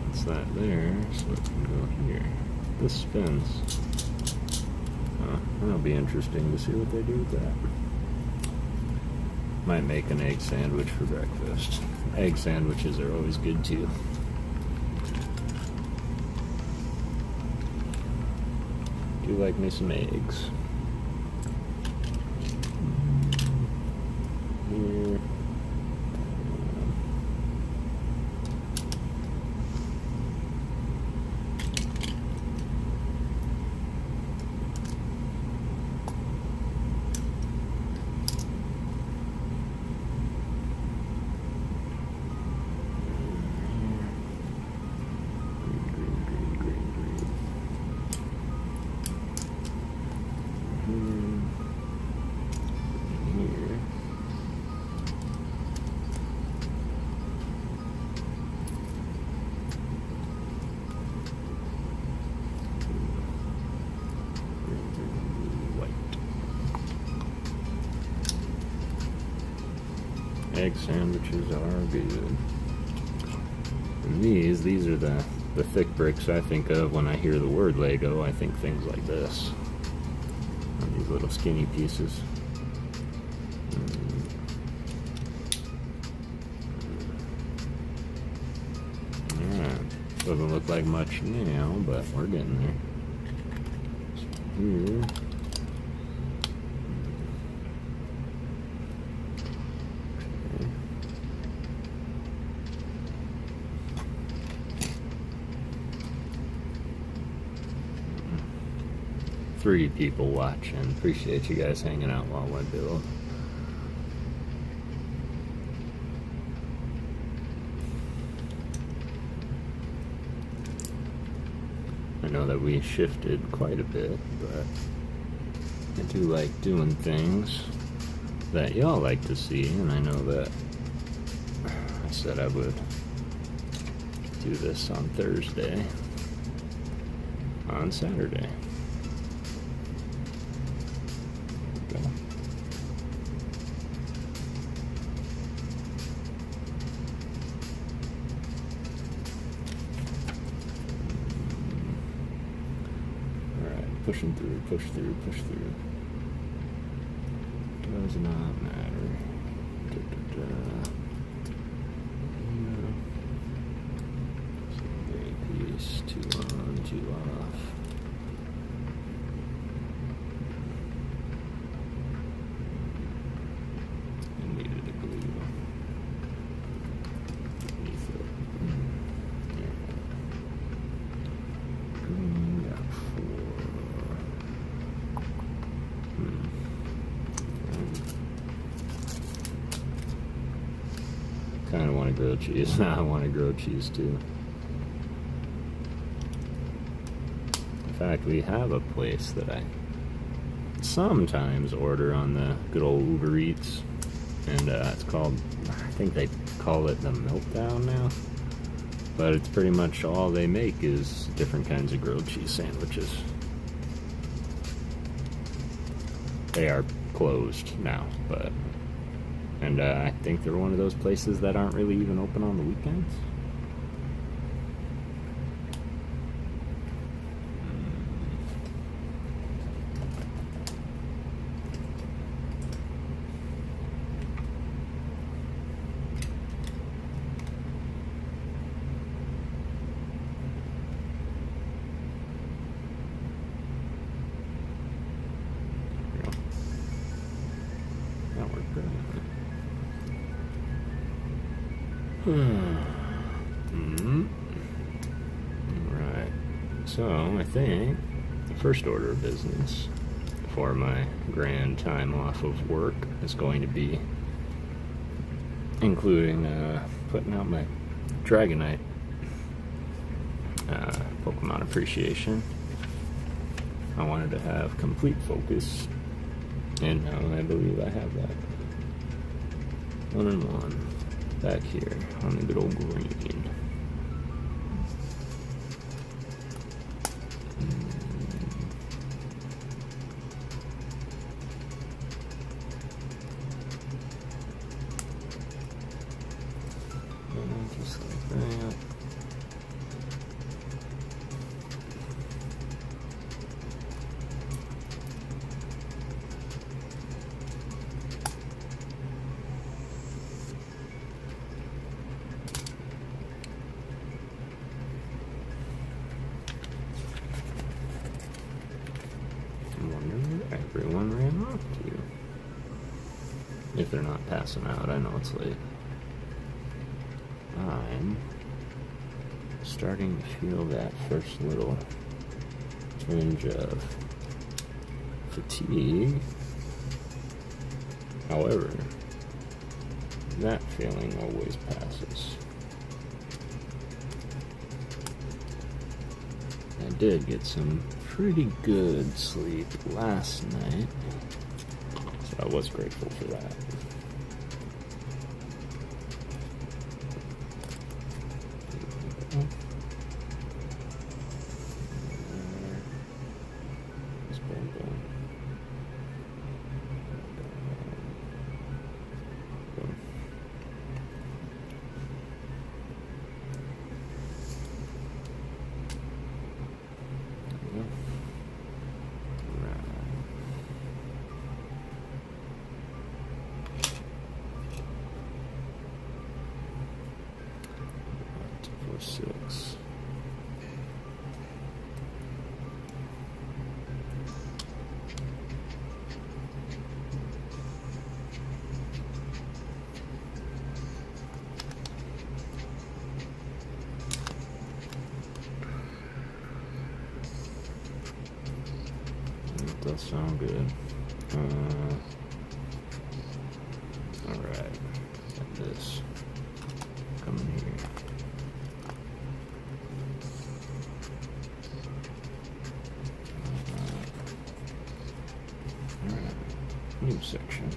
That's that there, so it can go here. This spins. That'll be interesting to see what they do with that. Might make an egg sandwich for breakfast. Egg sandwiches are always good too. Do like me some eggs. Here. Egg sandwiches are good. And these are the thick bricks I think of when I hear the word Lego. I think things like this. And these little skinny pieces. Alright. Doesn't look like much now, but we're getting there. So here. 3 people watching. Appreciate you guys hanging out while I build. I know that we shifted quite a bit, but I do like doing things that y'all like to see, and I know that I said I would do this on Thursday, on Saturday. pushing through, push through, push through. Does not matter. Piece, 2 on, 2 off. I needed a glue. Green got 4. Kind of want a grilled cheese. I want a grilled cheese too. In fact, we have a place that I sometimes order on the good old Uber Eats, and it's called, I think they call it the Meltdown now, but it's pretty much all they make is different kinds of grilled cheese sandwiches. They are closed now, but, and I think they're one of those places that aren't really even open on the weekends. Right, so I think the first order of business for my grand time off of work is going to be including putting out my Dragonite Pokemon appreciation. I wanted to have complete focus, and now I believe I have that. 1 and 1. Back here on the good old green. Just like that. Everyone ran off to. If they're not passing out, I know it's late. I'm starting to feel that first little twinge of fatigue. However, that feeling always passes. I did get some pretty good sleep last night, so I was grateful for that. Six. That does sound good. All right, got this coming here. New section.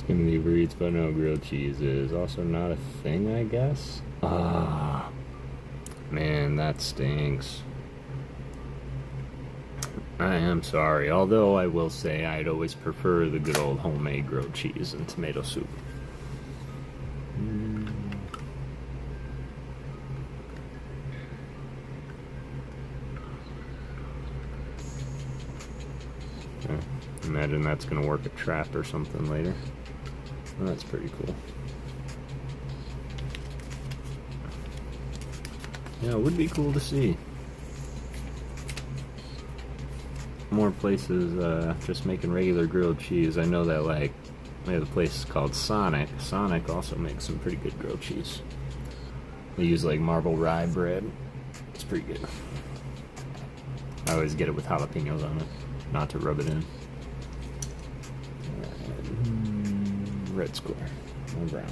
Skimming the Uber Eats, but no grilled cheese is also not a thing, I guess. Ah, man, that stinks. I am sorry, although I will say I'd always prefer the good old homemade grilled cheese and tomato soup. Imagine that's gonna work a trap or something later. Well, that's pretty cool. Yeah, it would be cool to see more places just making regular grilled cheese. I know that, like, they have a place called Sonic. Sonic also makes some pretty good grilled cheese. They use like marble rye bread. It's pretty good. I always get it with jalapenos on it, not to rub it in. Red square, or brown.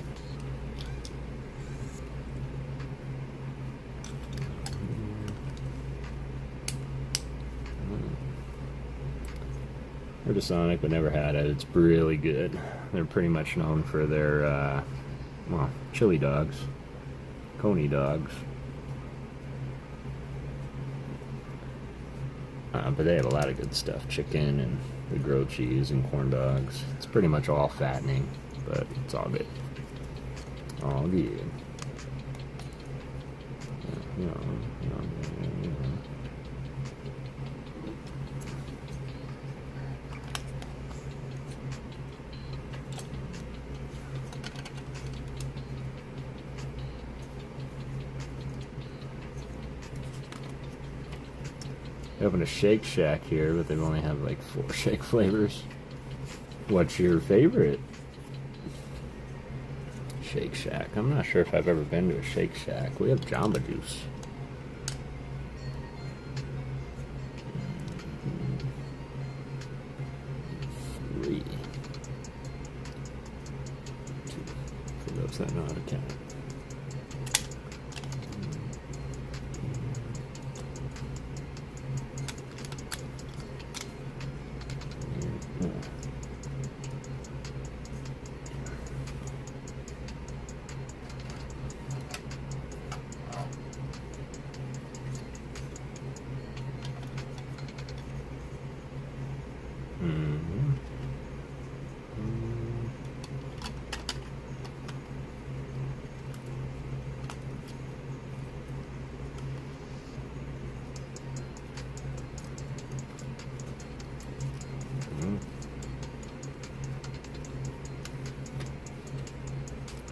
Heard of Sonic, but never had it. It's really good. They're pretty much known for their, well, chili dogs, coney dogs. But they have a lot of good stuff. Chicken and the grilled cheese and corn dogs. It's pretty much all fattening, but it's all good. All good. You know. They opened a Shake Shack here, but they've only have like 4 shake flavors. What's your favorite? Shake Shack. I'm not sure if I've ever been to a Shake Shack. We have Jamba Juice. Three. 2. For those that know how to count.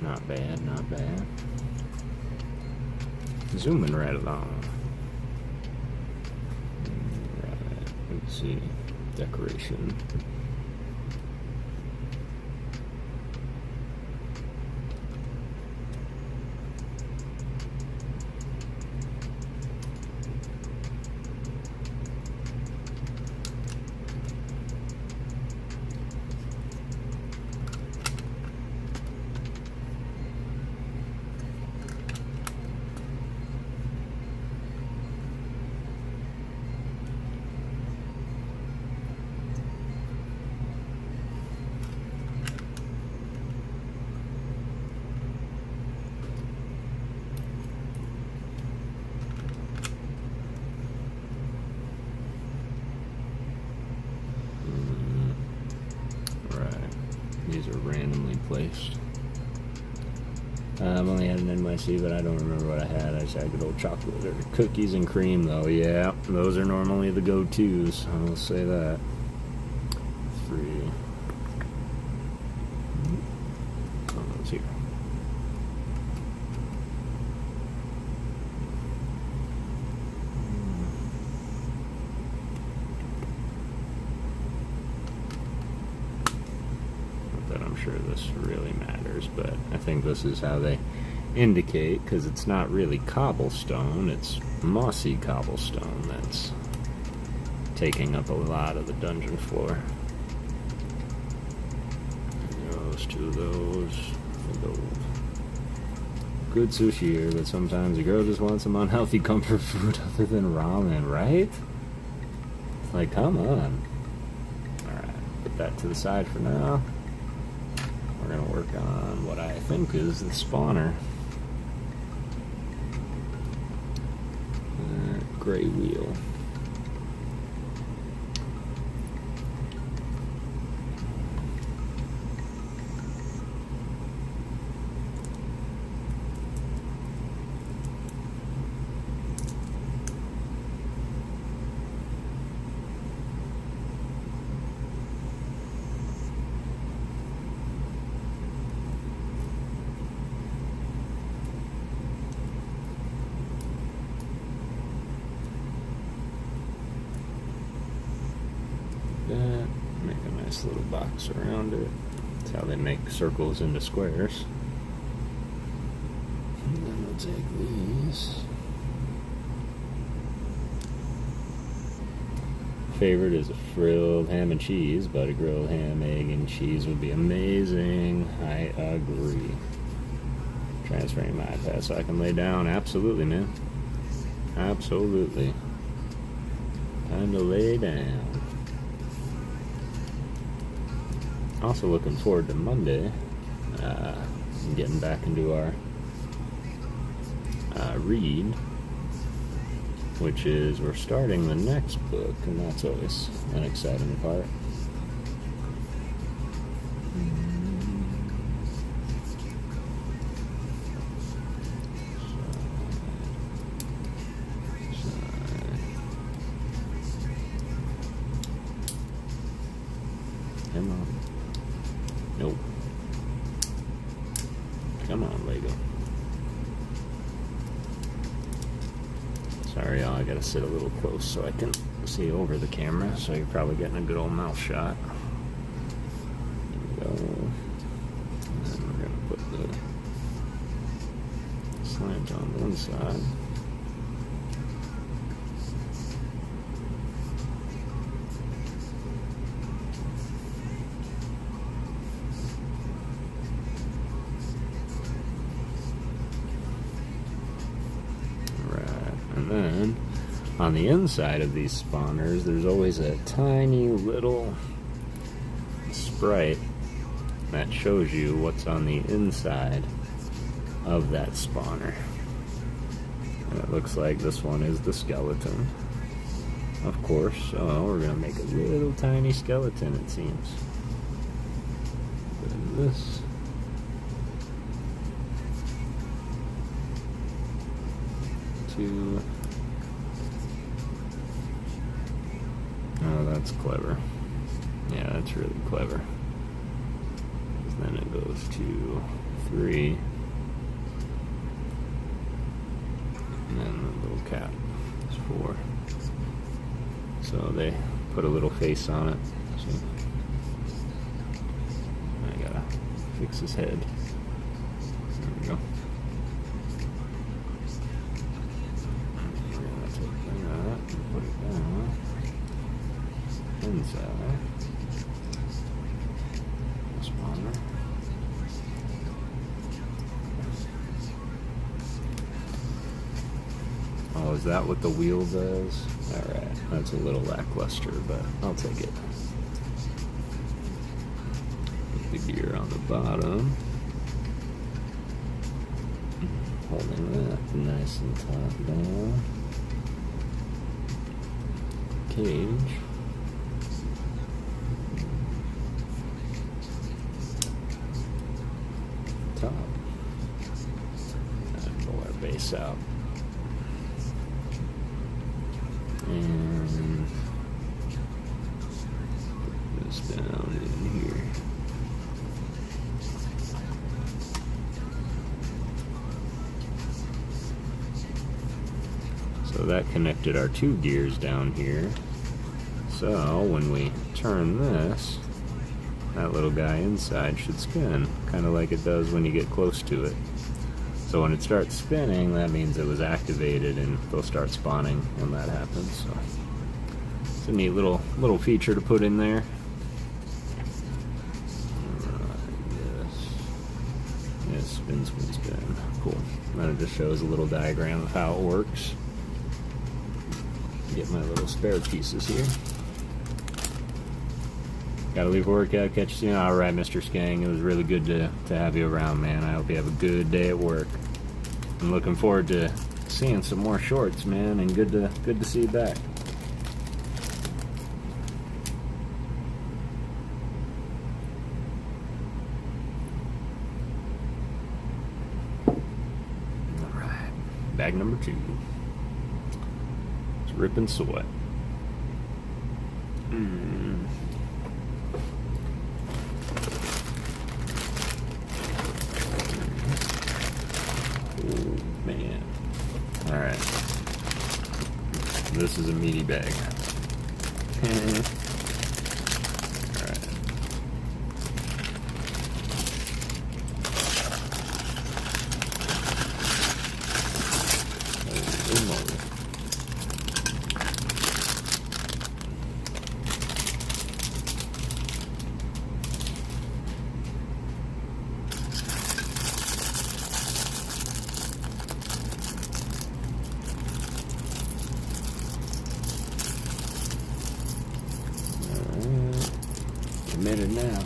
Not bad, not bad. Zooming right along. Right, let's see. Decoration. These are randomly placed. I've only had an NYC, but I don't remember what I had. I just had good old chocolate or cookies and cream, though. Yeah, those are normally the go-tos. I will say that. 3. Oh, those here. I'm sure this really matters, but I think this is how they indicate, because it's not really cobblestone, it's mossy cobblestone that's taking up a lot of the dungeon floor. Those 2 of those for gold. Good sushi here, but sometimes a girl just wants some unhealthy comfort food other than ramen, right? Like, come on. Alright, put that to the side for now. work on what I think is the spawner. Gray wheel. Make a nice little box around it. That's how they make circles into squares. And then we'll take these. Favorite is a frilled ham and cheese, but a grilled ham, egg, and cheese would be amazing. I agree. Transferring my iPad so I can lay down. Absolutely, man. Absolutely. Time to lay down. Also looking forward to Monday, getting back into our read, which is we're starting the next book, and that's always an exciting part. Come on. Nope. Come on, Lego. Sorry, y'all, I gotta sit a little close so I can see over the camera, so you're probably getting a good old mouth shot. There we go. And then we're gonna put the slant on one side. And then on the inside of these spawners, there's always a tiny little sprite that shows you what's on the inside of that spawner. And it looks like this one is the skeleton, of course. So we're gonna make a little tiny skeleton, it seems. Put in this. Oh, that's clever. Yeah, that's really clever. Then it goes to 3. And then the little cat is 4. So they put a little face on it. See? I gotta fix his head. There we go. Put it down inside the spawner. Oh, is that what the wheel does? Alright, that's a little lackluster, but I'll take it. Put the gear on the bottom. Holding that nice and top down. Cage. Top. And pull our base out. And put this down in here. So that connected our 2 gears down here. So when we turn this, that little guy inside should spin, kind of like it does when you get close to it. So when it starts spinning, that means it was activated and they'll start spawning when that happens. So it's a neat little feature to put in there. Yeah, spin, spin, spin. Cool. Then it just shows a little diagram of how it works. Get my little spare pieces here. Gotta leave work out, catch you soon. Alright, Mr. Skang, it was really good to have you around, man. I hope you have a good day at work. I'm looking forward to seeing some more shorts, man, and good to see you back. Alright, bag number 2. It's Rip and Sweat. Oh, man. Alright. This is a meaty bag. Alright. Holy moly. Minute now.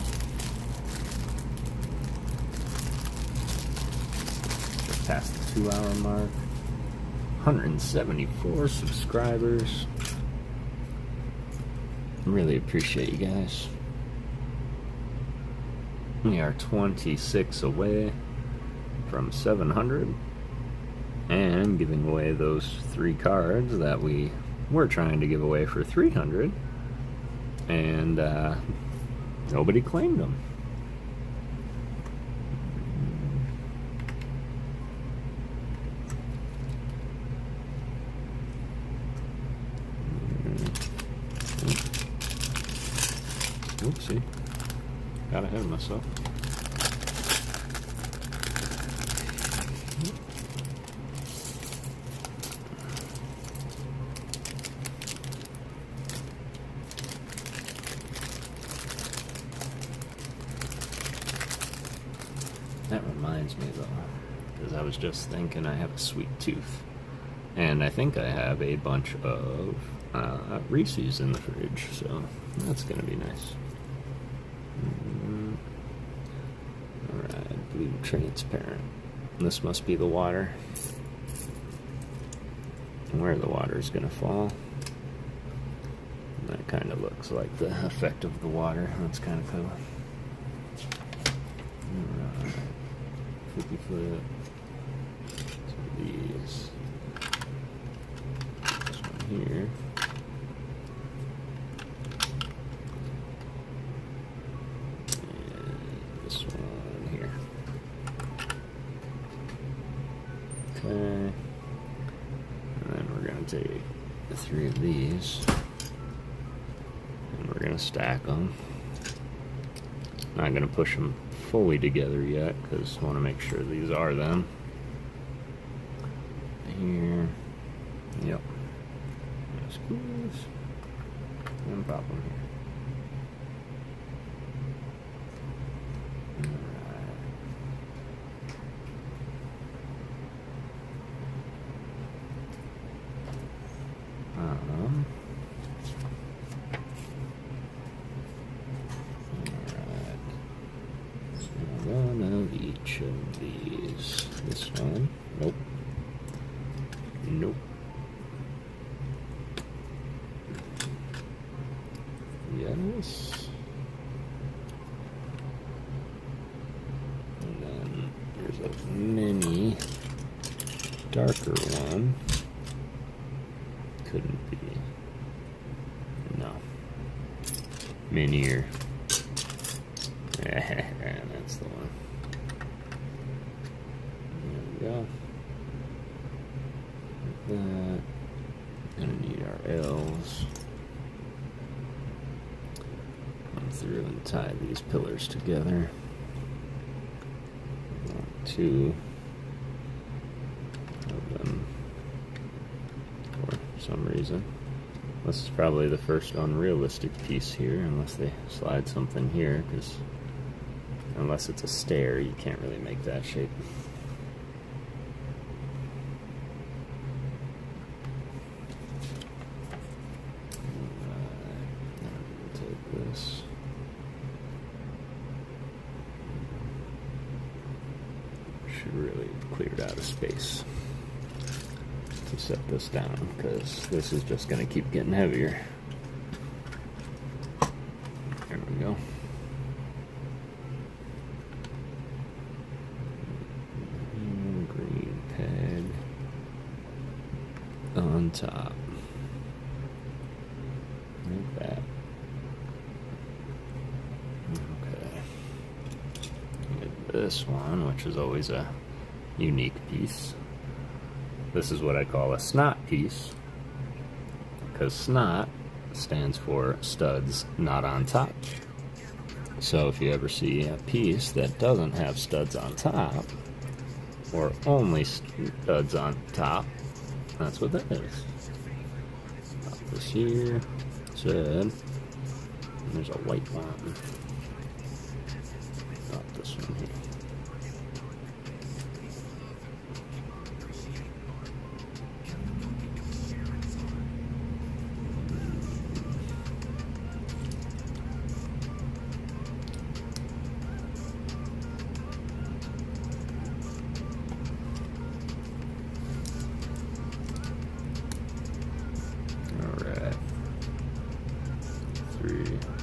Just past the 2-hour mark. 174 subscribers. Really appreciate you guys. We are 26 away from 700 and giving away those 3 cards that we were trying to give away for 300, and nobody claimed them. Oopsie. Got ahead of myself. That reminds me, though, because I was just thinking I have a sweet tooth, and I think I have a bunch of Reese's in the fridge, so that's gonna be nice. Alright, blue transparent. This must be the water. Where the water is gonna fall. That kind of looks like the effect of the water. That's kind of cool. Alright. Flippy flip. So these. This one here. And this one here. Okay. And then we're going to take 3 of these. And we're going to stack them. Not going to push them fully together yet, because I want to make sure these are them. Here. Yep. Squeeze. And pop them here. One of each of these. This one. Nope. Nope. Yes. And then there's a mini darker one. Couldn't be. No. Minier. That's the one. There we go. Like that. Gonna need our L's. Come through and tie these pillars together. Want 2 of them for some reason. This is probably the first unrealistic piece here, unless they slide something here, because unless it's a stair, you can't really make that shape. Take this. should really clear out of space to set this down, because this is just going to keep getting heavier. There we go. Green peg on top. Like that. Okay. Get this one, which is always a unique piece. This is what I call a snot piece, because snot stands for studs not on top. So if you ever see a piece that doesn't have studs on top, or only studs on top, that's what that is. Pop this here, and there's a white one. Pop this one here.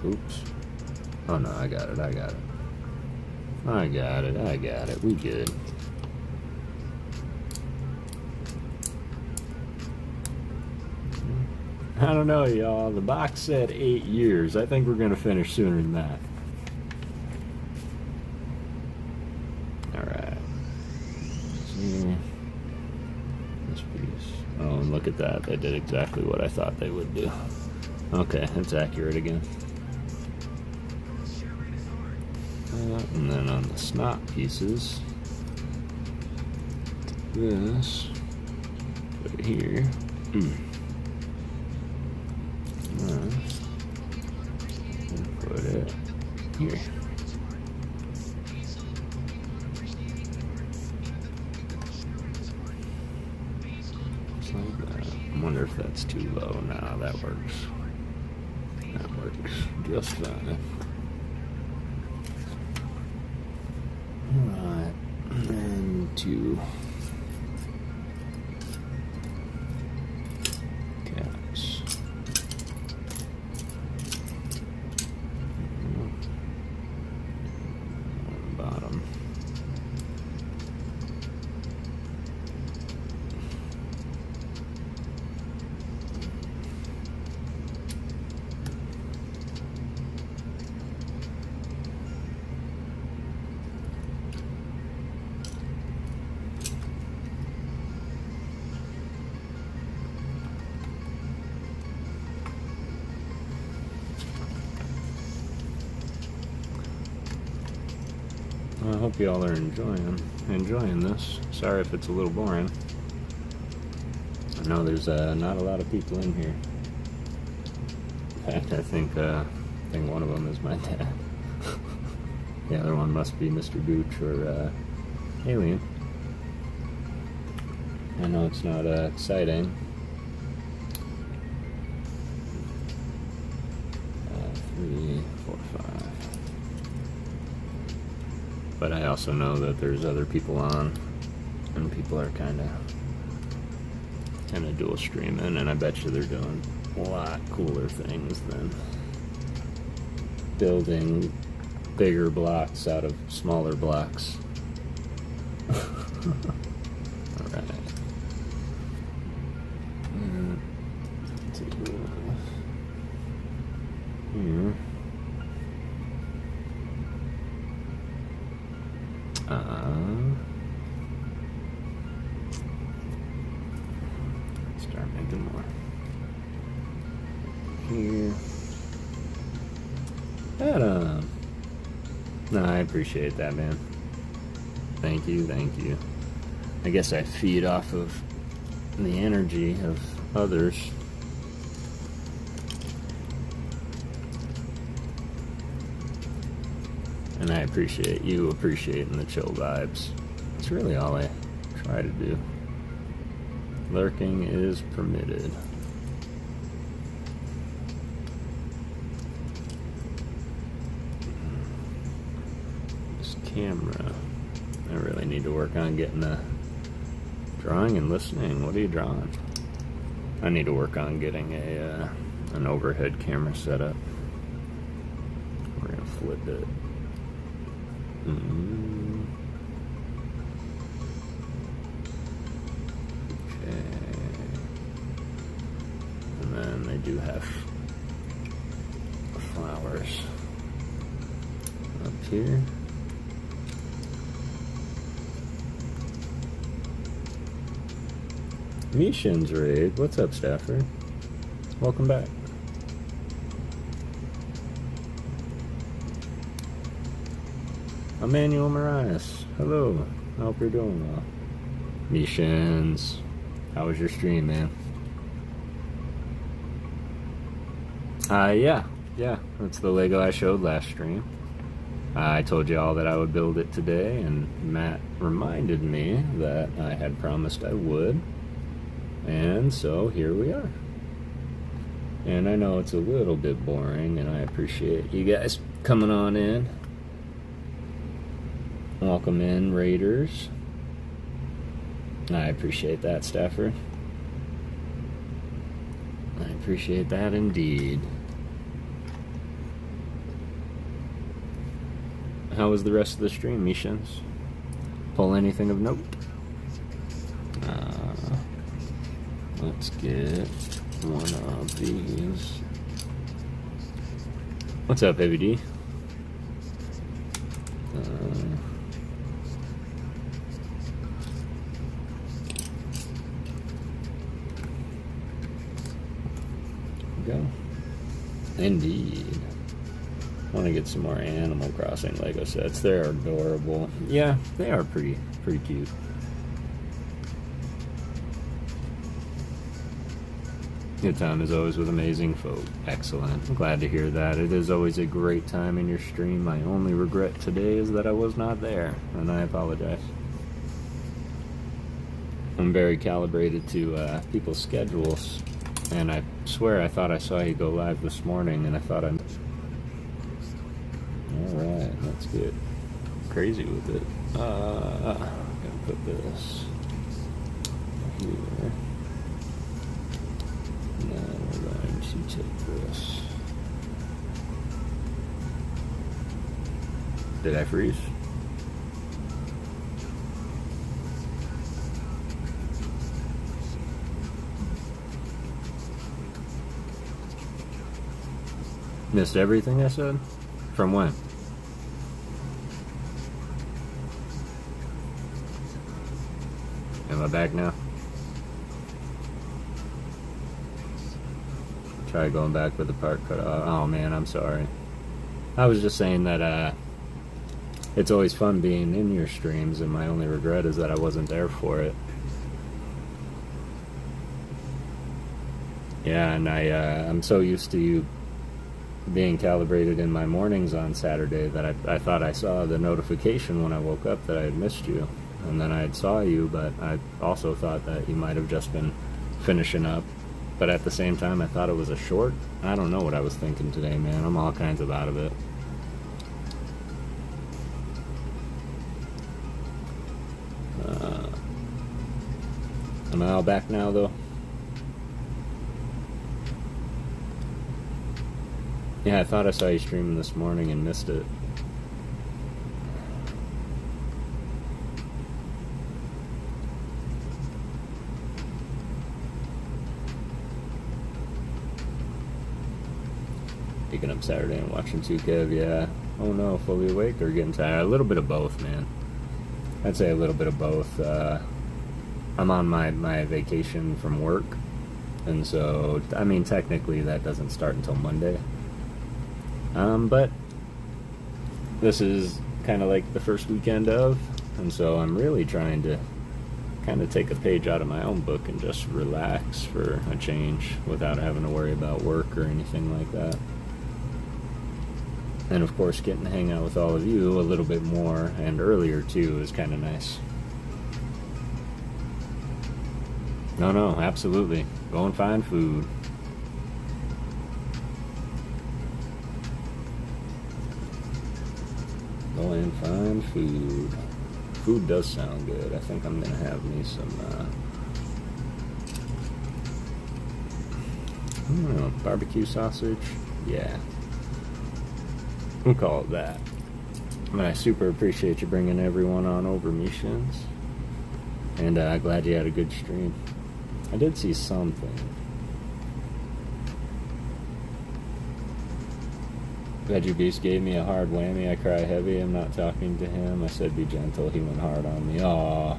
Oops. Oh no, I got it. I got it. We good. I don't know, y'all. The box said 8 years. I think we're going to finish sooner than that. Alright. See this piece. Oh, and look at that. They did exactly what I thought they would do. Okay, it's accurate again. And then on the snot pieces, this, put it here. And put it here. Just like that. I wonder if that's too low. Nah, that works. That works just fine. Alright, and two caps. On the bottom. I hope y'all are enjoying this. Sorry if it's a little boring. I know there's not a lot of people in here. In fact, I think one of them is my dad. The other one must be Mr. Gooch or Alien. I know it's not exciting. 3, 4, 5. But I also know that there's other people on, and people are kind of dual streaming, and I bet you they're doing a lot cooler things than building bigger blocks out of smaller blocks. Alright. Here. Start making more. Here. Adam. No, I appreciate that, man. Thank you, thank you. I guess I feed off of the energy of others. And I appreciate you appreciating the chill vibes. That's really all I try to do. Lurking is permitted. This camera. I really need to work on getting a drawing and listening. What are you drawing? I need to work on getting an overhead camera set up. We're gonna flip it. Okay. And then they do have flowers up here. Mission's raid. What's up, Stafford? Welcome back. Emmanuel Marias. Hello. I hope you're doing well. Missions. How was your stream, man? Yeah. That's the Lego I showed last stream. I told you all that I would build it today, and Matt reminded me that I had promised I would. And so here we are. And I know it's a little bit boring, and I appreciate you guys coming on in. Welcome in, Raiders. I appreciate that, Stafford. I appreciate that indeed. How was the rest of the stream, Mishans? Pull anything of note? Let's get one of these. What's up, Baby D? Go. Indeed. I want to get some more Animal Crossing Lego sets. They're adorable. Yeah, they are pretty cute. Good time as always with amazing folk. Excellent. I'm glad to hear that. It is always a great time in your stream. My only regret today is that I was not there, and I apologize. I'm very calibrated to people's schedules, and I swear I thought I saw you go live this morning, and I thought I'm... Alright, let's get crazy with it. Gotta put this here. Now we're going to take this. Did I freeze? Missed everything I said? From when? Am I back now? Try going back with the part cut off. Oh man, I'm sorry. I was just saying that it's always fun being in your streams, and my only regret is that I wasn't there for it. Yeah, and I'm so used to you being calibrated in my mornings on Saturday that I thought I saw the notification when I woke up that I had missed you. And then I saw you, but I also thought that you might have just been finishing up. But at the same time, I thought it was a short. I don't know what I was thinking today, man. I'm all kinds of out of it. Am I all back now, though? Yeah, I thought I saw you streaming this morning and missed it. Picking up Saturday and watching 2 Kev, yeah. Oh no, fully awake or getting tired? A little bit of both, man. I'd say a little bit of both. I'm on my vacation from work, and so, I mean, technically that doesn't start until Monday. But this is kind of like the first weekend of, and so I'm really trying to kind of take a page out of my own book and just relax for a change without having to worry about work or anything like that. And of course, getting to hang out with all of you a little bit more and earlier too is kind of nice. No, absolutely. Go and find food. Go and find food. Food does sound good. I think I'm gonna have me some, I don't know, barbecue sausage? Yeah. We'll call it that. But I super appreciate you bringing everyone on over, Mishins. And glad you had a good stream. I did see something. Veggie Beast gave me a hard whammy. I cry heavy. I'm not talking to him. I said be gentle. He went hard on me. Aww.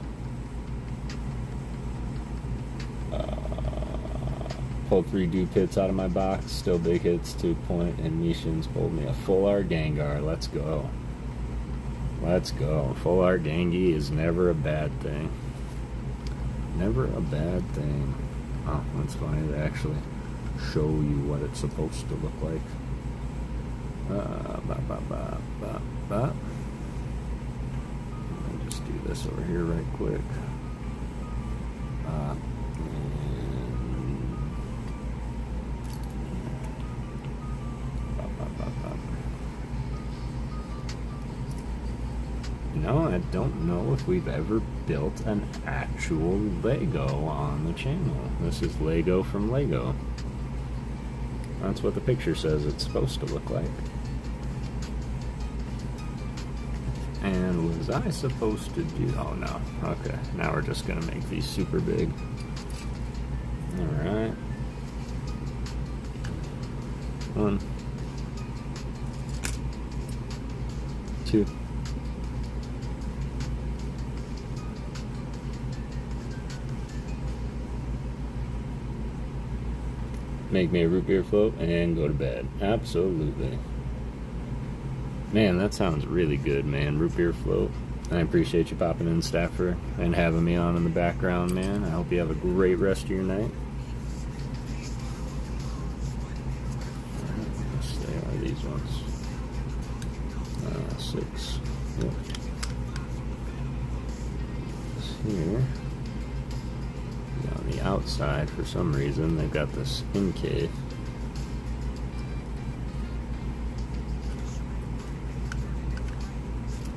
Pulled 3 dew pits out of my box. Still big hits, 2 point, and Mishins pulled me a full art Gengar. Let's go. Let's go. Full art Gengi is never a bad thing. Never a bad thing. Oh, that's funny. They actually show you what it's supposed to look like. I'll just do this over here right quick. No, I don't know if we've ever built an actual Lego on the channel. This is Lego from Lego. That's what the picture says it's supposed to look like. And was I supposed to do... Oh, no. Okay, now we're just going to make these super big. Alright. 1, 2. Make me a root beer float and go to bed. Absolutely. Man, that sounds really good, man. Root beer float. I appreciate you popping in, Staffer, and having me on in the background, man. I hope you have a great rest of your night. Yes, they are these ones. 6. Yep. Here. On the outside, for some reason, they've got this in-cave.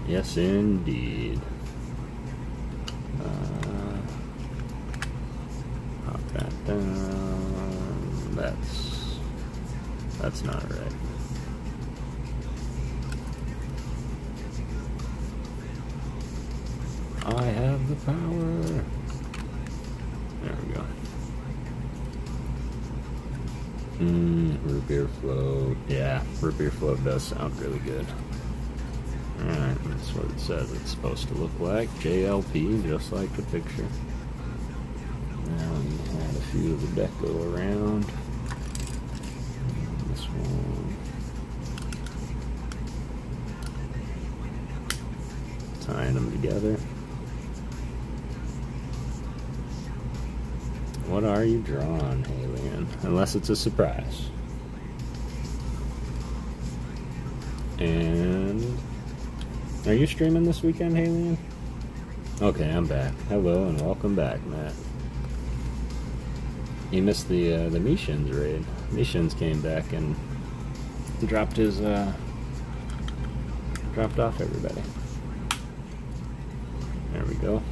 Yes, indeed. Pop that down. That's not right. I have the power. There we go. Root beer float. Yeah, root beer float does sound really good. Alright, that's what it says it's supposed to look like. JLP, just like the picture. Now we add a few of the deco around. And this one. Tying them together. What are you drawing, Alien? Unless it's a surprise. And are you streaming this weekend, Alien? Okay, I'm back. Hello and welcome back, Matt. You missed the Mishins raid. Mishins came back and dropped his dropped off everybody. There we go.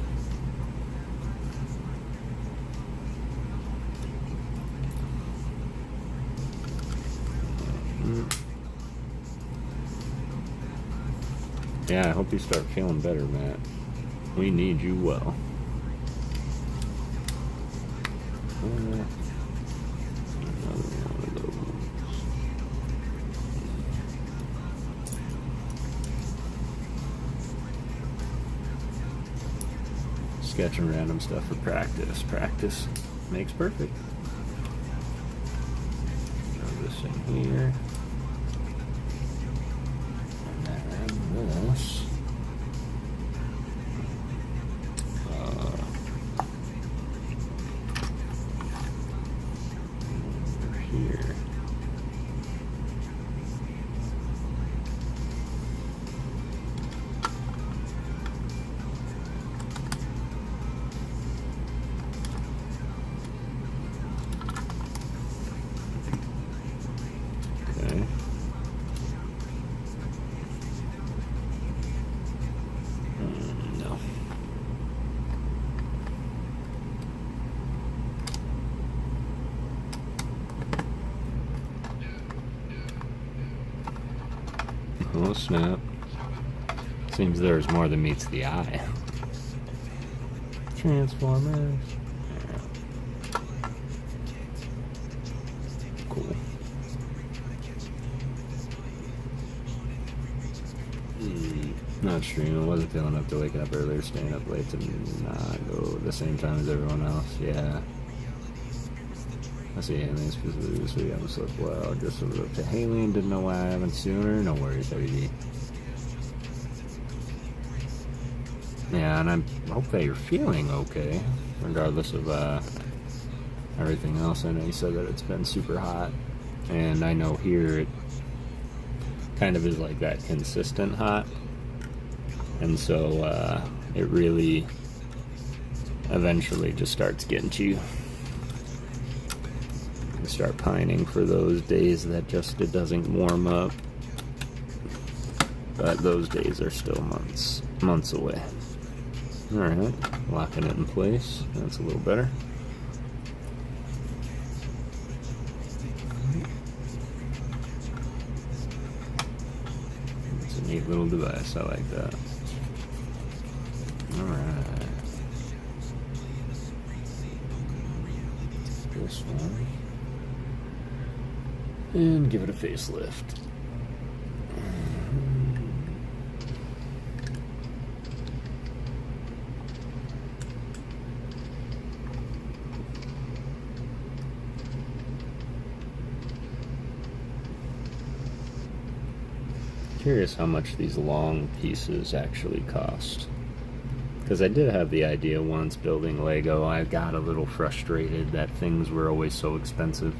Yeah, I hope you start feeling better, Matt. We need you well. Another one of those. Sketching random stuff for practice. Practice makes perfect. Throw this in here. This. Over here. Okay. snap. Seems there's more than meets the eye. Transformers. Cool. Not streaming. I wasn't feeling up to waking up earlier, staying up late to not go the same time as everyone else. Yeah. I see Haley specifically this week. I'm slept well. Just a little to Haley. Didn't know why I haven't sooner. No worries, WD. Yeah, and I hope that you're feeling okay, regardless of everything else. I know you said that it's been super hot, and I know here it kind of is like that consistent hot. And so it really eventually just starts getting to you. You start pining for those days that just it doesn't warm up. But those days are still months away. Alright, locking it in place. That's a little better. It's a neat little device. I like that. Alright. This one. And give it a facelift. Curious how much these long pieces actually cost. Because I did have the idea once building Lego, I got a little frustrated that things were always so expensive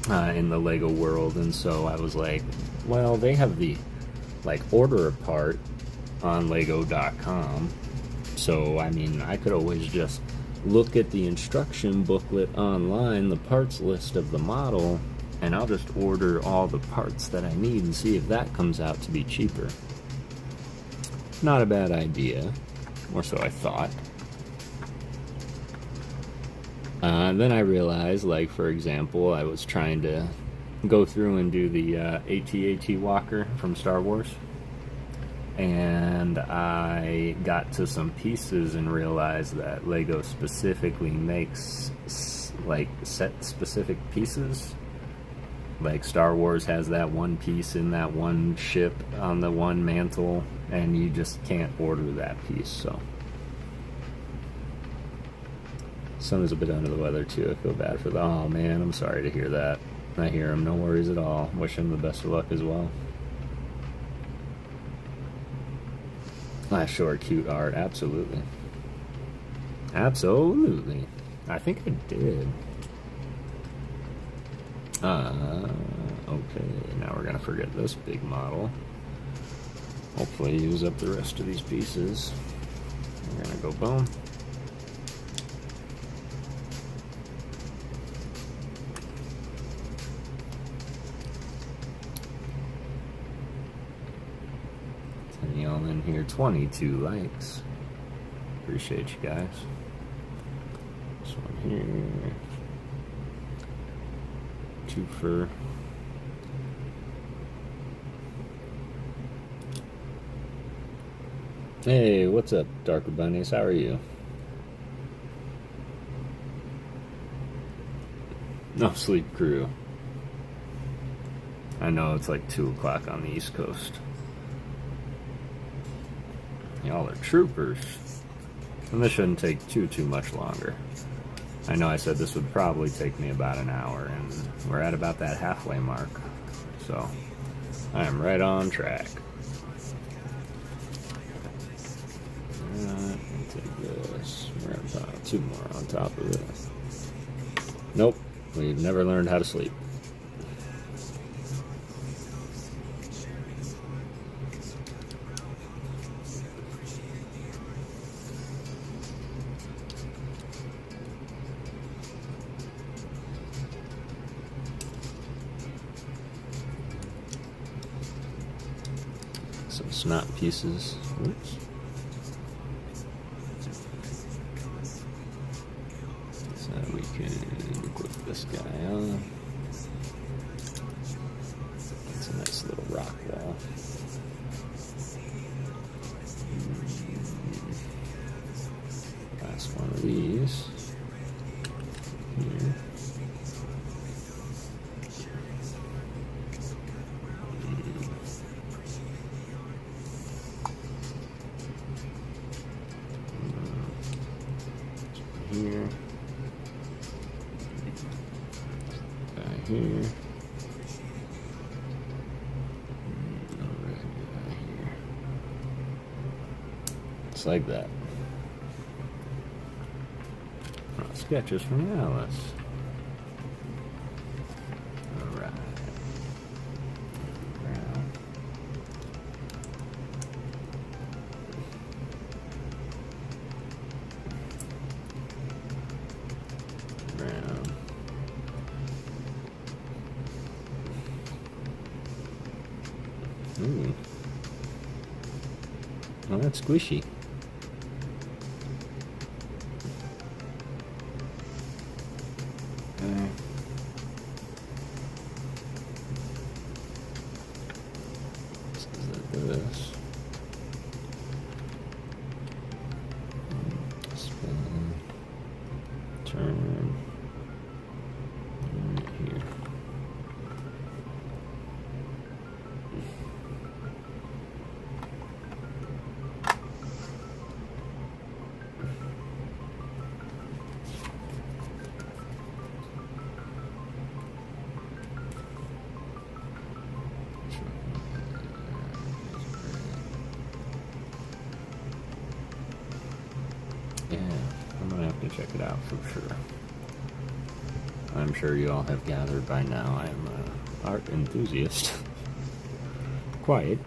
in the Lego world, and so I was like, well, they have the order a part on Lego.com, so I mean I could always just look at the instruction booklet online, the parts list of the model, and I'll just order all the parts that I need and see if that comes out to be cheaper. Not a bad idea, or so I thought. Then I realized, like, for example, I was trying to go through and do the AT-AT Walker from Star Wars, and I got to some pieces and realized that Lego specifically makes, like, set-specific pieces. Like, Star Wars has that one piece in that one ship on the one mantle, and you just can't order that piece, so. Son is a bit under the weather, too. I feel bad for the... Oh, man, I'm sorry to hear that. I hear him. No worries at all. Wish him the best of luck as well. Short, cute art. Absolutely. Absolutely. I think I did. Okay, now we're gonna forget this big model. Hopefully use up the rest of these pieces. We're gonna go boom. Ten y'all in here, 22 likes. Appreciate you guys. This one here. For hey, what's up, Darker Bunnies? How are you? No sleep crew. I know it's like 2 o'clock on the East Coast. Y'all are troopers. And this shouldn't take too much longer. I know I said this would probably take me about an hour, and we're at about that halfway mark. So, I am right on track. Alright, take this. We're at about 2 more on top of it. Nope, we've never learned how to sleep. Some snot pieces. Oops. So we can equip this guy on. It's a nice little rock wall. Last one of these. Here. Here. Guy here. Here. It's like that. Sketches from Alice. Alright. Brown. Brown. Ooh. Oh, that's squishy. This. Spin. Turn. Right here. Yeah, I'm gonna have to check it out for sure. I'm sure you all have gathered by now I am an art enthusiast. Quite.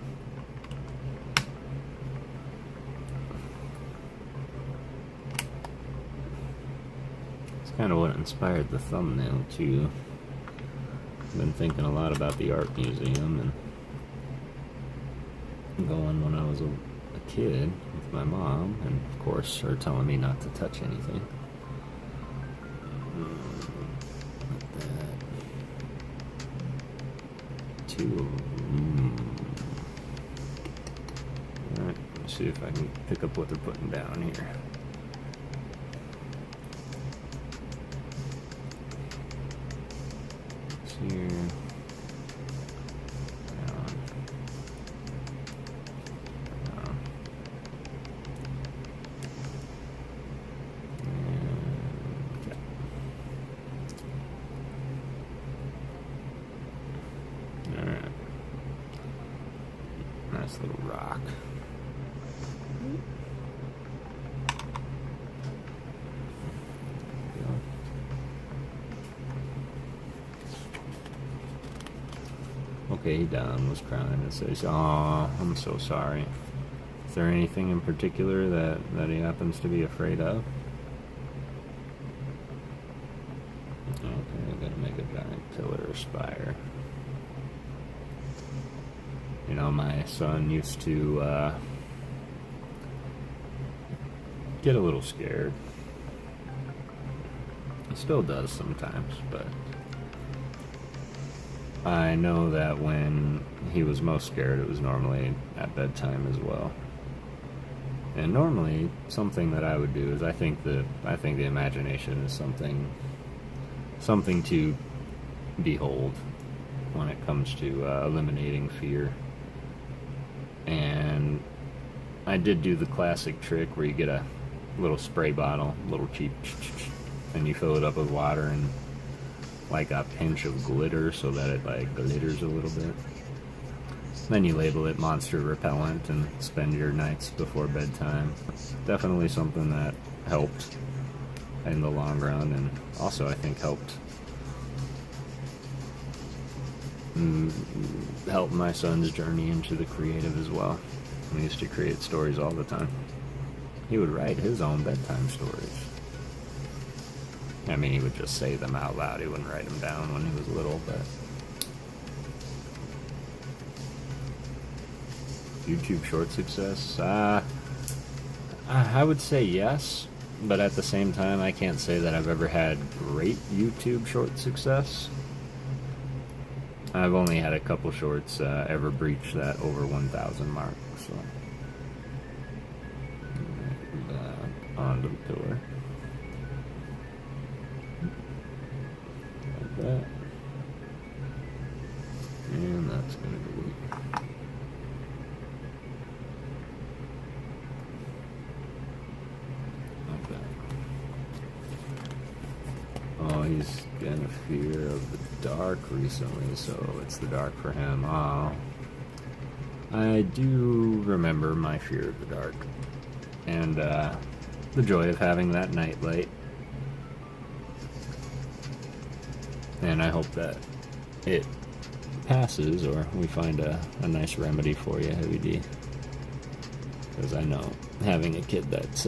It's kind of what inspired the thumbnail too. I've been thinking a lot about the art museum and going when I was a kid with my mom, and of course her telling me not to touch anything. Like that. Two. Alright, let's see if I can pick up what they're putting down here. It's here. Nice little rock. Okay, Don was crying and says, "Aw, I'm so sorry. Is there anything in particular that he happens to be afraid of?" Okay, I gotta make a giant pillar or spire. You know, my son used to get a little scared. He still does sometimes, but I know that when he was most scared, it was normally at bedtime as well. And normally, something that I would do is I think the imagination is something to behold when it comes to eliminating fear. And I did do the classic trick where you get a little spray bottle, little cheap, and you fill it up with water and like a pinch of glitter so that it like glitters a little bit. Then you label it monster repellent and spend your nights before bedtime. Definitely something that helped in the long run, and also I think helped help my son's journey into the creative as well. We used to create stories all the time. He would write his own bedtime stories. I mean, he would just say them out loud. He wouldn't write them down when he was little, but YouTube short success? I would say yes, but at the same time, I can't say that I've ever had great YouTube short success. I've only had a couple shorts ever breach that over 1,000 mark, so. On onto the pillar. Like that. And that's going to delete. Like that. Oh, he's getting a fear of the dark recently, so it's the dark for him. Oh. I do remember my fear of the dark. And the joy of having that nightlight. And I hope that it passes, or we find a nice remedy for you, Heavy D. Because I know having a kid that's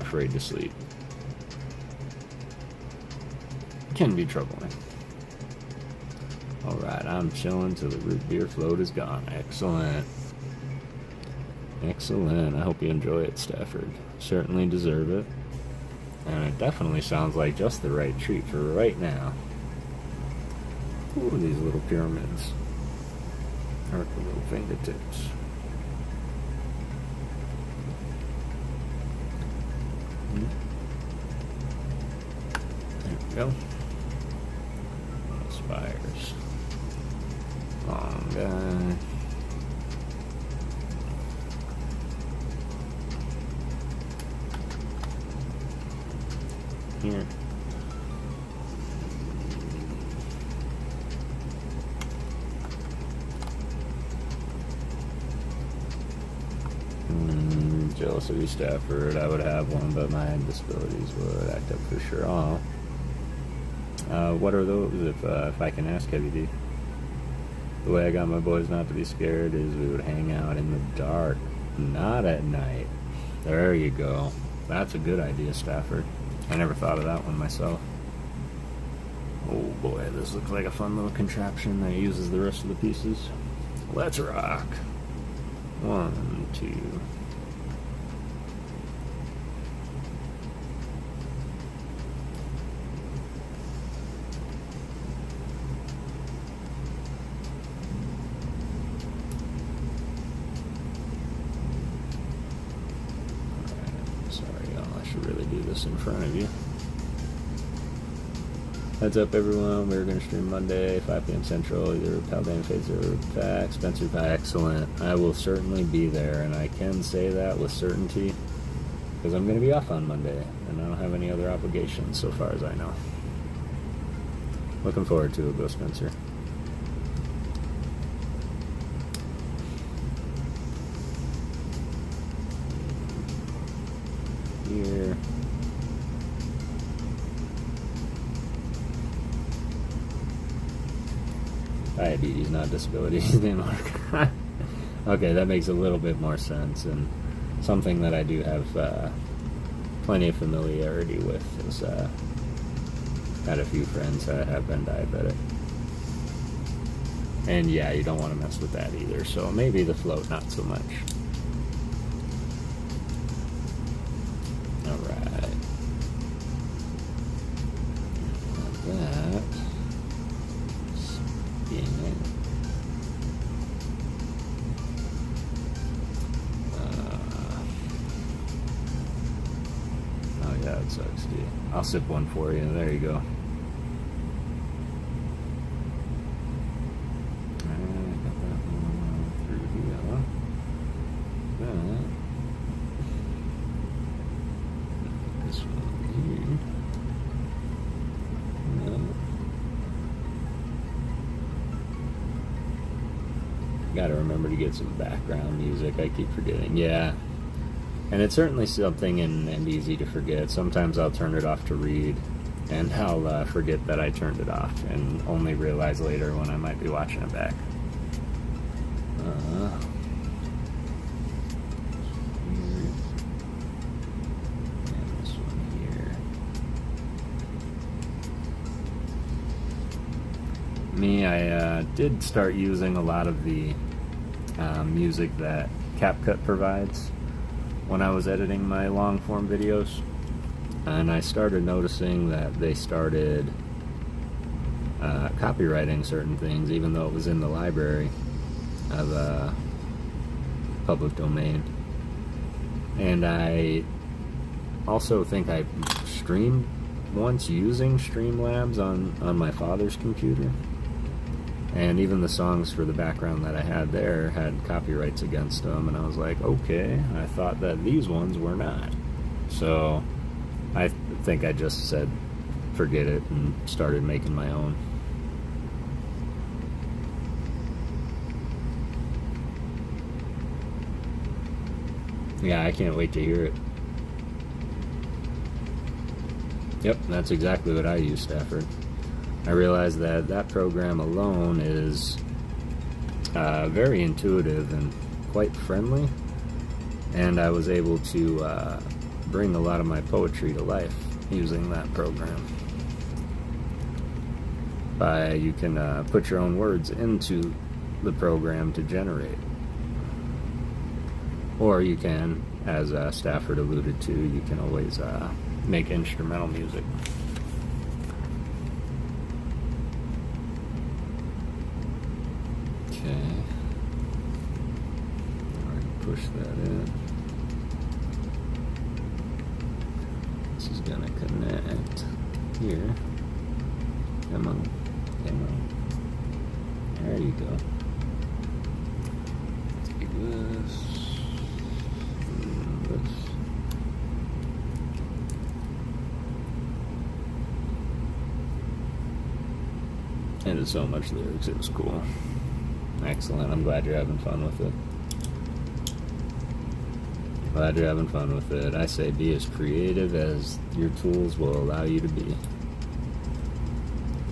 afraid to sleep can be troubling. Alright, I'm chilling till the root beer float is gone. Excellent. Excellent. I hope you enjoy it, Stafford. Certainly deserve it. And it definitely sounds like just the right treat for right now. Ooh, these little pyramids. Hurt the little fingertips. There we go. Spires. Long guy. Here. Jealous of you, Stafford. I would have one, but my disabilities would act up for sure. Oh. What are those, if I can ask, Heavy D? The way I got my boys not to be scared is we would hang out in the dark, not at night. There you go. That's a good idea, Stafford. I never thought of that one myself. Oh boy, this looks like a fun little contraption that uses the rest of the pieces. Let's rock. 1, 2. In front of you. Heads up, everyone. We're going to stream Monday, 5 p.m. Central, either Paldan Phaser or Pack, Spencer Pack. Excellent. I will certainly be there, and I can say that with certainty because I'm going to be off on Monday, and I don't have any other obligations so far as I know. Looking forward to it, though, Spencer. Here. Diabetes, not disabilities, didn't work. Okay, that makes a little bit more sense, and something that I do have plenty of familiarity with is had a few friends that have been diabetic. And yeah, you don't want to mess with that either, so maybe the float not so much. Alright. That. Oh yeah, it sucks, dude. I'll sip one for you. There you go. This one here. Gotta remember to get some background music. I keep forgetting. Yeah. And it's certainly something and easy to forget. Sometimes I'll turn it off to read, and I'll forget that I turned it off, and only realize later when I might be watching it back. And this one here. Me, I did start using a lot of the music that CapCut provides when I was editing my long form videos, and I started noticing that they started copyrighting certain things even though it was in the library of public domain. And I also think I streamed once using Streamlabs on my father's computer. And even the songs for the background that I had there had copyrights against them, and I was like, okay, I thought that these ones were not. So I think I just said forget it and started making my own. Yeah, I can't wait to hear it. Yep, that's exactly what I use, Stafford. I realized that that program alone is very intuitive and quite friendly, and I was able to bring a lot of my poetry to life using that program. You can put your own words into the program to generate. Or you can, as Stafford alluded to, you can always make instrumental music. Okay. Alright, push that in. This is gonna connect here. Come on. Come on. There you go. Take this. And it's so much lyrics, it was cool. Excellent, I'm glad you're having fun with it. Glad you're having fun with it. I say be as creative as your tools will allow you to be.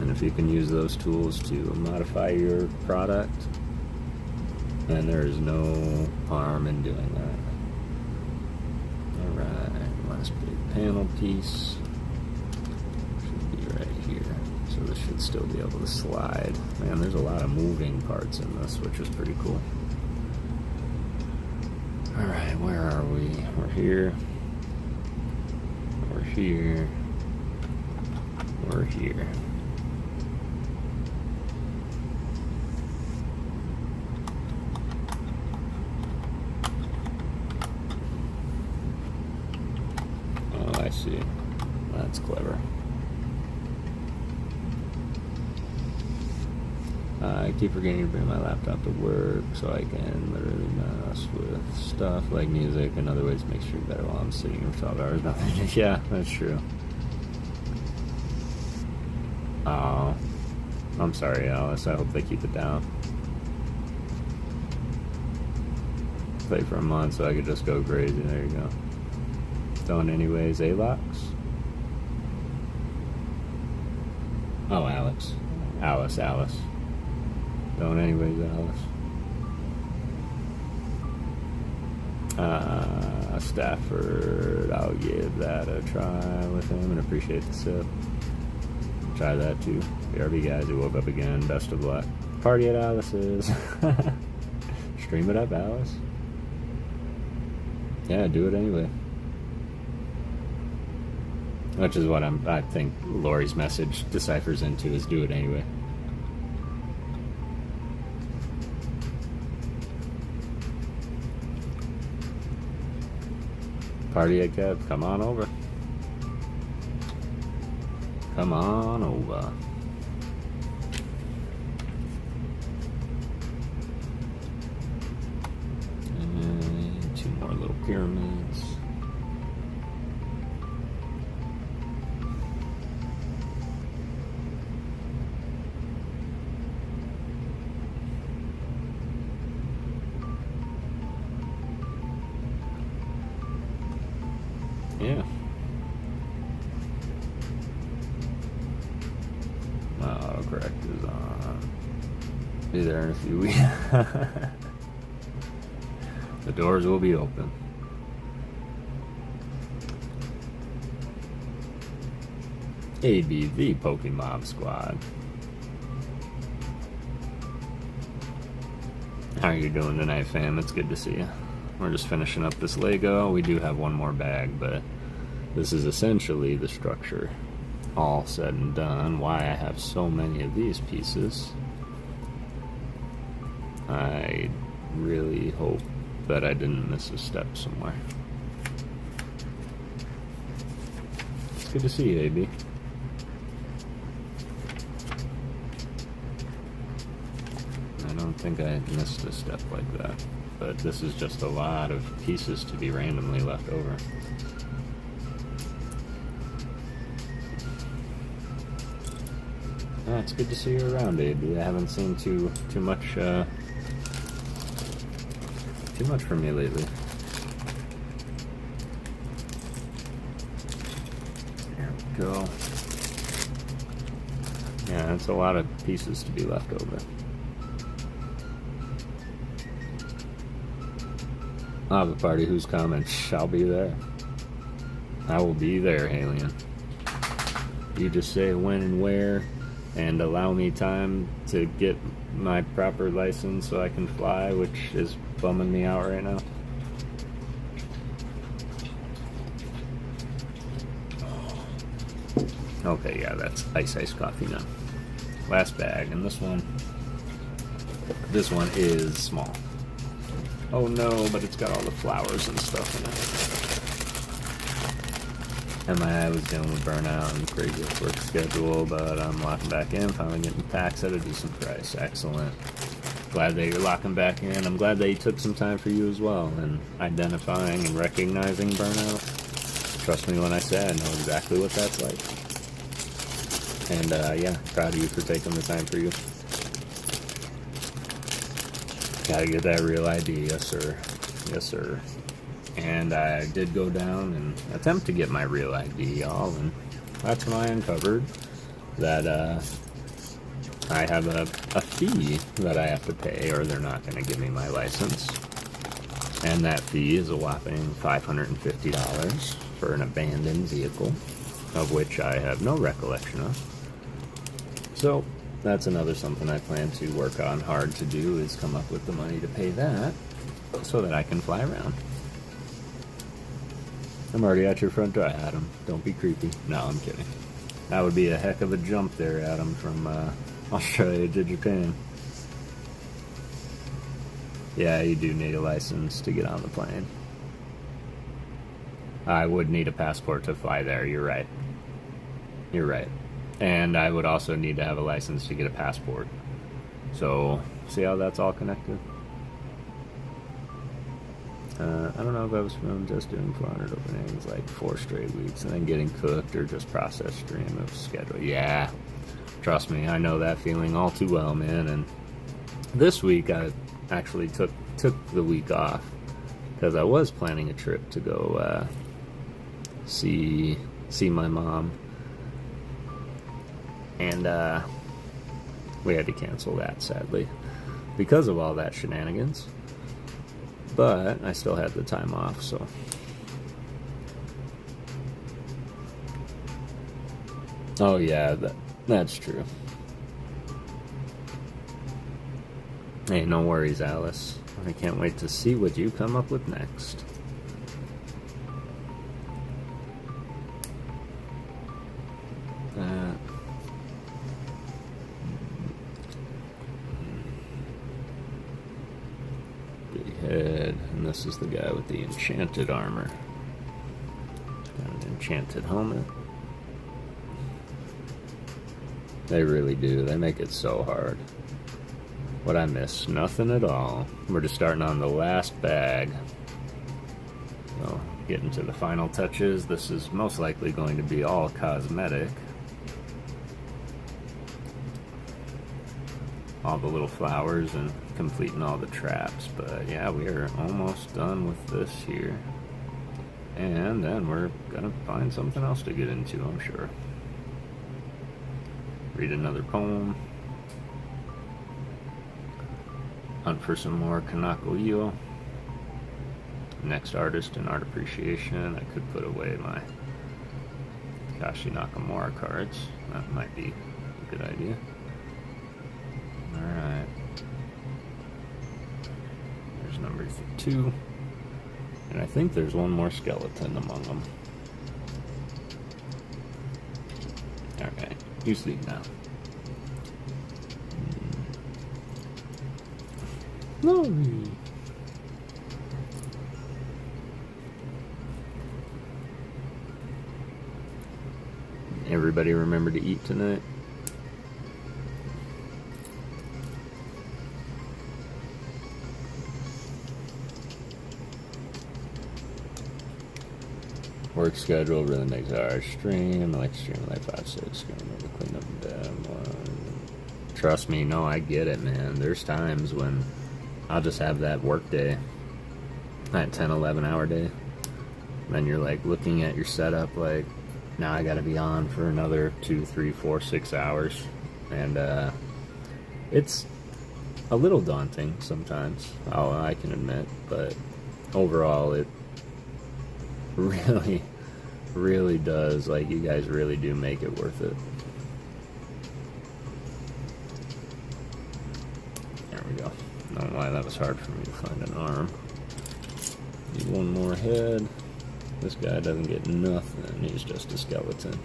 And if you can use those tools to modify your product, then there is no harm in doing that. Alright, last big panel piece. So this should still be able to slide. Man, there's a lot of moving parts in this, which is pretty cool. Alright, where are we? We're here. We're here. We're here. Oh, I see. That's clever. I keep forgetting to bring my laptop to work so I can literally mess with stuff like music and other ways to make sure better while I'm sitting here for 12 hours. Nothing. Yeah, that's true. Oh, I'm sorry, Alice. I hope they keep it down. Play for a month so I could just go crazy. There you go. Don't anyways, Alox? Oh, Alex. Alice. Don't anyways, Alice. Stafford, I'll give that a try with him and appreciate the sip. Try that too. BRB guys who woke up again, best of luck. Party at Alice's. Stream it up, Alice. Yeah, do it anyway. Which is what I think Lori's message deciphers into, is do it anyway. Party at Kev, come on over. Come on over. And 2 more little pyramids. Yeah. Autocorrect is on. Be there in a few weeks. The doors will be open. ABV Pokemon Squad. How are you doing tonight, fam? It's good to see you. We're just finishing up this Lego. We do have one more bag, but this is essentially the structure all said and done. Why I have so many of these pieces. I really hope that I didn't miss a step somewhere. It's good to see you, AB. I don't think I missed a step like that, but this is just a lot of pieces to be randomly left over. Ah, it's good to see you around, AB. I haven't seen too much from you lately. There we go. Yeah, it's a lot of pieces to be left over. I'll have a party whose comments, I'll be there. I will be there, Alien. You just say when and where, and allow me time to get my proper license so I can fly, which is bumming me out right now. Okay, yeah, that's iced coffee now. Last bag, and this one is small. Oh no, but it's got all the flowers and stuff in it. MIA was dealing with burnout and crazy work schedule, but I'm locking back in, finally getting packs at a decent price. Excellent. Glad that you're locking back in. I'm glad that you took some time for you as well, and identifying and recognizing burnout. Trust me when I say I know exactly what that's like. And yeah, proud of you for taking the time for you. Gotta get that real ID, yes sir. Yes sir. And I did go down and attempt to get my real ID, y'all, and that's when I uncovered that I have a fee that I have to pay or they're not going to give me my license. And that fee is a whopping $550 for an abandoned vehicle, of which I have no recollection of. So that's another something I plan to work on hard to do, is come up with the money to pay that so that I can fly around. I'm already at your front door, Adam. Don't be creepy. No, I'm kidding. That would be a heck of a jump there, Adam, from Australia to Japan. Yeah, you do need a license to get on the plane. I would need a passport to fly there, you're right. You're right. And I would also need to have a license to get a passport. So, see how that's all connected? I don't know if I was from just doing 400 openings like 4 straight weeks and then getting cooked or just process stream of schedule. Yeah, trust me, I know that feeling all too well, man. And this week I actually took the week off because I was planning a trip to go see my mom, and we had to cancel that sadly because of all that shenanigans. But I still had the time off, so. Oh yeah, that's true. Hey, no worries, Alice. I can't wait to see what you come up with next. And this is the guy with the enchanted armor. Got an enchanted helmet. They really do. They make it so hard. What I miss? Nothing at all. We're just starting on the last bag. So, getting to the final touches. This is most likely going to be all cosmetic. All the little flowers and completing all the traps, but yeah, we are almost done with this here, and then we're gonna find something else to get into, I'm sure. Read another poem, hunt for some more Kanako Io. Next artist in art appreciation. I could put away my Kashi Nakamura cards. That might be a good idea. Alright. There's number 2. And I think there's one more skeleton among them. Alright, you sleep now. No. Everybody remember to eat tonight? Work schedule really makes it hard. Stream, I like to stream like 5-6. Gonna remember clean up the bed. Trust me, no, I get it, man. There's times when I'll just have that work day, that 10-11 hour day. Then you're like looking at your setup like, now I gotta be on for another 2, 3, 4, 6 hours. And it's a little daunting sometimes, I can admit, but overall it really, really does, like, you guys really do make it worth it. There we go. I don't know why that was hard for me to find an arm. Need one more head. This guy doesn't get nothing, he's just a skeleton.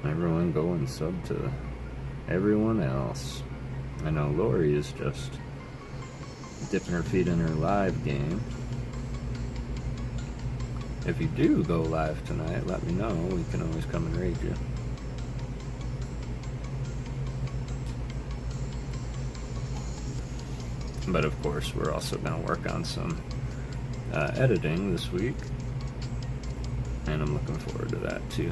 Everyone go and sub to everyone else. I know Lori is just dipping her feet in her live game. If you do go live tonight, let me know. We can always come and raid you. But of course, we're also going to work on some editing this week. And I'm looking forward to that too.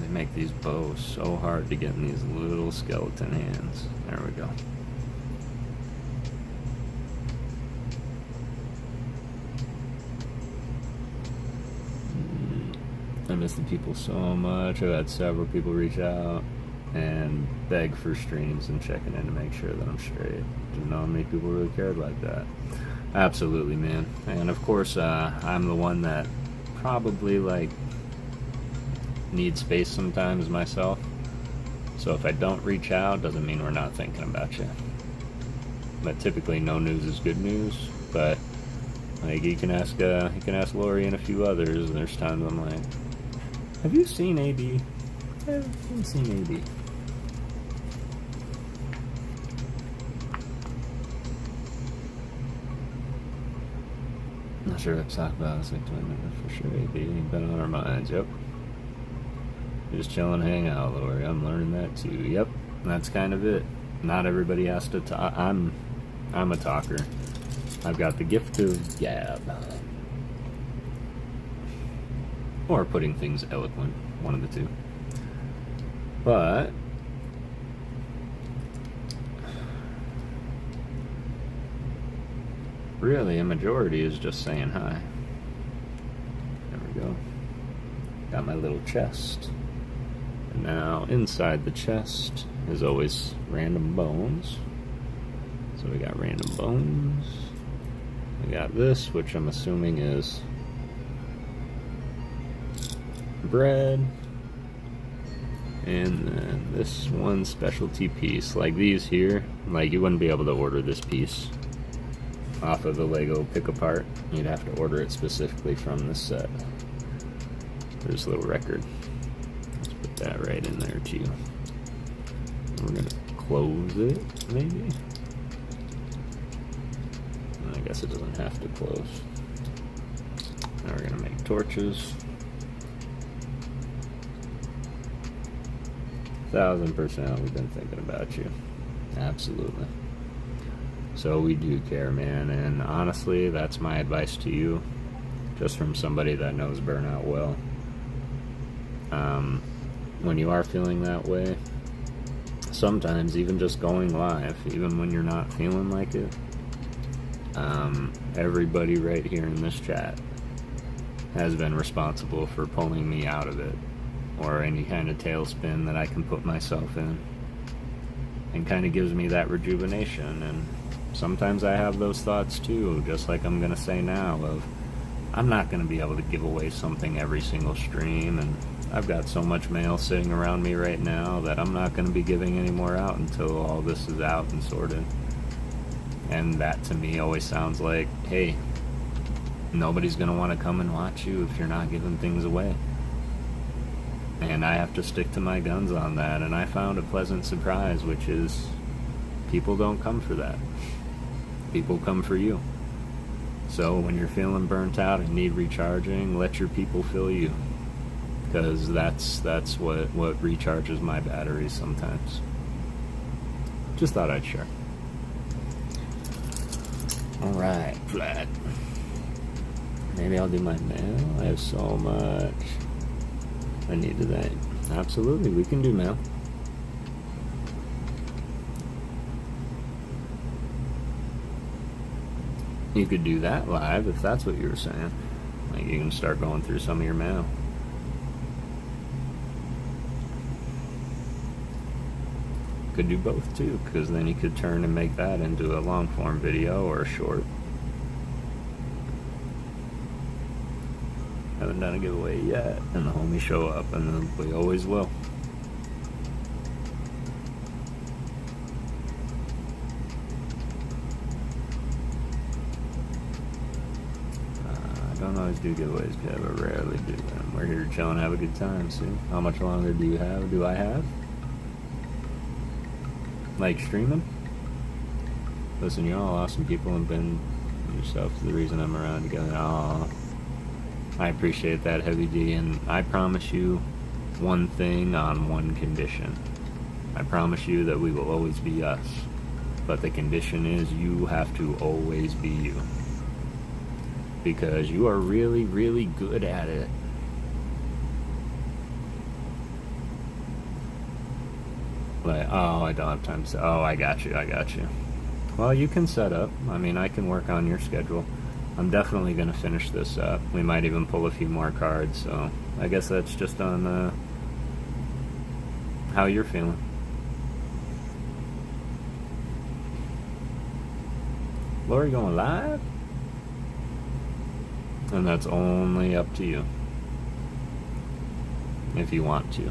They make these bows so hard to get in these little skeleton hands. There we go. I miss the people so much. I've had several people reach out and beg for streams and checking in to make sure that I'm straight. Didn't know how many people really cared like that. Absolutely, man. And of course, I'm the one that probably like needs space sometimes myself. So if I don't reach out, doesn't mean we're not thinking about you. But typically, no news is good news. But like you can ask Lori and a few others. And there's times I'm like, have you seen AB? I haven't seen AB. Not sure what to talk about. It's like 20 minutes for sure. AB been on our minds. Yep. Just chilling, hang out, Lori. I'm learning that too. Yep. That's kind of it. Not everybody has to talk. I'm a talker. I've got the gift of gab. Or putting things eloquent, one of the two. But really, a majority is just saying hi. There we go. Got my little chest. And now inside the chest is always random bones. So we got random bones. We got this, which I'm assuming is bread, and then this one specialty piece. Like these here, like you wouldn't be able to order this piece off of the Lego pick-apart. You'd have to order it specifically from this set. There's a little record. Let's put that right in there too. We're gonna close it, maybe? I guess it doesn't have to close. Now we're gonna make torches. 1000%, we've been thinking about you. Absolutely. So we do care, man, and honestly, that's my advice to you, just from somebody that knows burnout well. When you are feeling that way, sometimes even just going live, even when you're not feeling like it, everybody right here in this chat has been responsible for pulling me out of it, or any kind of tailspin that I can put myself in, and kind of gives me that rejuvenation. And sometimes I have those thoughts too, just like I'm gonna say now, of I'm not gonna be able to give away something every single stream, and I've got so much mail sitting around me right now that I'm not gonna be giving any more out until all this is out and sorted. And that to me always sounds like, hey, nobody's going to want to come and watch you if you're not giving things away. And I have to stick to my guns on that, and I found a pleasant surprise, which is people don't come for that. People come for you. So when you're feeling burnt out and need recharging, let your people fill you, because that's what recharges my batteries sometimes. Just thought I'd share. Alright, flat. Maybe I'll do my mail. I have so much I need today. Absolutely, we can do mail. You could do that live if that's what you were saying. Like, you can start going through some of your mail. Could do both too, because then you could turn and make that into a long form video or a short. Haven't done a giveaway yet, and the homies show up, and we always will. I don't always do giveaways, Kev. I rarely do them. We're here to chill and have a good time. See, how much longer do you have? Do I have? Like streaming? Listen, you're all awesome people and been yourself the reason I'm around together. Aww. I appreciate that, Heavy D, and I promise you one thing on one condition. I promise you that we will always be us. But the condition is you have to always be you. Because you are really, really good at it. Like, oh, I don't have time to... Oh, I got you. Well, you can set up. I mean, I can work on your schedule. I'm definitely going to finish this up. We might even pull a few more cards, so I guess that's just on how you're feeling. Lori going live? And that's only up to you. If you want to.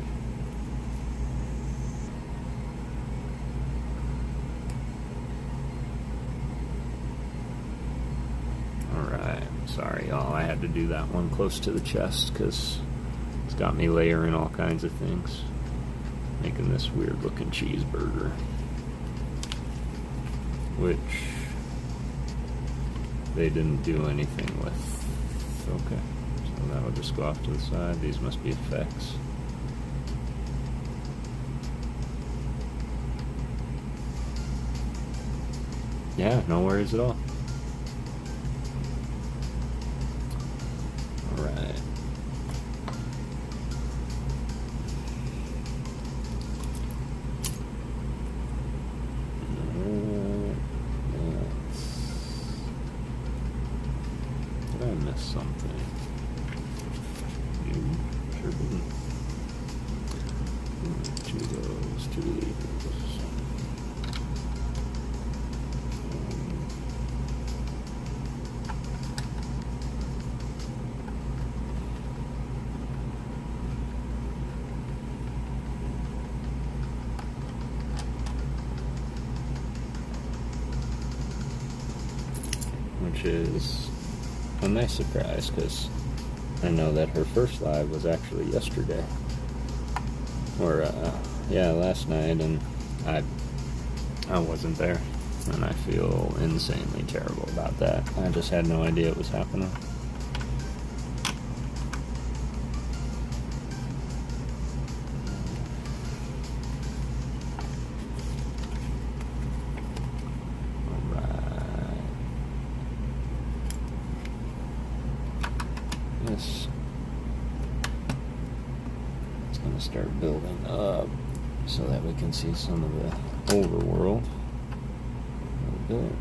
Sorry, y'all. I had to do that one close to the chest because it's got me layering all kinds of things. Making this weird looking cheeseburger. Which they didn't do anything with. Okay. So that'll just go off to the side. These must be effects. Yeah, no worries at all. Which is a nice surprise because I know that her first live was actually yesterday, or yeah, last night, and I wasn't there, and I feel insanely terrible about that. I just had no idea it was happening. It's going to start building up so that we can see some of the overworld a little bit.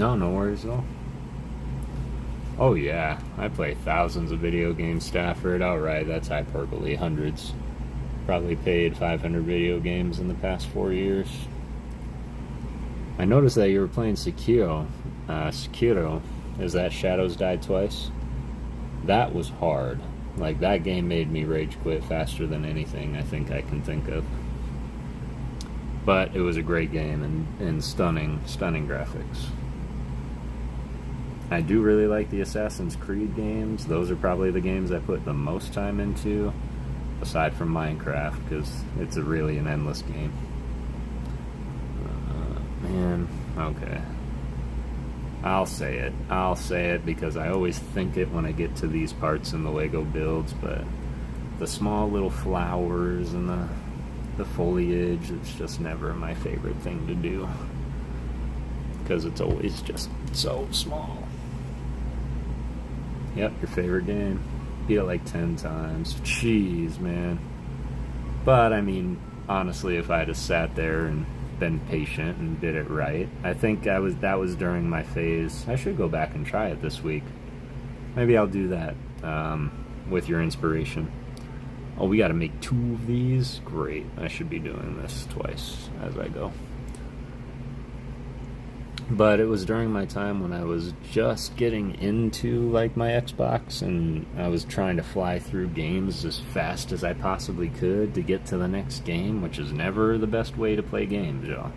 No, no worries at all. Oh yeah, I play thousands of video games, Stafford. Alright, that's hyperbole. Hundreds. Probably paid 500 video games in the past 4 years. I noticed that you were playing Sekiro. Sekiro, is that Shadows Die Twice? That was hard. Like, that game made me rage quit faster than anything I think I can think of. But it was a great game and stunning graphics. I do really like the Assassin's Creed games. Those are probably the games I put the most time into, aside from Minecraft, because it's really an endless game. Man, okay. I'll say it because I always think it when I get to these parts in the Lego builds, but the small little flowers and the foliage, it's just never my favorite thing to do, because it's always just so small. Yep, your favorite game. Beat it like 10 times. Jeez, man. But, I mean, honestly, if I just sat there and been patient and did it right, I think that was during my phase. I should go back and try it this week. Maybe I'll do that with your inspiration. Oh, we gotta make 2 of these? Great. I should be doing this twice as I go. But it was during my time when I was just getting into, like, my Xbox, and I was trying to fly through games as fast as I possibly could to get to the next game, which is never the best way to play games, y'all.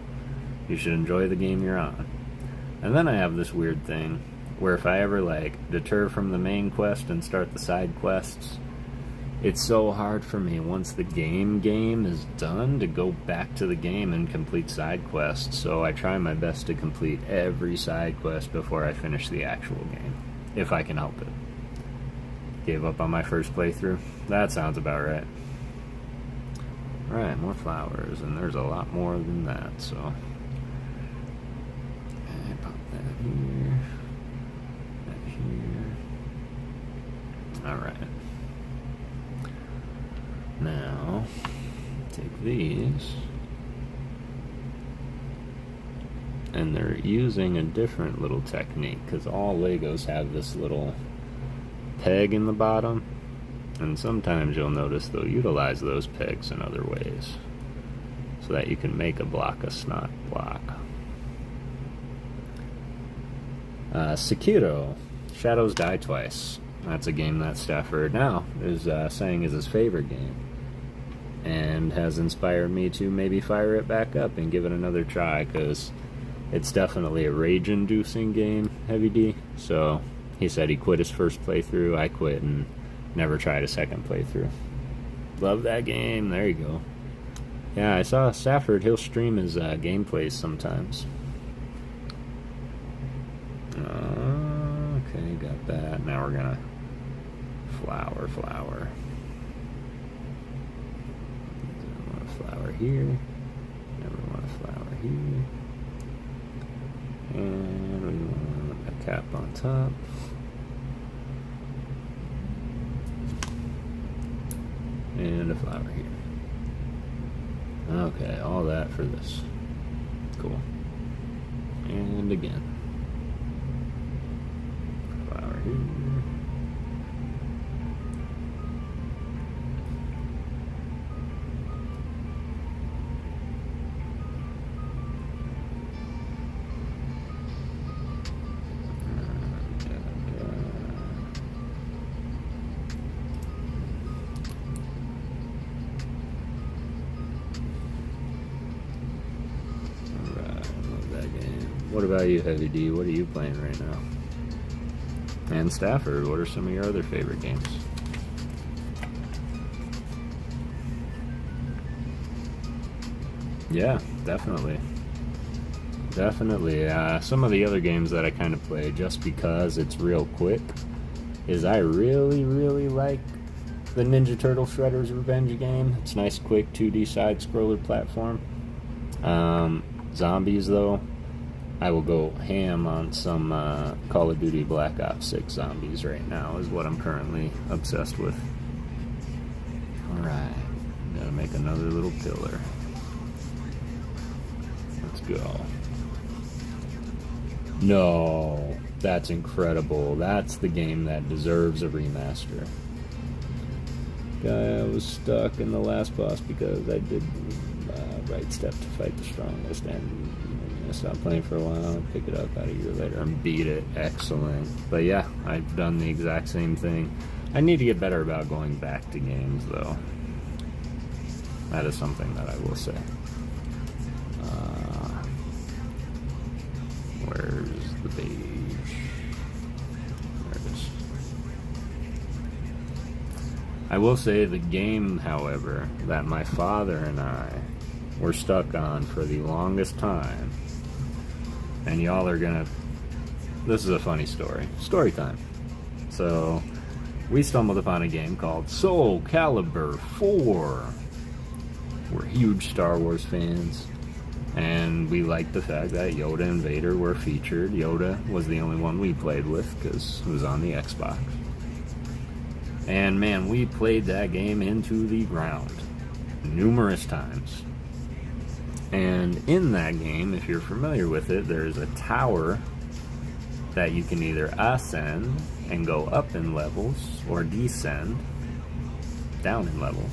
You should enjoy the game you're on. And then I have this weird thing where if I ever, like, deter from the main quest and start the side quests, it's so hard for me once the game is done to go back to the game and complete side quests. So I try my best to complete every side quest before I finish the actual game, if I can help it. Gave up on my first playthrough. That sounds about right. Alright, more flowers, and there's a lot more than that, so okay, pop that here, that here. Alright. Now, take these, and they're using a different little technique, because all Legos have this little peg in the bottom, and sometimes you'll notice they'll utilize those pegs in other ways, so that you can make a block a snot block. Sekiro, Shadows Die Twice. That's a game that Stafford now is saying is his favorite game, and has inspired me to maybe fire it back up and give it another try, because it's definitely a rage-inducing game, Heavy D. So he said he quit his first playthrough, I quit and never tried a second playthrough. Love that game, there you go. Yeah, I saw Stafford, he'll stream his gameplays sometimes. Okay, got that. Now we're gonna flower. Flower here. Never want a flower here. And we want a cap on top. And a flower here. Okay, all that for this. Cool. And again. Flower here. What about you, Heavy D? What are you playing right now? And Stafford, what are some of your other favorite games? Yeah, definitely. Definitely. Some of the other games that I kind of play just because it's real quick is I really like the Ninja Turtle Shredder's Revenge game. It's a nice, quick 2D side-scroller platform. Zombies, though, I will go ham on some Call of Duty Black Ops 6 zombies right now, is what I'm currently obsessed with. Alright, gotta make another little pillar. Let's go. No, that's incredible. That's the game that deserves a remaster. I was stuck in the last boss because I did right step to fight the strongest, and I stopped playing for a while, pick it up about a year later and beat it. Excellent. But yeah, I've done the exact same thing. I need to get better about going back to games, though. That is something that I will say. Where's the page? There it is. I will say the game, however, that my father and I were stuck on for the longest time, and y'all are gonna... This is a funny story. Story time. So, we stumbled upon a game called Soul Calibur 4. We're huge Star Wars fans, and we liked the fact that Yoda and Vader were featured. Yoda was the only one we played with because it was on the Xbox. And man, we played that game into the ground numerous times. And in that game, if you're familiar with it, there's a tower that you can either ascend and go up in levels, or descend down in levels.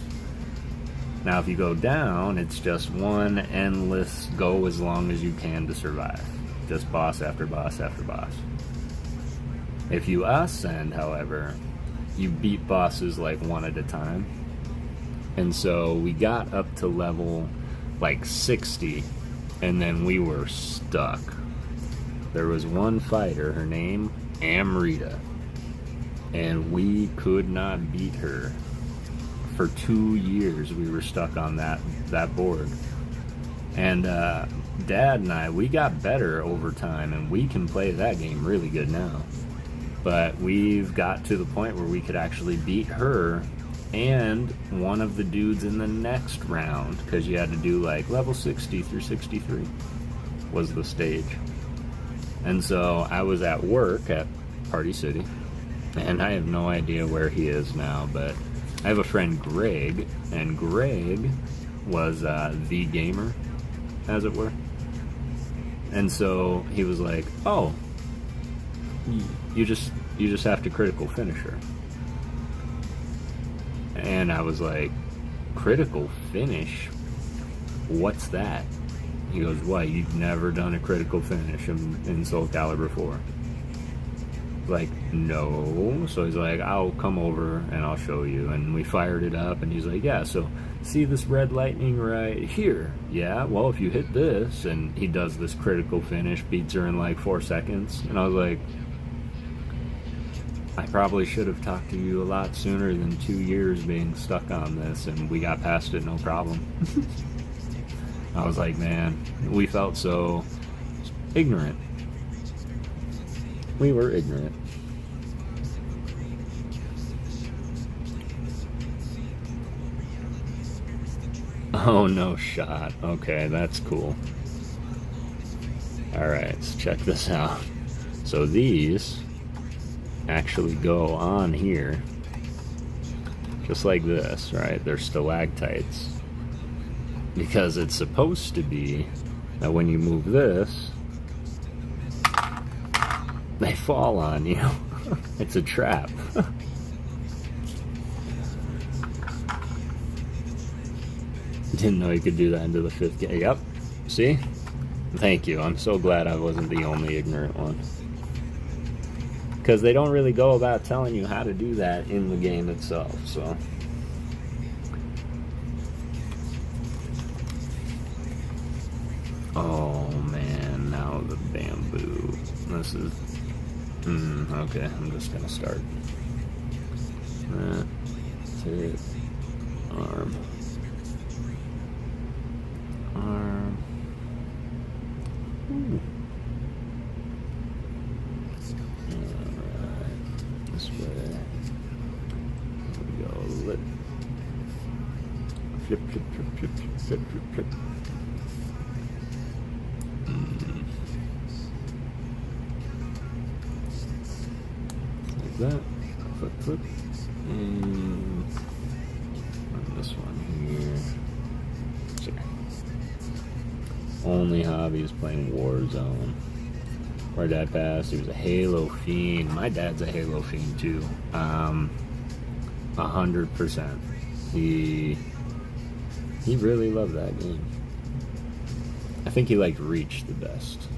Now, if you go down, it's just one endless go as long as you can to survive. Just boss after boss after boss. If you ascend, however, you beat bosses like one at a time. And so we got up to level like 60, and then we were stuck. There was one fighter, her name Amrita, and we could not beat her. For 2 years we were stuck on that board. And Dad and I, we got better over time, and we can play that game really good now. But we've got to the point where we could actually beat her and one of the dudes in the next round, because you had to do like level 60 through 63 was the stage. And so I was at work at Party City, and I have no idea where he is now, but I have a friend, Greg, and Greg was the gamer, as it were. And so he was like, "Oh, you just have to critical finish her." And I was like, "Critical finish? What's that?" He goes, "What, you've never done a critical finish in Soul Calibur 4? Like, no. So he's like, "I'll come over and I'll show you." And we fired it up, and he's like, "Yeah, so see this red lightning right here? Yeah, well, if you hit this," and he does this critical finish, beats her in like 4 seconds. And I was like, I probably should have talked to you a lot sooner than 2 years being stuck on this, and we got past it no problem. I was like, man, we felt so ignorant. We were ignorant. Oh, no shot. Okay, that's cool. Alright, let's check this out. So these actually go on here, just like this, right? They're stalactites. Because it's supposed to be that when you move this, they fall on you. It's a trap. Didn't know you could do that into the 5th game. Yep. See? Thank you. I'm so glad I wasn't the only ignorant one. Because they don't really go about telling you how to do that in the game itself, so... Oh man, now the bamboo. This is... okay, I'm just gonna start. That's it. Arm. Arm. Ooh. Alright. This way. Here we go. Lip. Flip, flip, flip, flip, flip, flip, flip. Like that. Flip, flip. And this one here. Sure. Only hobby is playing Warzone. Our dad passed. He was a Halo fiend. My dad's a Halo fiend too. 100%. He really loved that game. I think he liked Reach the best.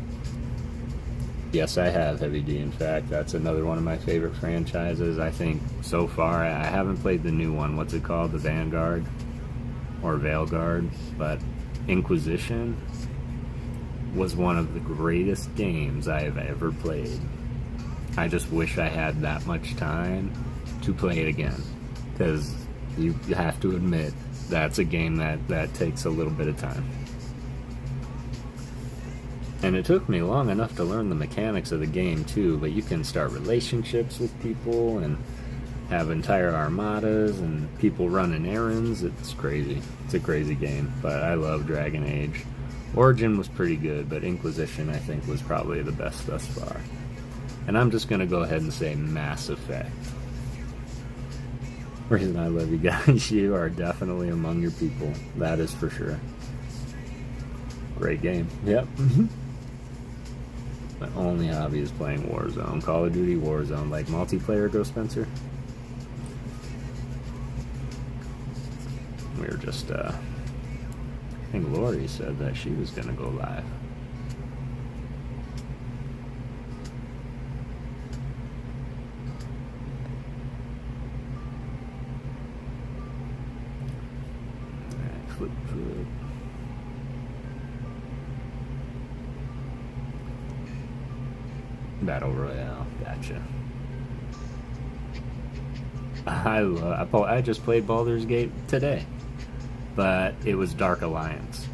Yes, I have Heavy D. In fact, that's another one of my favorite franchises. I think so far, I haven't played the new one. What's it called? The Vanguard or Veilguard, but Inquisition was one of the greatest games I have ever played. I just wish I had that much time to play it again, because you have to admit that's a game that takes a little bit of time. And it took me long enough to learn the mechanics of the game too, but you can start relationships with people and have entire armadas and people running errands. It's crazy. It's a crazy game, but I love Dragon Age. Origin was pretty good, but Inquisition I think was probably the best thus far. And I'm just going to go ahead and say Mass Effect. Reason I love you guys, you are definitely among your people. That is for sure. Great game. Yep. My only hobby is playing Warzone. Call of Duty Warzone. Like multiplayer, Go Spencer? We were just, I think Lori said that she was going to go live. Alright, flip. Battle Royale, gotcha. I just played Baldur's Gate today, but it was Dark Alliance,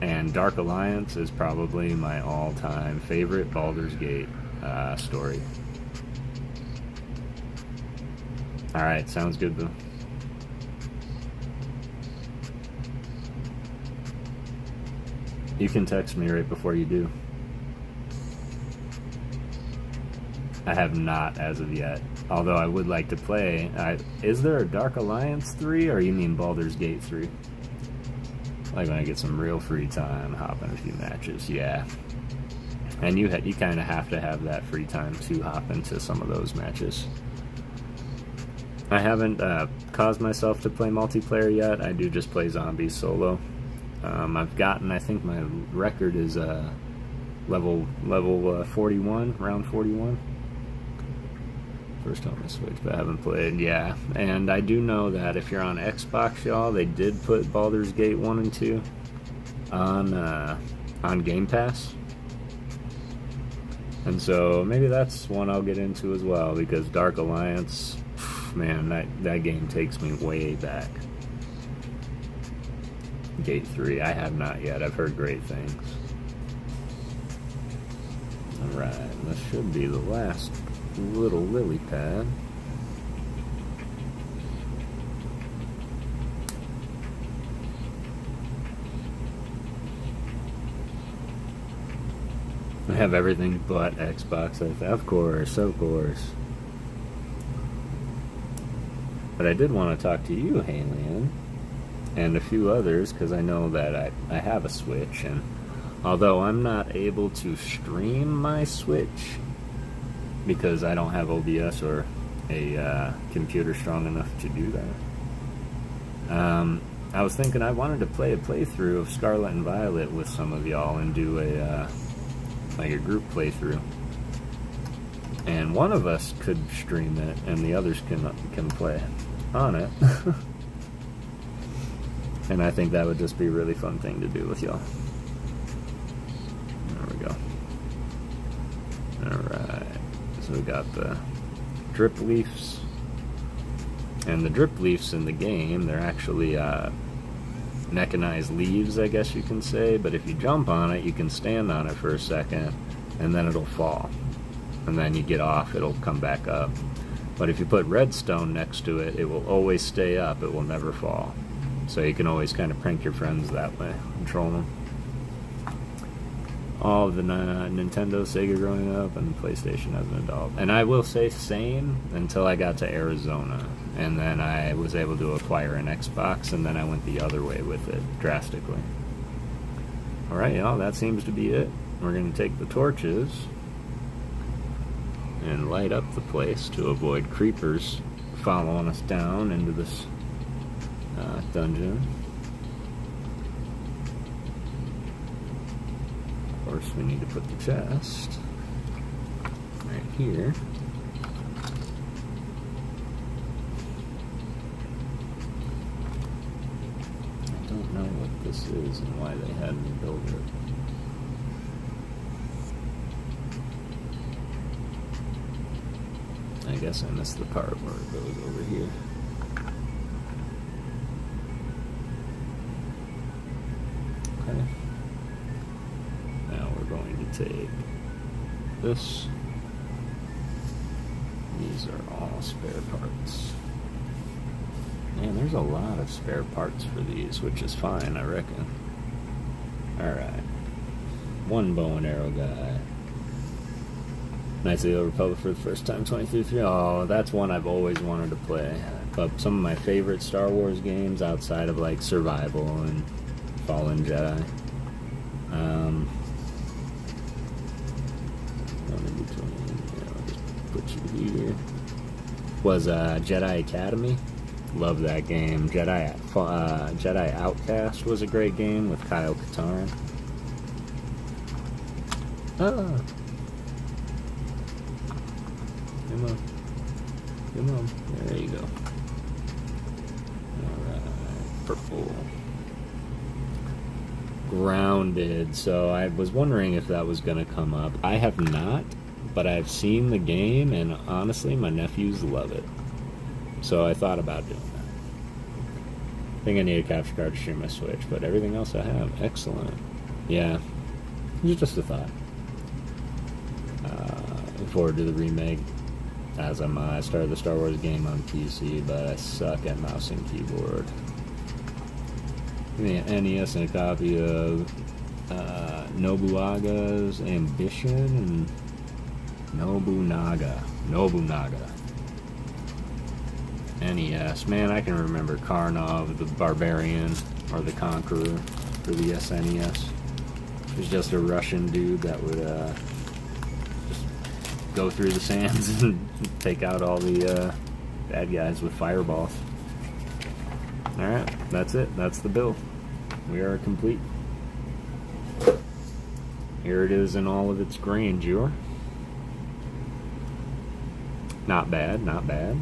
and Dark Alliance is probably my all-time favorite Baldur's Gate story. Alright, sounds good though. You can text me right before you do. I have not as of yet, although I would like to play. Is there a Dark Alliance 3, or you mean Baldur's Gate 3? Like when I get some real free time, hop in a few matches, yeah. And you kind of have to have that free time to hop into some of those matches. I haven't caused myself to play multiplayer yet. I do just play zombies solo. I've gotten, I think my record is level 41, round 41. First on the Switch, but I haven't played, yeah. And I do know that if you're on Xbox, y'all, they did put Baldur's Gate 1 and 2 on Game Pass. And so maybe that's one I'll get into as well, because Dark Alliance, man, that game takes me way back. Gate 3, I have not yet. I've heard great things. Alright, this should be the last little lily pad. I have everything but Xbox. Of course. But I did want to talk to you, Halian, and a few others, because I know that I have a Switch, and although I'm not able to stream my Switch because I don't have OBS or a computer strong enough to do that, I was thinking I wanted to play a playthrough of Scarlet and Violet with some of y'all and do like a group playthrough. And one of us could stream it and the others can play on it. And I think that would just be a really fun thing to do with y'all. There we go. Alright. So we got the drip leaves. And the drip leaves in the game, they're actually mechanized leaves, I guess you can say. But if you jump on it, you can stand on it for a second, and then it'll fall. And then you get off, it'll come back up. But if you put redstone next to it, it will always stay up, it will never fall. So you can always kind of prank your friends that way, control them. All of the Nintendo, Sega growing up, and PlayStation as an adult. And I will say same until I got to Arizona. And then I was able to acquire an Xbox, and then I went the other way with it, drastically. Alright, y'all, that seems to be it. We're going to take the torches and light up the place to avoid creepers following us down into this dungeon. Of course, we need to put the chest right here. I don't know what this is and why they had me build it. I guess I missed the part where it goes over here. Okay. Now we're going to take this. These are all spare parts. Man, there's a lot of spare parts for these, which is fine, I reckon. Alright. One bow and arrow guy. Knights of the Old Republic for the first time, 23. Oh, that's one I've always wanted to play. But some of my favorite Star Wars games outside of like Survival and Fallen Jedi. I'll just put you here. Was Jedi Academy. Love that game. Jedi Outcast was a great game with Kyle Katarn. Ah. Come on. Come on. There you go. Alright. Purple. Grounded. So I was wondering if that was going to come up. I have not, but I've seen the game, and honestly, my nephews love it. So I thought about doing that. I think I need a capture card to stream my Switch, but everything else I have. Excellent. Yeah. It was just a thought. Looking forward to the remake. As I started the Star Wars game on PC, but I suck at mouse and keyboard. Give me an NES and a copy of Nobuaga's Ambition and Nobunaga. NES. Man, I can remember Karnov, the Barbarian, or the Conqueror for the SNES. He was just a Russian dude that would just go through the sands and take out all the bad guys with fireballs. Alright, that's it. That's the build. We are complete. Here it is in all of its grandeur. Not bad, not bad.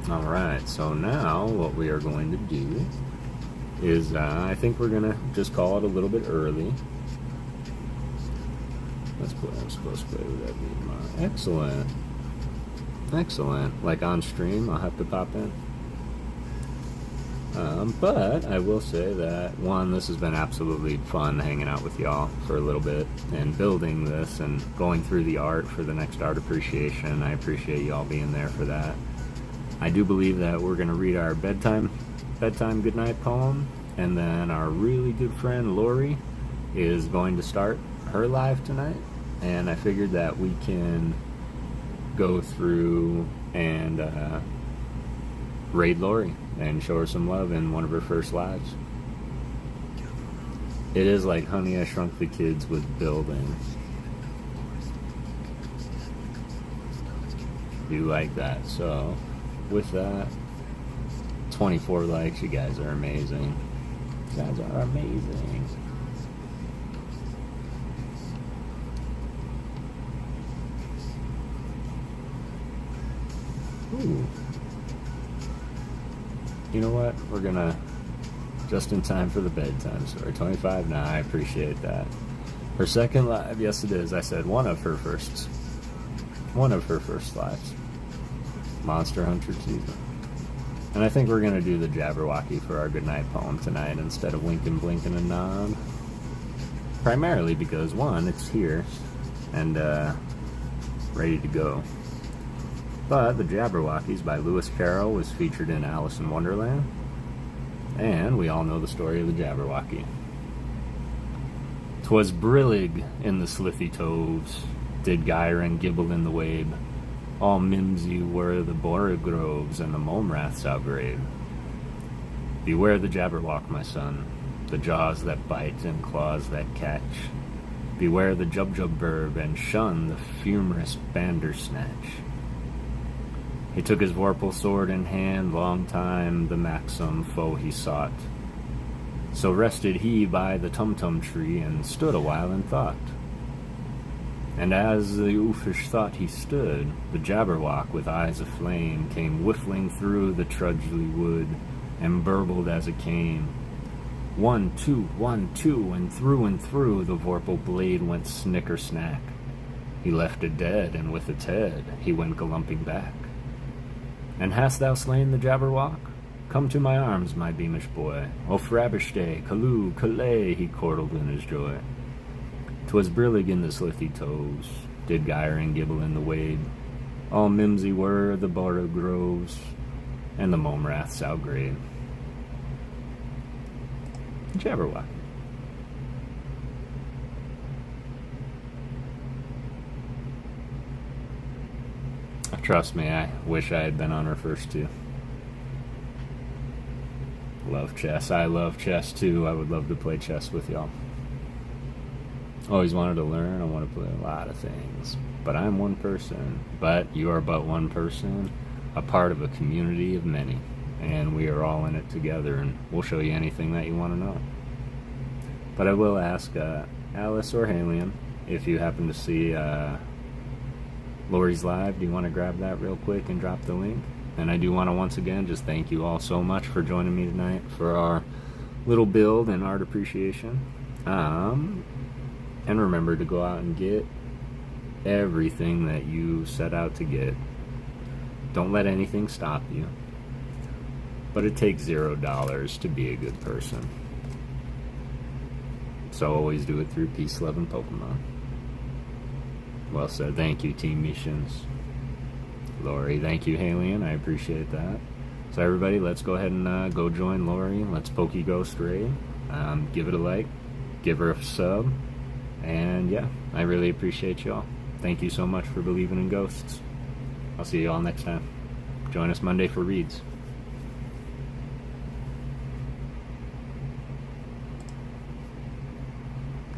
Alright, so now what we are going to do is, I think we're going to just call it a little bit early. Let's play, I'm supposed to play with that beat. Excellent. Excellent. Like on stream, I'll have to pop in. But I will say that, one, this has been absolutely fun hanging out with y'all for a little bit and building this and going through the art for the next art appreciation. I appreciate y'all being there for that. I do believe that we're going to read our bedtime goodnight poem, and then our really good friend Lori is going to start her live tonight, and I figured that we can go through and raid Lori and show her some love in one of her first lives. It is like Honey, I Shrunk the Kids with building. Do like that. So with that, 24 likes. You guys are amazing. You guys are amazing. Ooh. You know what? We're gonna, just in time for the bedtime story. 25? Nah, I appreciate that. Her second live, yes it is. I said one of her first lives. Monster Hunter 2. And I think we're gonna do the Jabberwocky for our goodnight poem tonight instead of Winkin', Blinkin', and Nod. Primarily because, one, it's here and ready to go. But the Jabberwockies by Lewis Carroll was featured in Alice in Wonderland, and we all know the story of the Jabberwocky. 'Twas brillig in the slithy toves, did gyre and gibble in the wabe. All mimsy were the borogroves and the mome raths outgrave. Beware the Jabberwock, my son, the jaws that bite and claws that catch. Beware the Jubjub and shun the fumorous Bandersnatch. He took his vorpal sword in hand, long time the maxim foe he sought. So rested he by the Tumtum tree, and stood a while in thought. And as the oofish thought he stood, the Jabberwock with eyes aflame came whiffling through the trudgely wood, and burbled as it came. 1, 2, 1, 2, and through the vorpal blade went snicker-snack. He left it dead, and with its head he went galumping back. And hast thou slain the Jabberwock? Come to my arms, my beamish boy. O Frabishday, Calloo, Calais, he chortled in his joy. 'Twas brillig in the slithy toes, did gyre and gibble in the wade. All mimsy were the border groves, and the mome raths outgrade. Jabberwock. Trust me, I wish I had been on her first two. Love chess. I love chess too. I would love to play chess with y'all. Always wanted to learn. I want to play a lot of things. But I'm one person. But you are but one person, a part of a community of many. And we are all in it together, and we'll show you anything that you want to know. But I will ask Alice or Halion, if you happen to see Lori's live, do you want to grab that real quick and drop the link? And I do want to once again just thank you all so much for joining me tonight for our little build and art appreciation. And remember to go out and get everything that you set out to get. Don't let anything stop you. But it takes $0 to be a good person. So always do it through peace, love, and Pokemon. Well said. Thank you, Team Missions. Lori, thank you, Halion. I appreciate that. So everybody, let's go ahead and go join Lori. Let's PokéGhost raid. Give it a like. Give her a sub. And yeah, I really appreciate y'all. Thank you so much for believing in ghosts. I'll see you all next time. Join us Monday for reads.